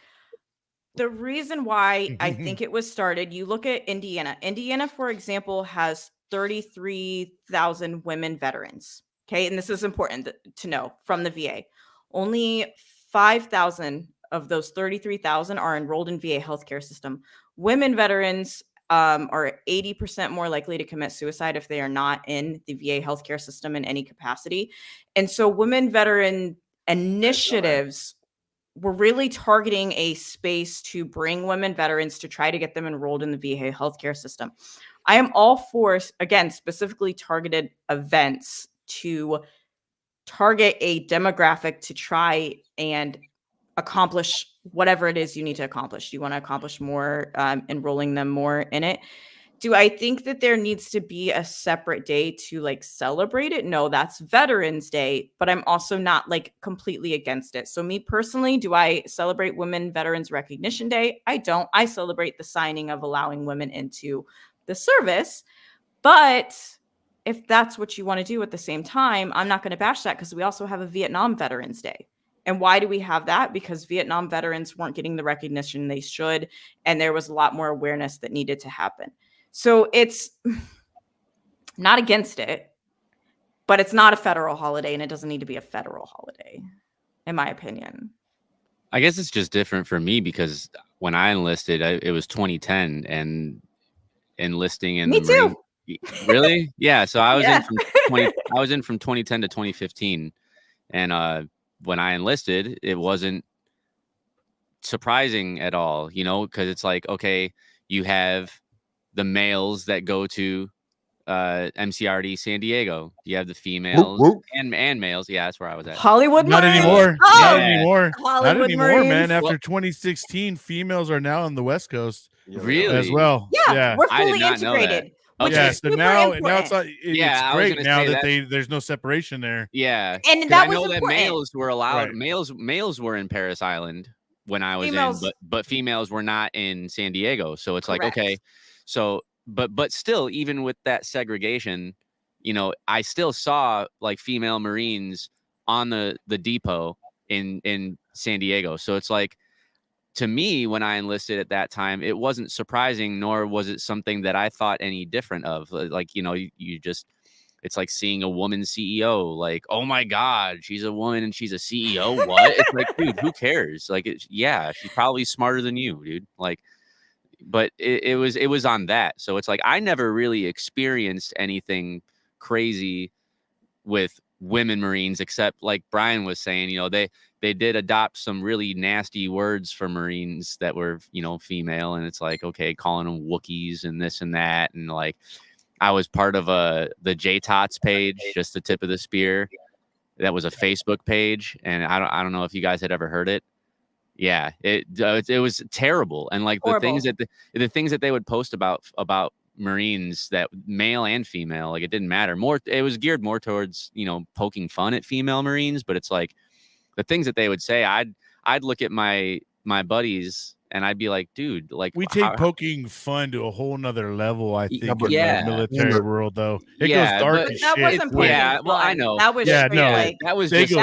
the reason why I think it was started, you look at Indiana. Indiana, for example, has 33,000 women veterans. Okay. And this is important to know from the VA. Only 5,000 of those 33,000 are enrolled in VA healthcare system. Women veterans are 80% more likely to commit suicide if they are not in the VA healthcare system in any capacity. And so women veteran initiatives were really targeting a space to bring women veterans to try to get them enrolled in the VA healthcare system. I am all for, again, specifically targeted events to target a demographic to try and accomplish whatever it is you need to accomplish. You want to accomplish more, enrolling them more in it. Do I think that there needs to be a separate day to like celebrate it? No, that's Veterans Day, but I'm also not like completely against it. So me personally, do I celebrate Women Veterans Recognition Day? I don't. I celebrate the signing of allowing women into the service. But if that's what you want to do at the same time, I'm not going to bash that because we also have a Vietnam Veterans Day. And why do we have that? Because Vietnam veterans weren't getting the recognition they should, and there was a lot more awareness that needed to happen. So it's not against it, but it's not a federal holiday, and it doesn't need to be a federal holiday, in my opinion. I guess it's just different for me because when I enlisted, it was 2010, and enlisting in the Marine. Really? Yeah. So I was in from 2010 to 2015, and when I enlisted, it wasn't surprising at all, because it's like, okay, you have the males that go to MCRD San Diego. You have the females and males. Yeah, that's where I was at. Hollywood Not Marines. anymore. Oh, not anymore. Hollywood not anymore, Marines. man. After 2016, females are now on the West Coast. Really? As well. Yeah. We're fully integrated. Which is super important. Now it's great now that there's no separation there. Yeah, and that I know was that important. males were allowed. Right. Males were in Paris Island when I was in, but females were not in San Diego. So it's Correct. like, okay, so but still, even with that segregation, I still saw like female Marines on the depot in San Diego. So it's like, to me, when I enlisted at that time, it wasn't surprising, nor was it something that I thought any different of. Like, you just, it's like seeing a woman CEO. Like, oh my God, she's a woman and she's a CEO. What? It's like, dude, who cares? Like, she's probably smarter than you, dude. Like, but it was on that. So it's like, I never really experienced anything crazy with women Marines, except like Brian was saying, they did adopt some really nasty words for Marines that were, female. And it's like, okay, calling them Wookiees and this and that. And like, I was part of the JTOTS page, just the tip of the spear. That was a Facebook page. And I don't know if you guys had ever heard it. Yeah, it was terrible. And like the things that they would post about Marines, that male and female, like it didn't matter. It was geared more towards, poking fun at female Marines, but it's like the things that they would say, I'd look at my buddies and I'd be like, dude, like we take poking fun to a whole nother level, I think, in the military world, though. It goes dark as shit. Wasn't well, I know. That was that was just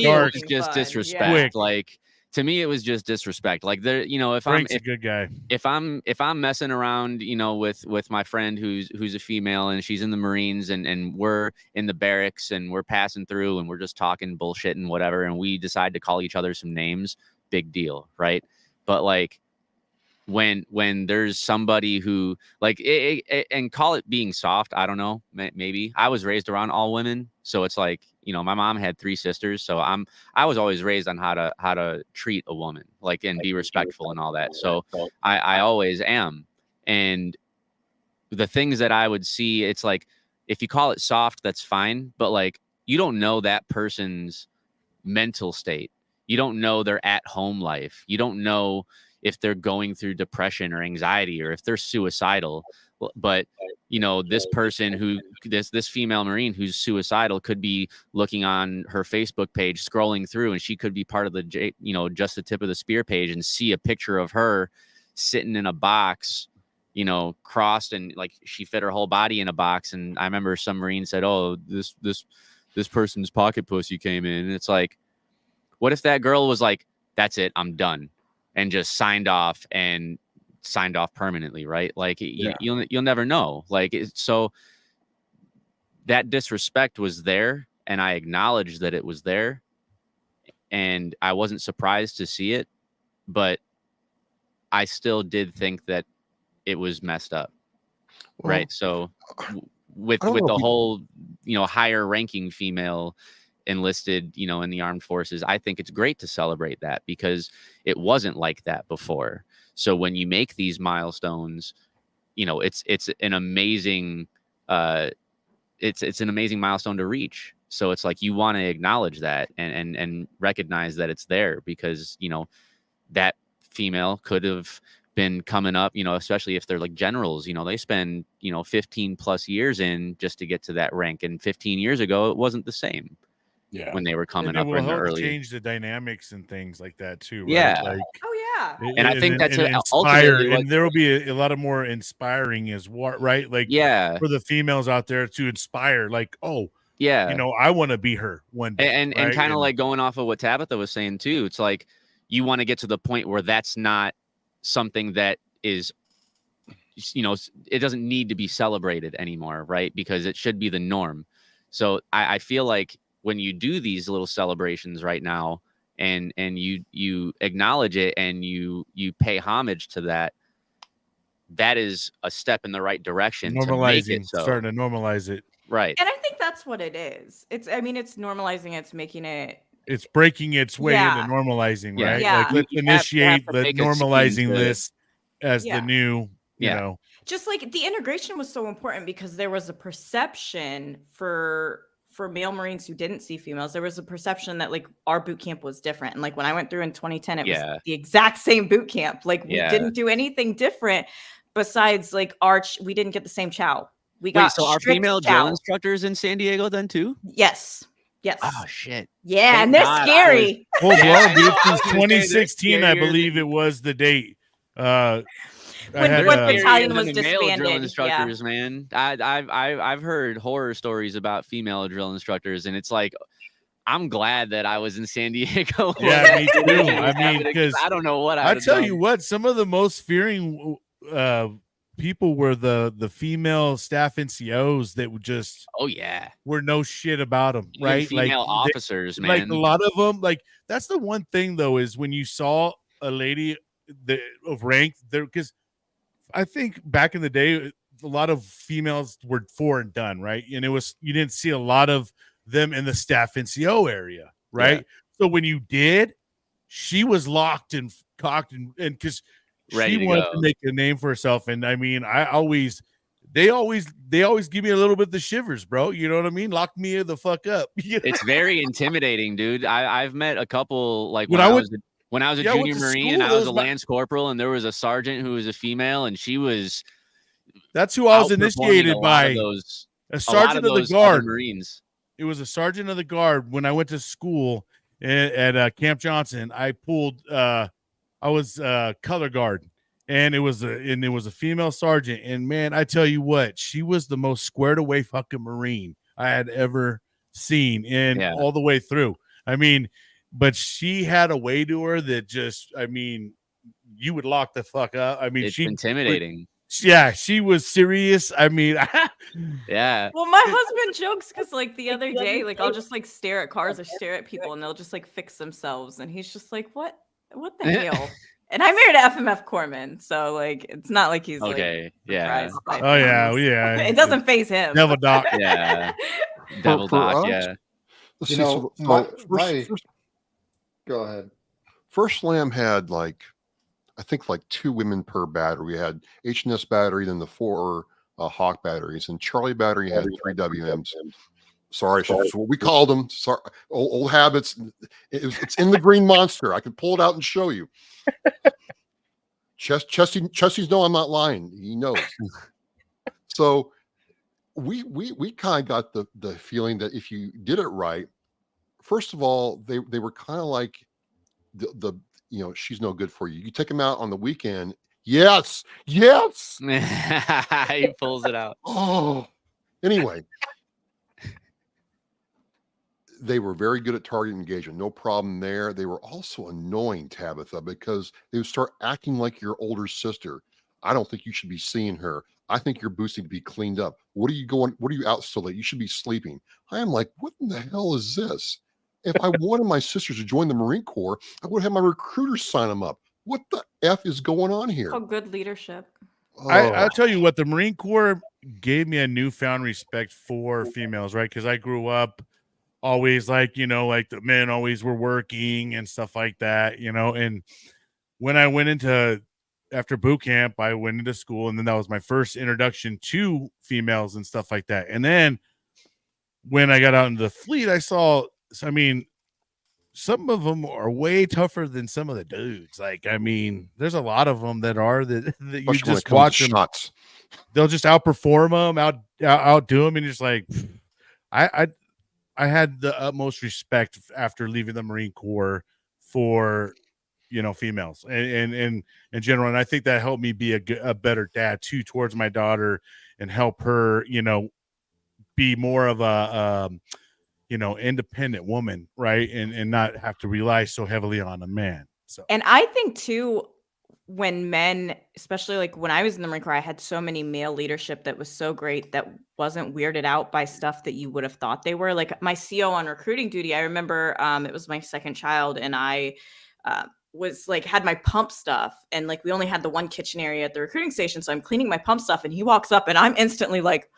dark. Just disrespect. Yeah. Like, to me, it was just disrespect. Like, there, if Frank's a good guy. If I'm messing around, with my friend who's a female and she's in the Marines and we're in the barracks and we're passing through and we're just talking bullshit and whatever, and we decide to call each other some names, big deal, right? But like, when there's somebody who like and call it being soft, I don't know, maybe. I was raised around all women, so it's like, my mom had 3 sisters, so I was always raised on how to treat a woman, like, and be respectful and all that. So I always am. And the things that I would see, it's like, if you call it soft, that's fine, but like, you don't know that person's mental state. You don't know their at-home life. You don't know if they're going through depression or anxiety or if they're suicidal. But this person this female Marine who's suicidal could be looking on her Facebook page, scrolling through, and she could be part of the just the tip of the spear page and see a picture of her sitting in a box, crossed, and like she fit her whole body in a box. And I remember some Marine said, "Oh, this person's pocket pussy came in." And it's like, what if that girl was like, "That's it, I'm done," and just signed off permanently, right? Like, you'll never know. Like, so that disrespect was there, and I acknowledged that it was there, and I wasn't surprised to see it, but I still did think that it was messed up, right? So with the whole, higher ranking female enlisted, in the armed forces, I think it's great to celebrate that because it wasn't like that before. So when you make these milestones, it's an amazing it's an amazing milestone to reach. So it's like, you want to acknowledge that and recognize that it's there, because that female could have been coming up, especially if they're like generals, they spend 15 plus years in just to get to that rank, and 15 years ago it wasn't the same. Yeah, when they were coming up, up in the help early, change the dynamics and things like that too. Right? Yeah. Like, and I think that's inspire, and there will be a lot of more inspiring as well, right? Like, for the females out there to inspire, like, oh, I want to be her one day, and kind of like going off of what Tabitha was saying too. It's like, you want to get to the point where that's not something that is, it doesn't need to be celebrated anymore, right? Because it should be the norm. So I feel like when you do these little celebrations right now, and you acknowledge it, and you pay homage to that, that is a step in the right direction. Normalizing, to make it so. Starting to normalize it, right? And I think that's what it is. It's normalizing. It's making it. It's breaking its way into normalizing, right? Yeah. Like, let's initiate the normalizing this as Yeah. the new, you know. Just like the integration was so important, because there was a perception for male Marines who didn't see females, there was a perception that like our boot camp was different. And like when I went through in 2010, it was the exact same boot camp. Like, we didn't do anything different besides like we didn't get the same chow. So are female drill instructors in San Diego then too? Yes. Oh shit. Yeah, and they're scary. Full blown, dude. Since 2016, I believe it was the date. When battalion was disbanded. Drill instructors, man. I've heard horror stories about female drill instructors, and it's like, I'm glad that I was in San Diego. Yeah, me too. I mean, because I don't know what I tell you what, some of the most fearing people were the female staff NCOs that would just were no shit about them, right? Even female officers, man. Like a lot of them, like that's the one thing though, is when you saw a lady of rank there, because I think back in the day, a lot of females were for and done, right? And you didn't see a lot of them in the staff NCO area, right? Yeah. So when you did, she was locked and cocked and because she wanted to make a name for herself. And I mean, they always give me a little bit of the shivers, bro. You know what I mean? Lock me the fuck up. It's very intimidating, dude. I've met a couple, like when I was a junior Marine and I was a Lance Corporal, and there was a sergeant who was a female, and she was. That's who I was initiated by. A sergeant of the guard. Marines. It was a sergeant of the guard when I went to school at Camp Johnson. I pulled. I was color guard, and it was a female sergeant. And man, I tell you what, she was the most squared away fucking Marine I had ever seen, and all the way through. I mean. But she had a way to her that just, I mean, you would lock the fuck up. I mean, it's intimidating. She was serious. I mean, yeah. Well, my husband jokes because like the other day, like I'll just like stare at cars or stare at people, and they'll just like fix themselves, and he's just like, "What the hell?" And I married an FMF corpsman, so like it's not like he's Okay, like yeah. surprised by Oh yeah, things. yeah. It doesn't phase him. Devil Doc. Yeah. Devil for Doc, us, yeah. let's You see. know, go ahead. First Slam had like, I think like 2 women per battery. We had H&S battery, then the 4 Hawk batteries, and Charlie battery had 3 WMs. Sorry, that's what we called them. Sorry, old habits. It's in the Green Monster. I can pull it out and show you. Chesty's no, I'm not lying. He knows. So we kind of got the feeling that if you did it right, first of all, they were kind of like the she's no good for you. You take them out on the weekend. Yes. He pulls it out. Oh, anyway. They were very good at target engagement. No problem there. They were also annoying, Tabitha, because they would start acting like your older sister. I don't think you should be seeing her. I think your boots need to be cleaned up. What are you out so late? You should be sleeping. I am like, what in the hell is this? If I wanted my sisters to join the Marine Corps, I would have my recruiters sign them up. What the F is going on here? Oh, good leadership. I'll tell you what, the Marine Corps gave me a newfound respect for females, right? Because I grew up always like the men always were working and stuff like that, and when I went after boot camp, I went into school, and then that was my first introduction to females and stuff like that. And then when I got out into the fleet, some of them are way tougher than some of the dudes. There's a lot of them that you just watch them. They'll just outperform them, outdo them, and you're just like, I had the utmost respect after leaving the Marine Corps for, females and in general. And I think that helped me be a better dad too, towards my daughter, and help her, be more of a, independent woman. Right. And not have to rely so heavily on a man. So, and I think too, when men, especially like when I was in the Marine Corps, I had so many male leadership that was so great that wasn't weirded out by stuff that you would have thought they were. Like my CO on recruiting duty, I remember it was my second child, and I was like had my pump stuff, and like we only had the one kitchen area at the recruiting station, so I'm cleaning my pump stuff, and he walks up, and I'm instantly like,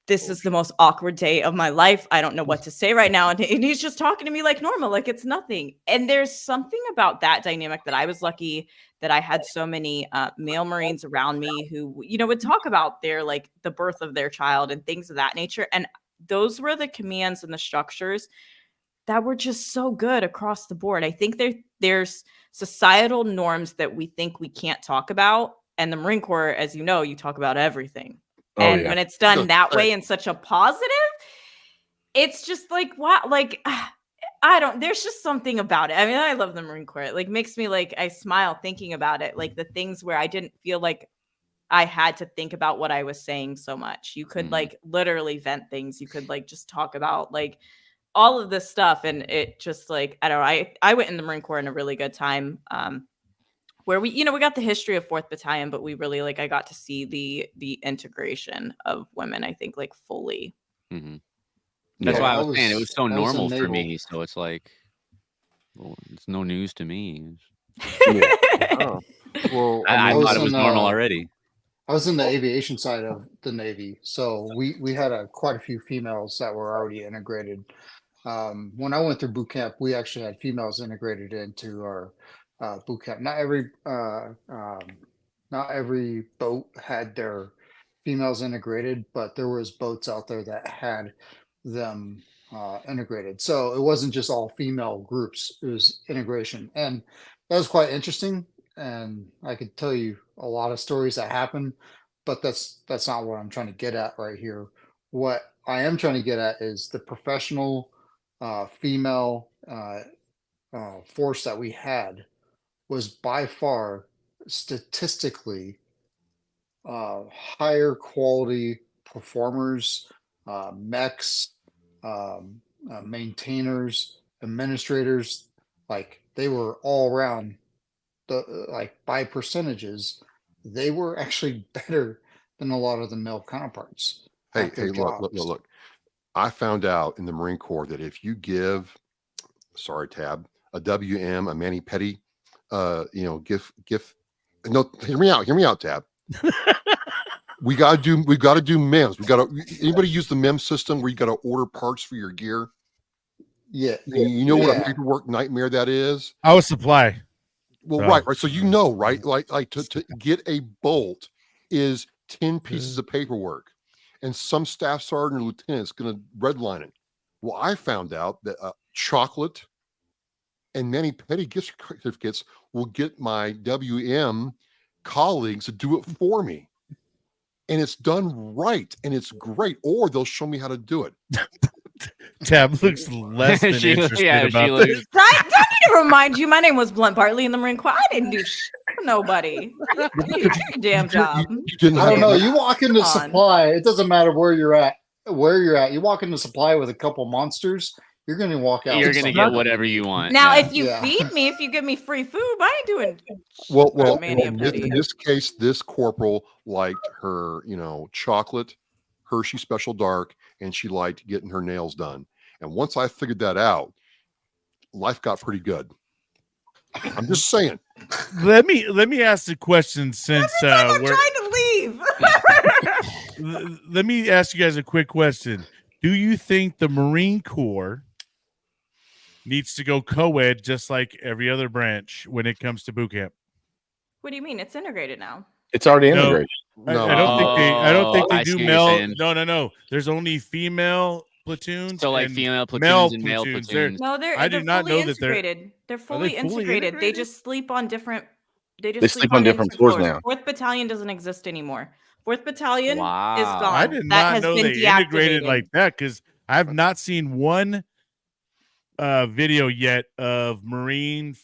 this is the most awkward day of my life. I don't know what to say right now. And he's just talking to me like normal, like it's nothing. And there's something about that dynamic that I was lucky that I had so many male Marines around me who, would talk about like the birth of their child and things of that nature. And those were the commands and the structures that were just so good across the board. I think there's societal norms that we think we can't talk about. And the Marine Corps, as you know, you talk about everything. And when it's done that way in such a positive, it's just like, wow, like, there's just something about it. I mean, I love the Marine Corps. It like makes me like, I smile thinking about it. Like the things where I didn't feel like I had to think about what I was saying so much. You could like literally vent things. You could like just talk about like all of this stuff. And it just like, I don't know. I went in the Marine Corps in a really good time. Where we got the history of 4th Battalion, but we really I got to see the integration of women, I think, like fully. Mm-hmm. That's why I was saying it was so normal for me. So it's like, well, it's no news to me. Well, I thought it was normal already. I was in the aviation side of the Navy, so we had quite a few females that were already integrated. When I went through boot camp, we actually had females integrated into our boot camp. Not every boat had their females integrated, but there was boats out there that had them integrated. So it wasn't just all female groups; it was integration, and that was quite interesting. And I could tell you a lot of stories that happened, but that's not what I'm trying to get at right here. What I am trying to get at is the professional female force that we had was by far statistically higher quality performers, mechs, maintainers, administrators. Like they were all around by percentages, they were actually better than a lot of the male counterparts. Hey, look. I found out in the Marine Corps that if you give, sorry, Tab, a WM, a mani-pedi gift. No, hear me out, Tab. we gotta do MEMS. Anybody use the MEMS system where you gotta order parts for your gear? Yeah. You know what a paperwork nightmare that is? I would supply. Well, right. So you know, right? Like to get a bolt is 10 pieces of paperwork, and some staff sergeant or lieutenant is going to redline it. Well, I found out that chocolate and many petty gift certificates will get my WM colleagues to do it for me, and it's done right, and it's great. Or they'll show me how to do it. Tab looks less than interested about this. Right? Don't need to remind you. My name was Blunt Bartley in the Marine Corps. I didn't do shit for nobody. You do your damn job. I don't know. You walk into supply. It doesn't matter where you're at. You walk into supply with a couple monsters. You're going to walk out. You're going to get whatever you want. Now, if you feed me, if you give me free food, I ain't doing. Well, in this case, this corporal liked her, chocolate, Hershey Special Dark, and she liked getting her nails done. And once I figured that out, life got pretty good. I'm just saying. Let me ask the question since I'm trying to leave. Let me ask you guys a quick question. Do you think the Marine Corps needs to go co-ed just like every other branch when it comes to boot camp? What do you mean? It's integrated now. It's already integrated. No, I don't think they do male. No. There's only female platoons. So like female platoons and male platoons. No, I do not know that they're fully integrated. They just sleep on different. They sleep on different floors now. 4th Battalion doesn't exist anymore. 4th Battalion is gone. I did not know they integrated like that because I've not seen one video yet of Marine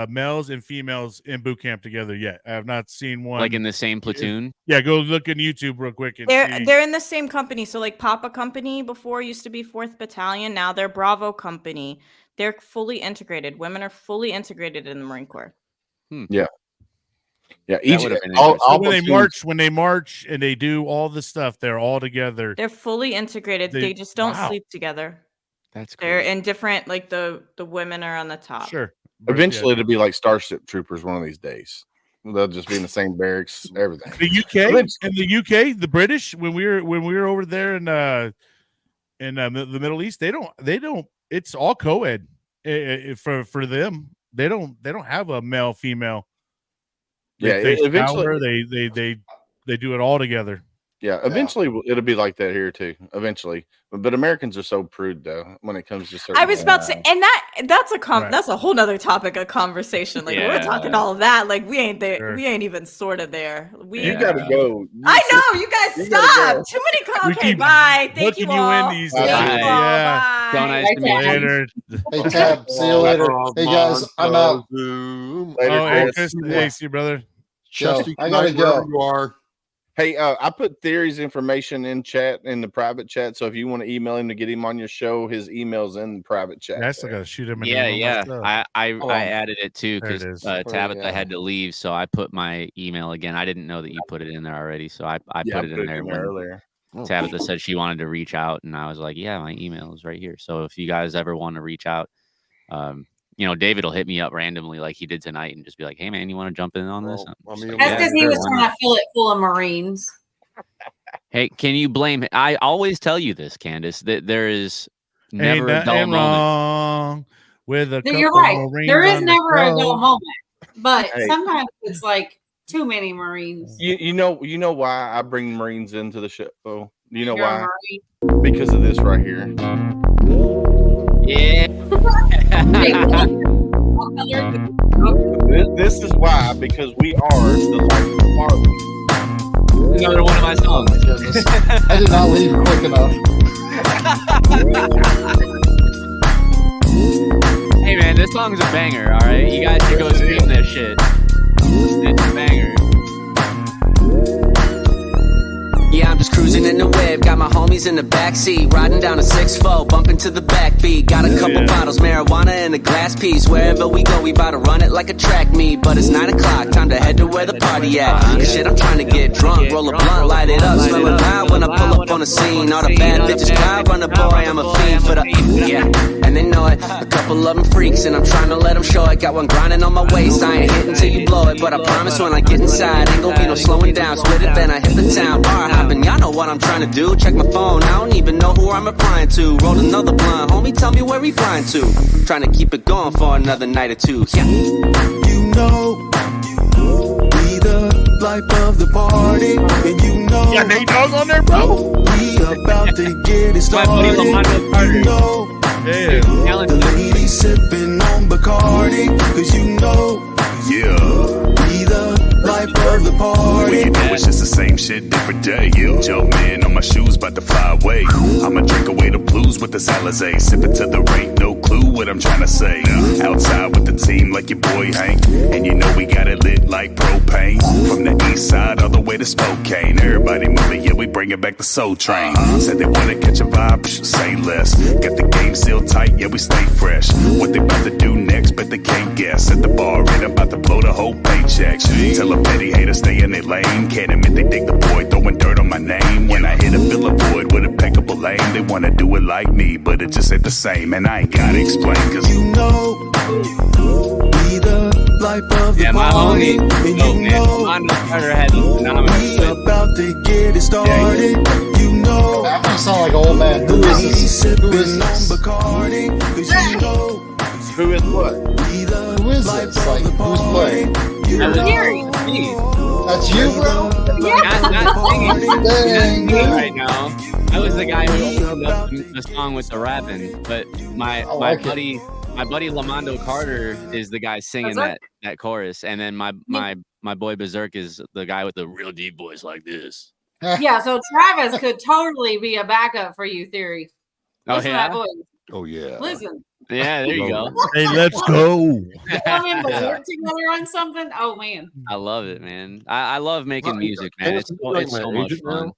males and females in boot camp together yet. I have not seen one like in the same platoon. Yeah, go look in YouTube real quick. And they're in the same company. So like Papa Company before used to be 4th Battalion. Now they're Bravo Company. They're fully integrated. Women are fully integrated in the Marine Corps. Yeah. When they march and they do all the stuff, they're all together. They're fully integrated. They just don't sleep together. That's cool. They're in different, like the women are on the top. Sure. Eventually, it'll be like Starship Troopers one of these days. They'll just be in the same barracks, everything. The UK, the British, when we were over there in the Middle East, they don't. It's all co-ed for them. They don't have a male female. Eventually they do it all together. Yeah, eventually it'll be like that here too. Eventually, but Americans are so prude though when it comes to certain. I was about to say, and that's a whole nother topic of conversation. Like we're talking all of that. Like we ain't there. Sure. We ain't even sort of there. You gotta go. I know you guys. Stop. Too many comments. Okay, bye. Thank you all. Bye. Yeah. So nice to meet you. Hey Tab, see you later. Hey guys, I'm out. Hey Chris, see you, brother. Chelsea, I gotta go. You are. Hey, I put Theory's information in the private chat. So if you want to email him to get him on your show, his email's in the private chat. I still got to shoot him. I added it too because Tabitha had to leave, so I put my email again. I didn't know that you put it in there already, so I put it in there earlier. Tabitha said she wanted to reach out, and I was like, yeah, my email is right here. So if you guys ever want to reach out, David will hit me up randomly like he did tonight and just be like, hey, man, you want to jump in on this? That's because he was trying to fill it full of Marines. Hey, can you blame him? I always tell you this, Candace, that there is never a dull moment. With a You're right. There is never a dull moment. But sometimes it's like too many Marines. You know why I bring Marines into the show? You know why? Because of this right here. Yeah. This is why, because we are the life department. Another one of my songs. I did not leave quick enough. Hey man, this song's a banger, all right? You guys should go stream this shit. It's a banger. Yeah, I'm just cruising cruising in the whip, got my homies in the backseat, riding down a 6-4, bumping to the backbeat. Got a couple bottles, marijuana and a glass piece. Wherever we go, we bout to run it like a track meet. But it's 9 o'clock, time to head to where the party at. Cause shit, I'm trying to get drunk, roll a blunt, light it up, smell it loud when I pull up on the scene. All the bad bitches cry, run the boy, I'm a fiend for the and they know it. A couple of them freaks, and I'm trying to let them show it. Got one grinding on my waist, I ain't hitting till you blow it. But I promise when I get inside, ain't gon' be no slowing down. Split it, then I hit the town, bar hopping. Y'all know what I'm trying to do. Check my phone, I don't even know who I'm replying to. Roll another blunt, homie, tell me where we flying to. Trying to keep it going for another night or two. Yeah. You know, we the life of the party, and you know, Yeah, Nate Dogg on there, bro. we about to get it My buddy started. Lamont Carter. You know, Alan, the ladies sipping on Bacardi, cause you know, we the life of the party. You know it's just the same shit, different day. You jump in on my shoes, about to fly away. I'ma drink away the blues with this Alizé. Sipping to the rate, no clue what I'm trying to say. Outside with the team like your boy Hank, and you know we got it lit like propane. From the east side all the way to Spokane. Everybody moving, yeah, we bringing back the Soul Train. Said they wanna catch a vibe, say less. Got the game still tight, yeah, we stay fresh. What they about to do next, but they can't guess. At the bar, and about to blow the whole paycheck. Tell a petty hater stay in their lane. Can't admit they dig the boy, throwing dirt on my name. When I hit a fill a void with impeccable aim, they wanna do it like me, but it just ain't the same. And I ain't gotta explain, cause You know, we the life of the my party, homie. and Oh, you man. know, Lamont Carter had a phenomenal we clip. about to get it started. You know, I sound like an old man. the Who is ladies this? sipping Who is on this? Bacardi, cause you know, Who is what? we the Who is life this? of Like, the who's playing? party. You That was know, Gary. me. That's you, bro? Not singing. Dang, Me man. right now. I was the guy who opened up the song with the rapping, but my like it. buddy Lamont Carter is the guy singing that chorus, and then my boy Berserk is the guy with the real deep voice like this. Yeah, so Travis could totally be a backup for you, Theory. Oh Listen to yeah, that voice. Oh yeah. Listen. yeah. There you go. Hey, let's go. Come in to work together on something. Oh man. I love it, man. I love making Well, music, hey, man. listen, It's you're like it's my so much agent fun. now?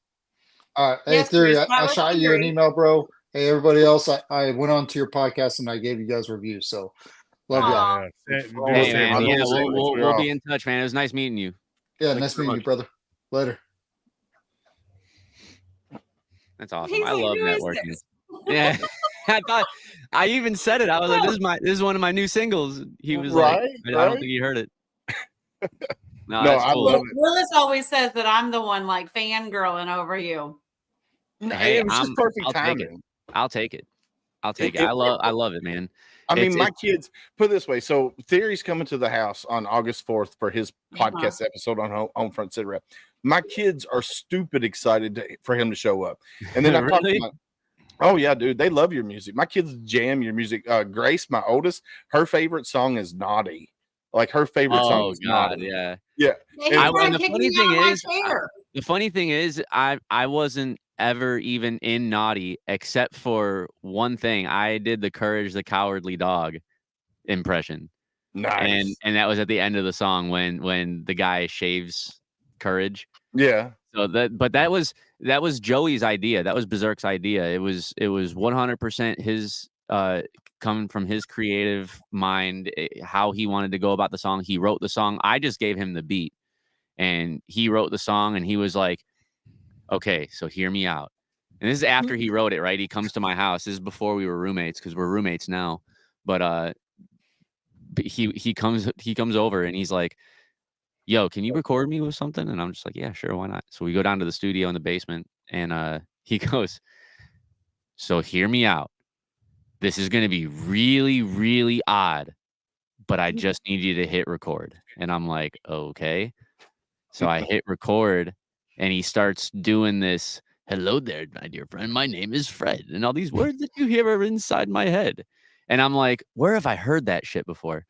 All right. Hey, Yes, Theory, Chris, I I shot like you an Theory. email, bro. Hey, everybody else, I went on to your podcast and I gave you guys reviews. So love y'all. Aw. Hey, man. I Yeah, don't say much. we'll be in touch, man. It was nice meeting you. Yeah, Thank nice you very meeting you, much. brother. Later. That's awesome. He's I like, love "Who is networking. this?" Yeah, I thought I even said it. I was like, this is one of my new singles." He was Right, like, I don't think he heard it. No, No, that's I cool. love it. Willis always says that I'm the one like fangirling over you. Hey, it was just perfect I'll take it. timing. I'll take it. I'll take it. I love it, man. I mean, It's- my kids, put it this way. So Theory's coming to the house on August 4th for his podcast episode on Homefront Sit Rep. My kids are stupid excited for him to show up. And then I talked Really? about, oh yeah, dude, they love your music. My kids jam your music. Grace, my oldest, her favorite song is Naughty. Like her favorite song Oh is God, Naughty. yeah. Yeah. He's And trying and to the kick funny me thing out of is, my chair. The funny thing is, I wasn't ever even in Naughty except for one thing. I did the Courage the Cowardly Dog impression, Nice. and that was at the end of the song when the guy shaves Courage. Yeah. So that was Joey's idea. That was Berserk's idea. It was 100% his coming from his creative mind, how he wanted to go about the song. He wrote the song. I just gave him the beat, and he wrote the song. And he was like, "Okay, so hear me out." And this is after he wrote it. Right? He comes to my house. This is before we were roommates, because we're roommates now. But he comes over and he's like, "Yo, can you record me with something?" And I'm just like, "Yeah, sure, why not?" So we go down to the studio in the basement, and he goes, "So hear me out. This is going to be really, really odd, but I just need you to hit record." And I'm like, "Okay." So I hit record, and he starts doing this, "Hello there, my dear friend. My name is Fred." And all these words that you hear are inside my head. And I'm like, where have I heard that shit before?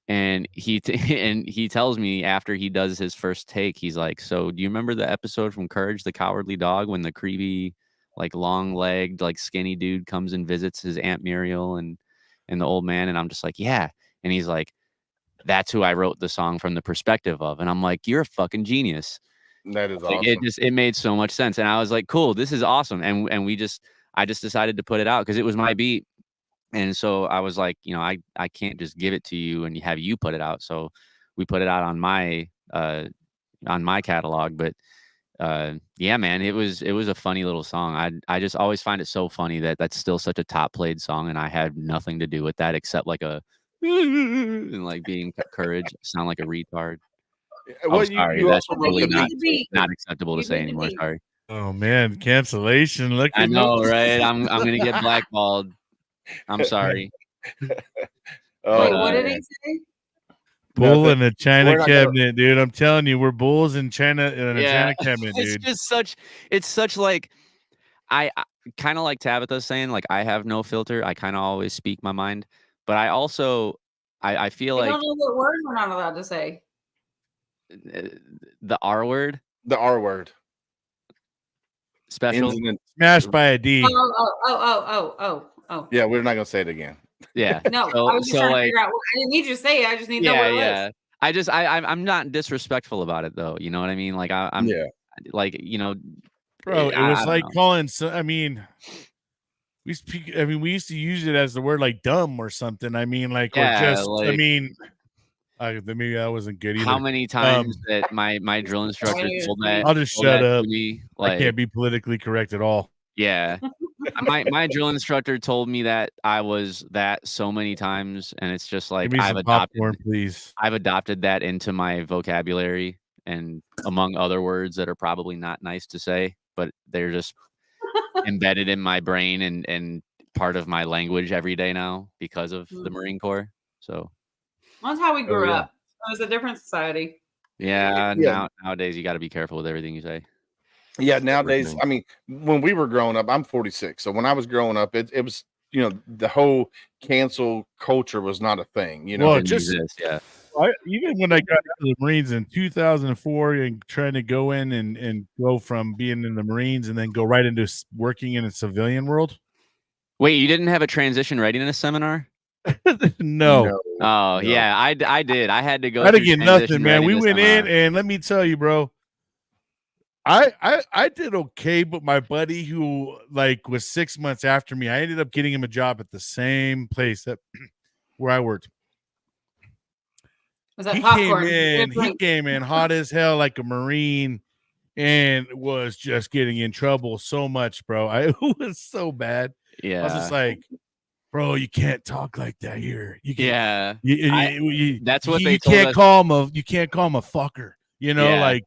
And he tells me after he does his first take, he's like, "So do you remember the episode from Courage the Cowardly Dog when the creepy, like long-legged, like skinny dude comes and visits his Aunt Muriel and the old man?" And I'm just like, "Yeah." And he's like, "That's who I wrote the song from the perspective of." And I'm like, "You're a fucking genius." That is Like awesome. it made so much sense, and I was like, cool, this is awesome, and I just decided to put it out because it was my beat, and so I was like, I can't just give it to you and have you put it out, so we put it out on my catalog, but yeah, man, it was a funny little song. I just always find it so funny that that's still such a top played song, and I had nothing to do with that except like a and like being courage, sound like a retard. Well, Oh, sorry, you that's also wrote really the beat. not acceptable to You say did the anymore. beat. Sorry. Oh man, cancellation. Look I at know, me. right? I'm gonna get blackballed. I'm sorry. Oh, Wait, But, what did man. he say? Bull Nothing. in a China We're not gonna- cabinet, dude. I'm telling you, we're bulls in China in a yeah, China cabinet, it's dude. just such like I kind of like Tabitha saying, like, I have no filter. I kind of always speak my mind, but I also I feel I like don't know what word we're not allowed to say. the R word The R word. special. Incident. Smashed by a D. Oh. Yeah, we're not gonna say it again. Yeah. No, So, I was just so trying to like, figure out. I didn't need you to say it. I just need to know yeah, what it yeah. was. I just I'm not disrespectful about it though. You know what I mean? Like I'm Yeah. like Bro, it I was don't like know. calling. I mean, we used to use it as the word like dumb or something. I mean, like, or Yeah, just. I like, mean, maybe that wasn't good either. how many times that my drill instructor told I'll just shut that up. to me? I Like, can't be politically correct at all. yeah. My drill instructor told me that I was that so many times, and it's just like Give me some popcorn, please. I've adopted that into my vocabulary, and among other words that are probably not nice to say, but they're just embedded in my brain and part of my language every day now because of the Marine Corps. So That's how we grew yeah. up. It was a different society. yeah, Yeah. nowadays you got to be careful with everything you say. Yeah, nowadays, Everything. I mean, when we were growing up, I'm 46. So when I was growing up, it was, the whole cancel culture was not a thing, Well, Didn't exist, yeah. Even when I got into the Marines in 2004 and trying to go in and go from being in the Marines and then go right into working in a civilian world. Wait, you didn't have a transition readiness seminar? No. Oh, yeah, I did. I had to go I through didn't get transition nothing, man. We readiness went seminar. in and let me tell you, bro. I did okay, but my buddy who like was 6 months after me, I ended up getting him a job at the same place that where I worked. Was that He popcorn? came in hot as hell like a Marine and was just getting in trouble so much, bro. It was so bad. Yeah. I was just like, bro, you can't talk like that here. You can't, yeah. That's what they you told can't us. call him a fucker, Yeah. like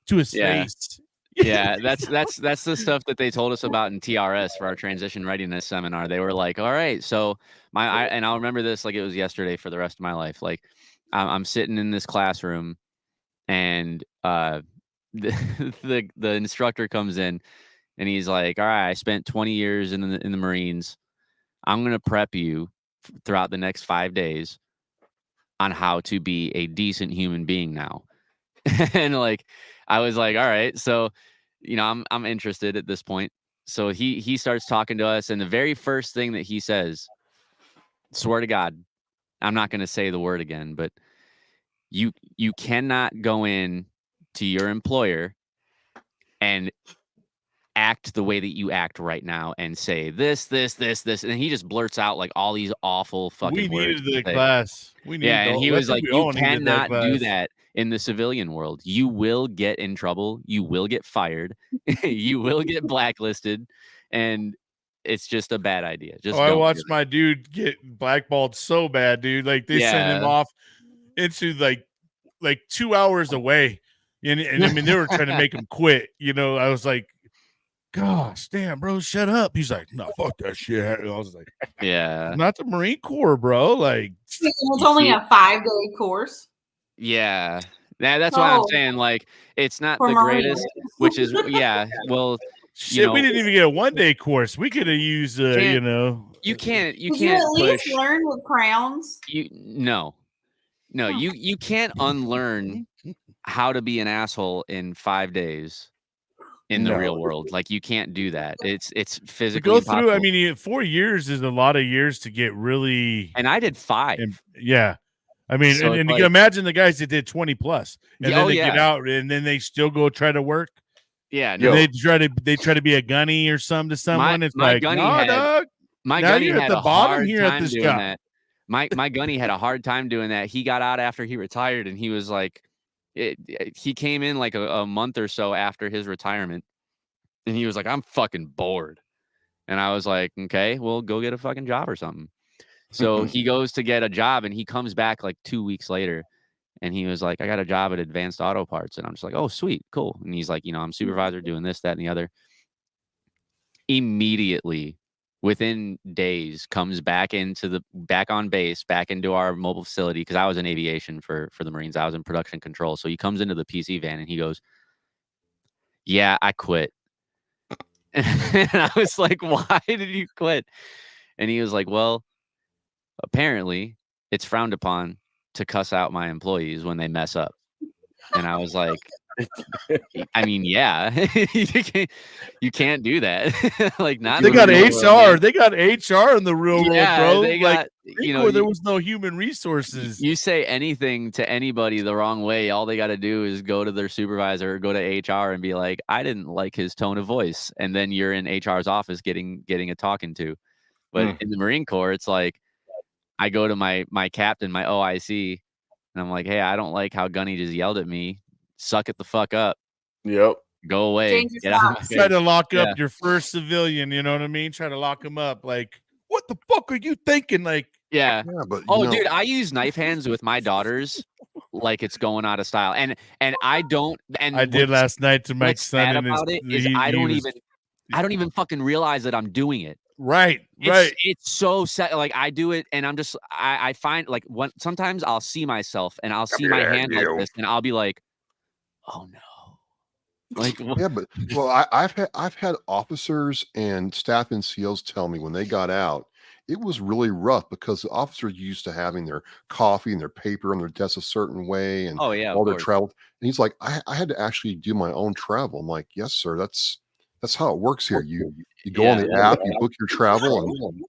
to his Yeah. face. Yeah, that's the stuff that they told us about in TRS for our transition readiness seminar. They were like, all right, so and I'll remember this like it was yesterday for the rest of my life. Like I'm sitting in this classroom and the instructor comes in and he's like, all right, I spent 20 years in the Marines. I'm going to prep you throughout the next 5 days on how to be a decent human being now. And like I was like, all right, so I'm interested at this point. So he starts talking to us, and the very first thing that he says, swear to God, I'm not going to say the word again, but you cannot go in to your employer and act the way that you act right now and say this, and he just blurts out like all these awful fucking We words. needed the class. We needed and he I was think like, we you all needed that cannot do class. that in the civilian world. You will get in trouble. You will get fired. You will get blacklisted, and it's just a bad idea. Just I don't watched do it. my dude get blackballed so bad, dude. Like they sent him Yeah. off into like 2 hours away, and I mean they were trying to make him quit. I was like, gosh, damn, bro, shut up. He's like, no, fuck that shit. I was like, Yeah. not the Marine Corps, bro. Like, It's only a 5-day course. Yeah. That's why I'm Oh. saying like it's not For the Marines. greatest, which is well, shit, we didn't even get a 1-day course. We could have used, you can't Did you can't at least push. learn with crowns? No, you can't unlearn how to be an asshole in 5 days in the real world. Like you can't do that. It's to physically go through. I impossible. mean, 4 years is a lot of years to get really. And I did 5. Yeah, I mean, So and it's you like- imagine the guys that did 20 plus, and Yeah, then oh, they yeah. get out, and then they still go try to work. Yeah, And no. they try to be a gunny or something to someone. It's my like, gunny no, had- dog. My Now gunny you're at had the a bottom hard here at time this doing job. that. My gunny had a hard time doing that. He got out after he retired, and he was like, he came in like a month or so after his retirement, and he was like, I'm fucking bored. And I was like, okay, well, go get a fucking job or something. So he goes to get a job, and he comes back like 2 weeks later, and he was like, I got a job at Advanced Auto Parts. And I'm just like, oh, sweet, cool. And he's like, I'm supervisor doing this, that, and the other. Immediately, within days, comes back on base, back into our mobile facility, because I was in aviation for the Marines. I was in production control. So he comes into the PC van and he goes, yeah, I quit. And I was like, why did you quit? And he was like, well, apparently it's frowned upon to cuss out my employees when they mess up. And I was like, I mean, yeah, you can't do that. Like, not They in the got real world, HR. man. They got HR in the real world, Yeah, bro. they Like, got, there was no human resources. You say anything to anybody the wrong way, all they got to do is go to their supervisor or go to HR and be like, I didn't like his tone of voice. And then you're in HR's office getting a talking to. But in the Marine Corps, it's like, I go to my captain, my OIC, and I'm like, hey, I don't like how Gunny just yelled at me. Suck it the fuck up. Yep. Go away. Change your Get out of my socks. Try to face. lock Yeah. up your first civilian. You know what I mean? Try to lock him up. Like, what the fuck are you thinking? Like, Yeah. Yeah, but Oh, dude, I use knife hands with my daughters like it's going out of style. And I don't. And I did what's- last night to my what's son. sad And about it is he I don't was- even fucking realize that I'm doing it. Right. It's so sad. Like, I do it, and I'm just I find like sometimes I'll see myself and I'll see my hand like this, and I'll be like, oh no. Like, Yeah, but I've had officers and staff in SEALs tell me when they got out, it was really rough because the officers used to having their coffee and their paper on their desk a certain way and Oh, yeah, of all their course. travel. And he's like, I had to actually do my own travel. I'm like, yes, sir. That's how it works here. You go on the app, you book your travel, and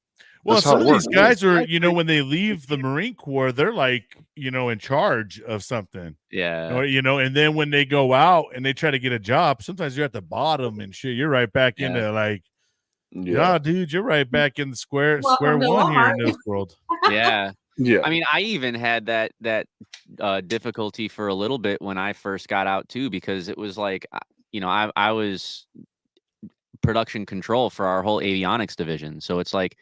Well, that's how some it of these works. guys are, when they leave the Marine Corps, they're like, in charge of something. Yeah. Or, and then when they go out and they try to get a job, sometimes you're at the bottom and shit. You're right back into like, yeah, dude, you're right back in the square Welcome to one here in Walmart. this world. Yeah. Yeah. I mean, I even had that difficulty for a little bit when I first got out too, because it was like, I was production control for our whole avionics division. So it's like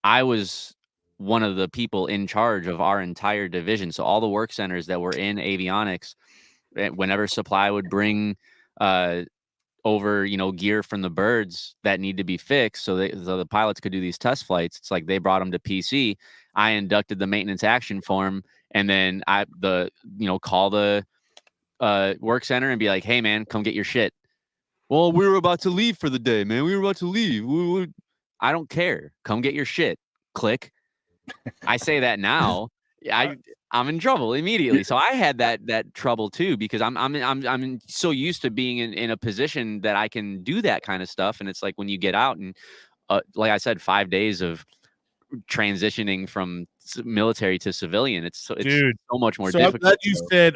I was one of the people in charge of our entire division. So all the work centers that were in avionics, whenever supply would bring over, gear from the birds that need to be fixed so the pilots could do these test flights, it's like they brought them to PC. I inducted the maintenance action form, and then call the work center and be like, hey man, come get your shit. Well, we were about to leave for the day, man. We were about to leave. I don't care. Come get your shit. Click. I say that now. I'm in trouble immediately. So I had that trouble too, because I'm so used to being in a position that I can do that kind of stuff. And it's like when you get out and like I said, 5 days of transitioning from military to civilian, it's Dude, so much more so difficult.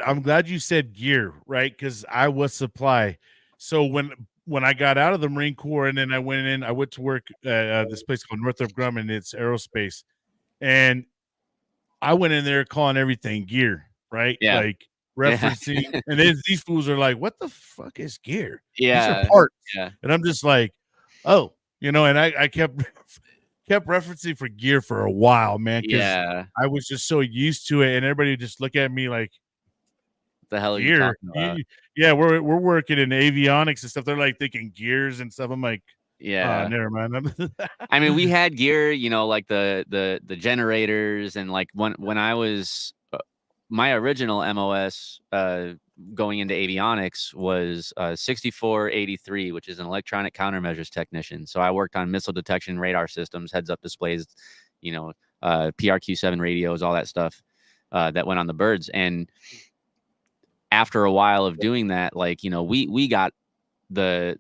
I'm glad you said gear, right? Because I was supply. So when I got out of the Marine Corps and then I went to work at this place called Northrop Grumman. It's aerospace, and I went in there calling everything gear, right? Yeah. Like referencing, and then these fools are like, "What the fuck is gear? Yeah. These are parts." Yeah. And I'm just like, "Oh, and I kept referencing for gear for a while, man. Yeah. I was just so used to it, and everybody would just look at me like, the hell are you gear? talking about? Yeah, we're working in avionics and stuff. They're like thinking gears and stuff. I'm like, Yeah. never mind. I mean, we had gear, like the generators, and like when I was my original MOS going into avionics was 6483, which is an electronic countermeasures technician. So I worked on missile detection radar systems, heads up displays, PRQ7 radios, all that stuff that went on the birds. And after a while of doing that, like, we got the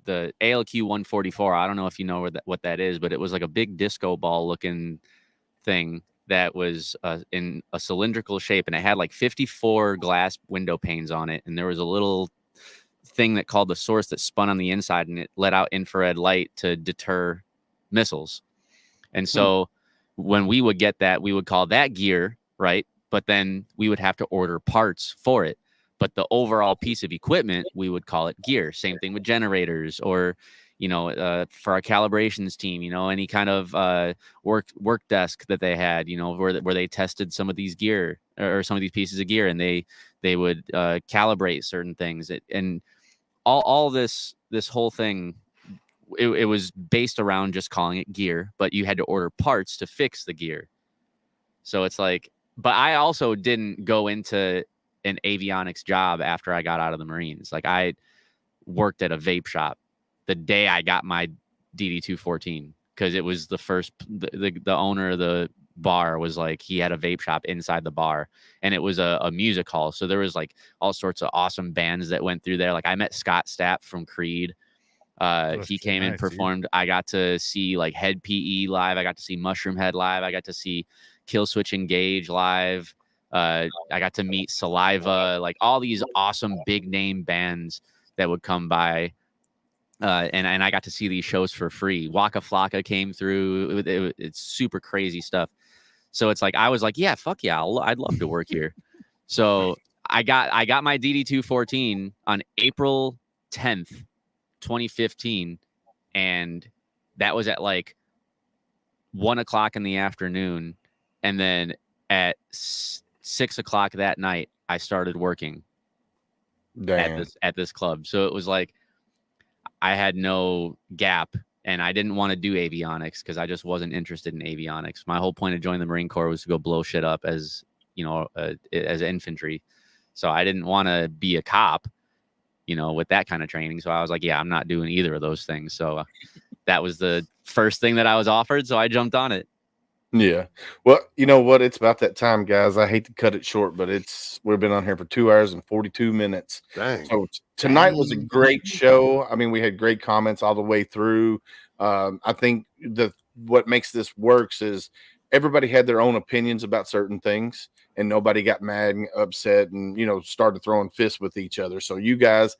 ALQ 144. I don't know if you know what that is, but it was like a big disco ball looking thing that was in a cylindrical shape, and it had like 54 glass window panes on it, and there was a little thing that called the source that spun on the inside, and it let out infrared light to deter missiles. And so when we would get that, we would call that gear, right? But then we would have to order parts for it. But the overall piece of equipment, we would call it gear. Same thing with generators, or, for our calibrations team, any kind of work desk that they had, where they tested some of these gear or some of these pieces of gear, and they would calibrate certain things. And all this whole thing, it was based around just calling it gear, but you had to order parts to fix the gear. So it's like, but I also didn't go into an avionics job after I got out of the Marines. Like, I worked at a vape shop the day I got my DD214, because it was the first, the owner of the bar was like, he had a vape shop inside the bar, and it was a music hall. So there was like all sorts of awesome bands that went through there. Like, I met Scott Stapp from Creed. He came and performed. Dude. I got to see like Head PE live. I got to see Mushroom Head live. I got to see Killswitch Engage live. I got to meet Saliva, like all these awesome big name bands that would come by. And I got to see these shows for free. Waka Flocka came through. It's super crazy stuff. So it's like, I was like, yeah, fuck yeah, I'd love to work here. So I got my DD214 on April 10th, 2015, and that was at like 1:00 in the afternoon, and then at 6:00 that night I started working at this club. So it was like I had no gap, and I didn't want to do avionics because I just wasn't interested in avionics. My whole point of joining the Marine Corps was to go blow shit up as as infantry. So I didn't want to be a cop, with that kind of training. So I was like, yeah, I'm not doing either of those things. So that was the first thing that I was offered. So I jumped on it. Yeah. Well, you know what? It's about that time, guys. I hate to cut it short, but we've been on here for 2 hours and 42 minutes. Dang. So tonight was a great show. I mean, we had great comments all the way through. I think what makes this works is everybody had their own opinions about certain things, and nobody got mad and upset and, started throwing fists with each other. So you guys,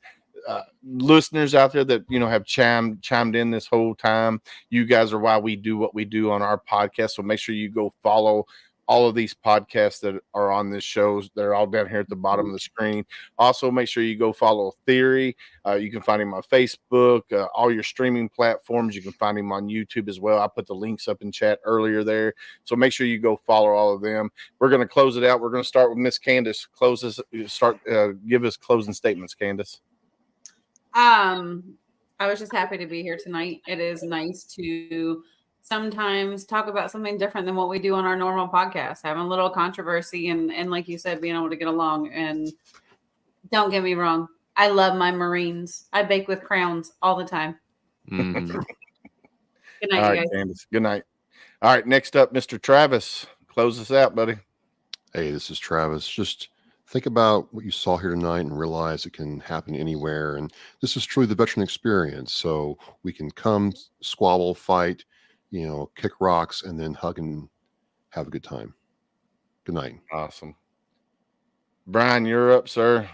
listeners out there that, have chimed in this whole time, you guys are why we do what we do on our podcast. So make sure you go follow all of these podcasts that are on this show. They're all down here at the bottom of the screen. Also, make sure you go follow Theory. You can find him on Facebook, all your streaming platforms. You can find him on YouTube as well. I put the links up in chat earlier there. So make sure you go follow all of them. We're going to close it out. We're going to start with Miss Candace. Give us closing statements, Candace. I was just happy to be here tonight. It is nice to sometimes talk about something different than what we do on our normal podcast, having a little controversy and like you said, being able to get along. And don't get me wrong, I love my Marines. I bake with crowns all the time. Mm-hmm. Good night, all right, guys. Candace. Good night. All right, next up, Mr. Travis. Close us out, buddy. Hey, this is Travis. Just think about what you saw here tonight and realize it can happen anywhere. And this is truly the veteran experience. So we can come, squabble, fight, kick rocks, and then hug and have a good time. Good night. Awesome. Brian, you're up, sir.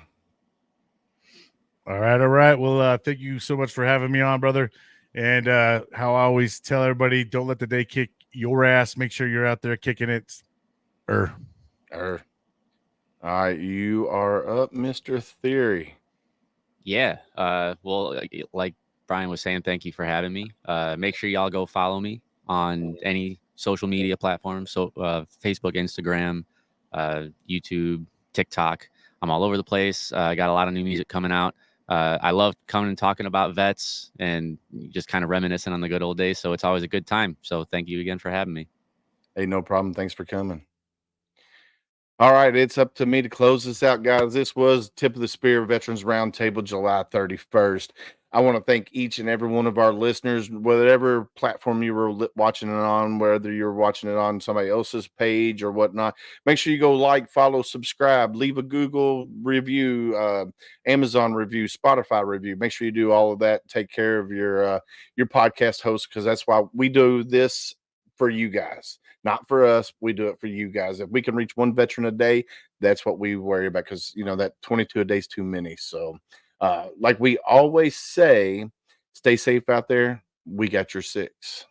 All right. Well, thank you so much for having me on, brother. And how I always tell everybody, don't let the day kick your ass. Make sure you're out there kicking it. All right, you are up, Mr. Theory. Yeah. Well, like Brian was saying, thank you for having me. Make sure y'all go follow me on any social media platforms. So Facebook, Instagram, YouTube, TikTok. I'm all over the place. I got a lot of new music coming out. I love coming and talking about vets and just kind of reminiscing on the good old days. So it's always a good time. So thank you again for having me. Hey, no problem. Thanks for coming. All right, it's up to me to close this out, guys. This was Tip of the Spear Veterans Roundtable, July 31st. I want to thank each and every one of our listeners, whatever platform you were watching it on, whether you're watching it on somebody else's page or whatnot. Make sure you go like, follow, subscribe, leave a Google review, Amazon review, Spotify review. Make sure you do all of that. Take care of your podcast host, because that's why we do this for you guys, not for us. We do it for you guys. If we can reach one veteran a day, that's what we worry about, because that 22 a day is too many. So like we always say, stay safe out there. We got your 6.